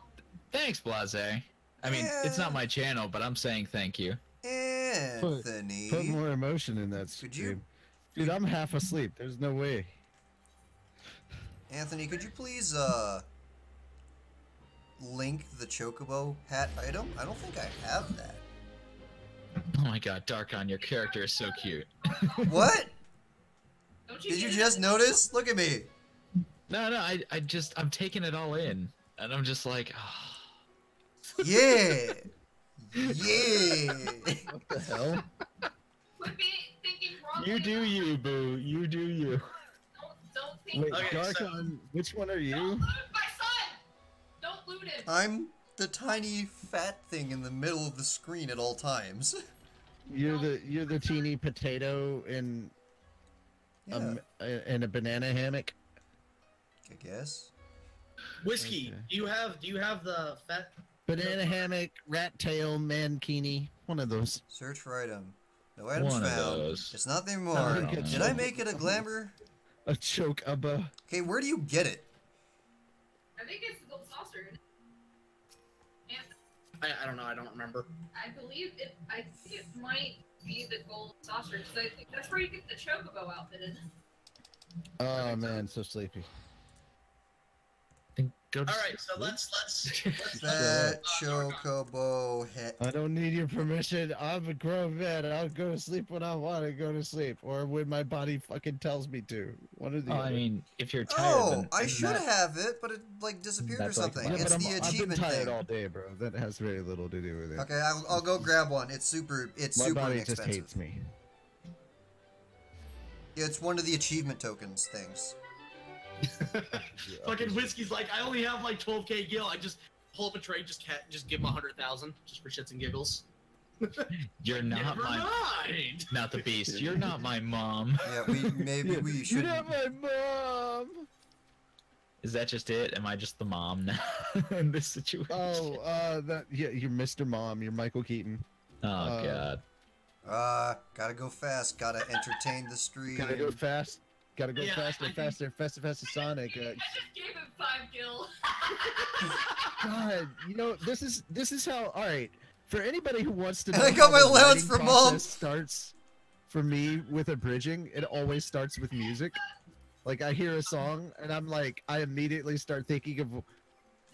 Thanks, Blase. I mean, it's not my channel, but I'm saying thank you. Anthony. Put more emotion in that stream. Could you- Dude, I'm half asleep. There's no way. Anthony, could you please link the Chocobo hat item? I don't think I have that. Oh my god, Darkon, your character is so cute. What? Don't you Did you get just it? notice? Look at me. No, I'm taking it all in. And I'm just like, oh. Yeah. Yeah. What the hell? Quit thinking wrongly. You do you, boo. You do you. Don't think. Wait, Okay, so- Darkon, which one are Don't you? loot my son. Don't loot him. I'm the tiny fat thing in the middle of the screen at all times. You're the teeny potato in Yeah, in a banana hammock. I guess. Whiskey, Okay. do you have the fat... Banana hammock, rat tail, mankini. One of those. Search for item. No items One of found. those. It's not there I more. think it's Did I make it a glamour? a choke abba. Okay, where do you get it? I think it's the gold saucer. And I don't know. I don't remember. I believe it. I think it might be the gold saucer because I think that's where you get the chocobo outfit, isn't it? Oh man, so sleepy. Go to All right, so sleep. let's That chocobo hit. I don't need your permission. I'm a grown man. I'll go to sleep when I want to go to sleep, or when my body fucking tells me to. One or the Oh, other. I mean, if you're tired, Oh, then I isn't should that- have it, but it like disappeared or That's like something. my- Yeah, It's but the I've been achievement tired thing. all day, bro. That has very little to do with it. Okay, I'll go grab one. It's super. It's My super body inexpensive. just hates me. Yeah, it's one of the achievement tokens things. Fucking Whiskey's like, I only have like 12k gil. I just pull up a trade, just give him 100,000 just for shits and giggles. You're not Never my, mind. not the beast. You're not my mom. Yeah, maybe we You're should. not my mom. Is that just it? Am I just the mom now in this situation? Oh, yeah, you're Mr. Mom. You're Michael Keaton. Oh god. Gotta go fast. Gotta entertain the stream. Gotta go fast. Gotta go Yeah, faster, I faster, faster, faster, Sonic. I just gave him 5 gil. God, you know this is how. All right, for anybody who wants to know, And I got how my the allowance writing from process Mom. Starts for me with a bridging. It always starts with music. Like I hear a song and I'm like, I immediately start thinking of,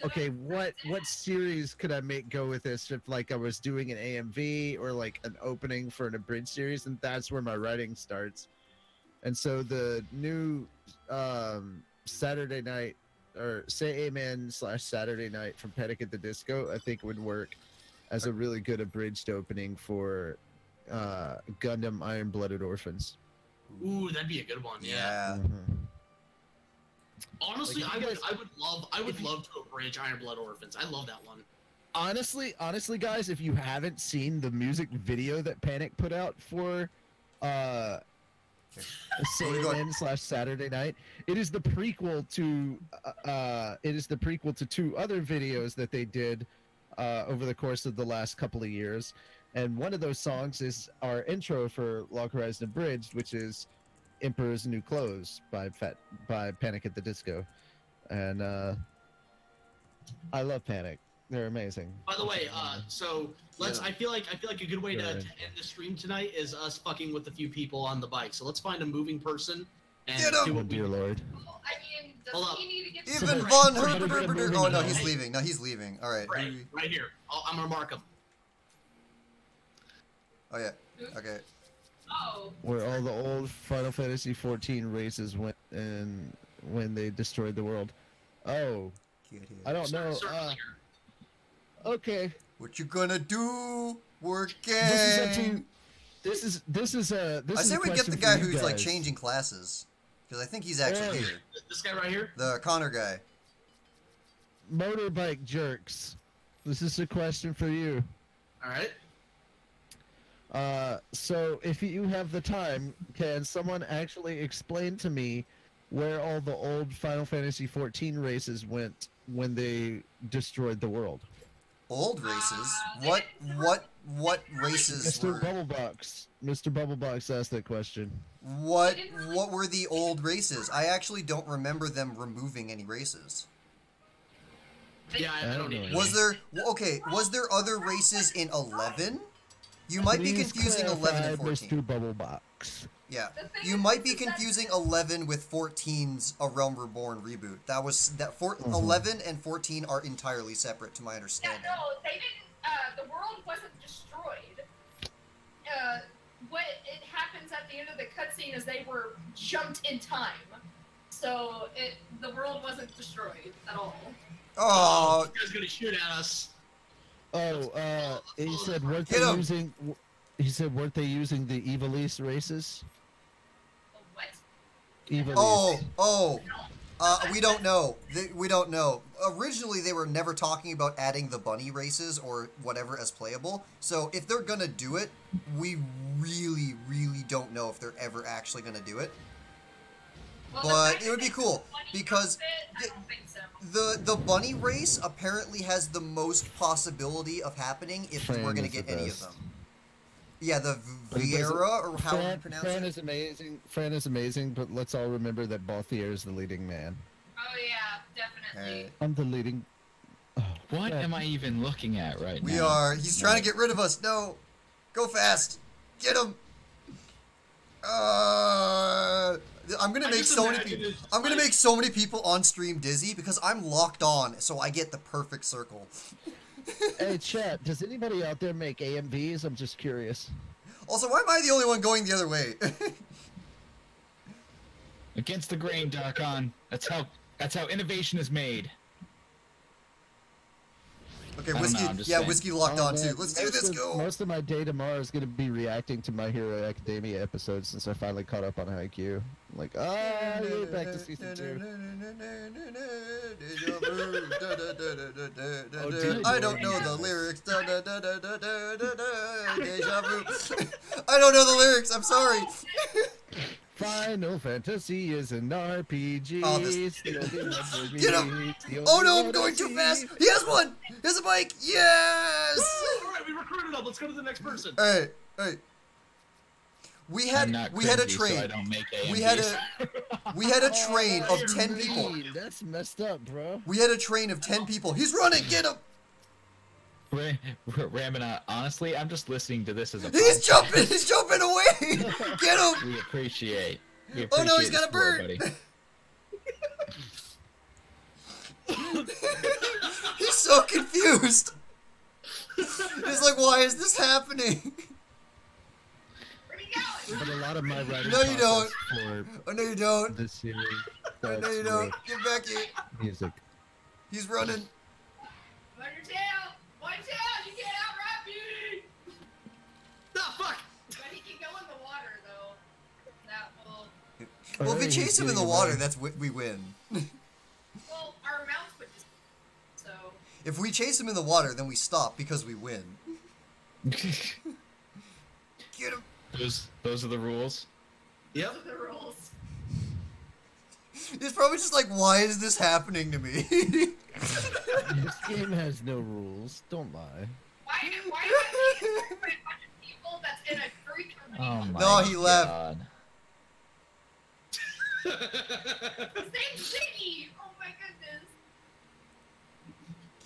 okay, what series could I make go with this if like I was doing an AMV or like an opening for an abridged series, and that's where my writing starts. And so the new Saturday night or Say Amen / Saturday night from Panic at the Disco, I think would work as a really good abridged opening for Gundam Iron Blooded Orphans. Ooh, that'd be a good one. Yeah. Yeah. Mhm. Honestly, Like, I you would guys- love to abridge Iron Blood Orphans. I love that one. Honestly, guys, if you haven't seen the music video that Panic put out for Say Where we going? Amen / Saturday night, it is the prequel to 2 other videos that they did over the course of the last couple of years, and one of those songs is our intro for Log Horizon Abridged, which is Emperor's New Clothes by Panic at the Disco, and I love Panic. They're amazing. By the way, so let's. Yeah. I feel like a good way to Right. end the stream tonight is us fucking with a few people on the bike. So let's find a moving person and Get 'em! do Oh what we dear do. Lord. Well, I mean, Hold doesn't up. he need to get Even some Von Right. Herberberber. Oh no, he's Hey. leaving. No, he's leaving. All right. Right, right here. I'm gonna mark him. Oh yeah. Okay. Oh, Where all the old Final Fantasy XIV races went and when they destroyed the world. Oh, Get here. I don't know. Start earlier. Okay. What you gonna do? Working. This is a I say we get the guy who's like changing classes, because I think he's actually Hey. here. This guy right here. The Connor guy. Motorbike jerks. This is a question for you. All right. So if you have the time, can someone actually explain to me where all the old Final Fantasy XIV races went when they destroyed the world? Old races. they What didn't- what races Mr. were? Bubblebox. Mr. Bubblebox asked that question. What were the old races? I actually don't remember them removing any races. Yeah, I don't need. know. Was there was there other races in 11? You might be Please confusing 11 and clarify, 14. Mr. Bubblebox. Yeah. The thing You is, might be is that- confusing 11 with 14's A Realm Reborn reboot. That was that Mhm. 11 and 14 are entirely separate to my Yeah, understanding. no, they didn't. The world wasn't destroyed. What it happens at the end of the cutscene is they were jumped in time, so the world wasn't destroyed at all. Oh, This guy's gonna shoot at us. Oh, he said weren't Hit they 'em. using? He said weren't they using the Evilise races? What? Evilise. we don't know. We don't know. Originally, they were never talking about adding the bunny races or whatever as playable. So if they're gonna do it, we really, really don't know if they're ever actually gonna do it. Well, But the fact it would that be they cool, put bunny because outfit, I don't think so. The bunny race apparently has the most possibility of happening if Fran we're gonna is the get any of best. them. Yeah, the But it doesn't- Viera or how you Fran, pronounce Fran it. is amazing. Fran is amazing, but let's all remember that Balthier is the leading man. Oh yeah, definitely. Alright. I'm the leading. Oh What am I even looking at right We now? are. He's trying to get rid of us. No. Go fast. Get him. I'm gonna I make just so many imagine people. it's I'm gonna like- make so many people on stream dizzy because I'm locked on, so I get the perfect circle. Hey, chat, does anybody out there make AMVs? I'm just curious. Also, why am I the only one going the other way? Against the grain, Darkon. That's how innovation is made. Okay, I don't whiskey. know, I'm just Yeah, saying. whiskey locked on man, too. Let's do this. Go. Most of my day tomorrow is going to be reacting to My Hero Academia episodes since I finally caught up on Haikyuu. I'm like, yay, back to season 2. I don't know the lyrics. Deja vu. I don't know the lyrics. I'm sorry. Final Fantasy is an RPG. Oh, this- Still the memory, Get him! the only Oh no, I'm one going I too see. fast. He has one. He has a bike. Yes. All right, we recruited up. Let's go to the next person. All right. All right. We I'm had not a cringy, train. So I don't make AMVs. We had a train Oh, of that's 10 people. mean. That's messed up, bro. We had a train of 10 people. He's running. Get him. Ramina, honestly, I'm just listening to this as a He's podcast. jumping. He's jumping away. Get him. We appreciate. Oh no, he's the got a support, bird. buddy. He's so confused. He's like, why is this happening? Where'd he go? But a lot of my writing No, you don't. process Oh no, you don't. for this series Oh no, you starts don't. with Get back here. music. He's running. On your tail! Watch out! You can't outrun me! Ah, fuck! But he can go in the water, though. That will... Well, if we Alright, chase him in the getting water, away. that's we win. Well, our mounts would just... So... If we chase him in the water, then we stop because we win. Get him. Those are the rules. Yep. Those are the rules. He's probably just like, why is this happening to me? This game has no rules. Don't lie. Why am I being attacked by a bunch of people that's in a freak arena? Oh my No, he left. God. Same city! Oh my goodness.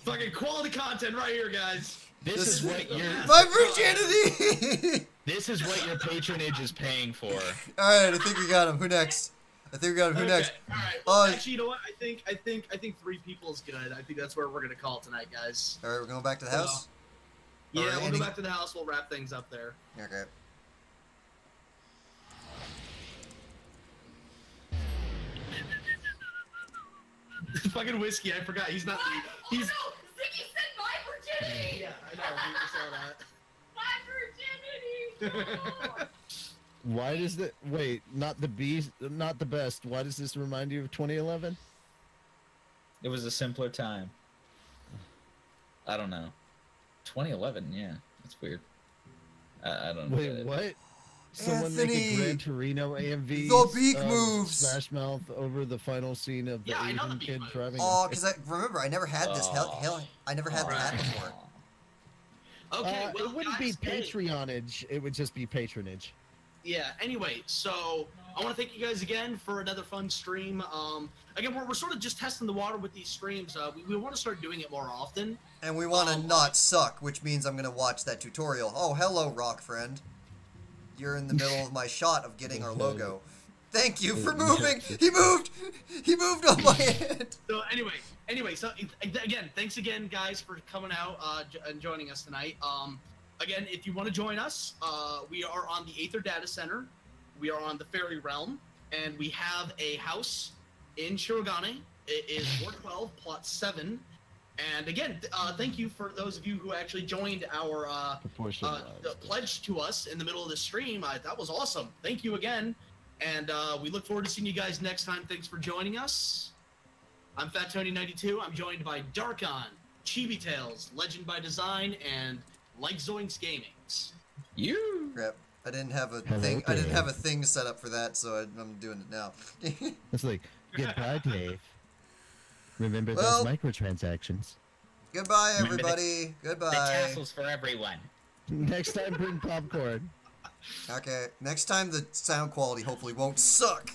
Fucking quality content right here, guys. This is what your My virginity! this is what your patronage is paying for. Alright, I think we got him. Who next? I think we got him. Who next? All right. Well, Uh, actually, you know what? I think 3 people is good. I think that's where we're gonna call it tonight, guys. Alright, we're going back to the house? Yeah, Alright, we'll Andy. go back to the house. We'll wrap things up there. Okay. Fucking whiskey. I forgot. He's not. What? He's. Oh no! Ziggy said my virginity! Yeah, I know. We just saw that. My virginity! No! Why does the wait? Not the beast, not the best. Why does this remind you of 2011? It was a simpler time. I don't know. 2011, yeah, that's weird. I don't know. Wait, what? Someone make Anthony! a Gran Torino AMV. The beak of moves! Smash Mouth over the final scene of the Yeah, I know the Asian beak kid moves. driving. Oh, because I remember I never had this. Oh. I never had that before. Okay. Well, it wouldn't guys, be hey. patronage. It would just be patronage. Yeah. Anyway, so I want to thank you guys again for another fun stream. Again, we're sort of just testing the water with these streams. We want to start doing it more often. And we want to not suck, which means I'm going to watch that tutorial. Oh, hello, rock friend. You're in the middle of my shot of getting our logo. Thank you for moving. He moved. He moved on my head. So anyway, so again, thanks again, guys, for coming out and joining us tonight. Again, if you want to join us, we are on the Aether Data Center. We are on the Faerie Realm, and we have a house in Shirogane. It is 412 plot 7. And again, thank you for those of you who actually joined our pledge to us in the middle of the stream. That was awesome. Thank you again. And we look forward to seeing you guys next time. Thanks for joining us. I'm FatTony92. I'm joined by Darkon, Chibi Tales, Legend by Design, and Like Zoinks Gamings. You. Crap. I didn't have a Hello thing. I didn't there. have a thing set up for that, so I'm doing it now. It's like goodbye, Dave. Remember Well- those microtransactions. Goodbye, Remember the- everybody. The Goodbye. tassels for everyone. Next time, bring popcorn. Okay. Next time, the sound quality hopefully won't suck.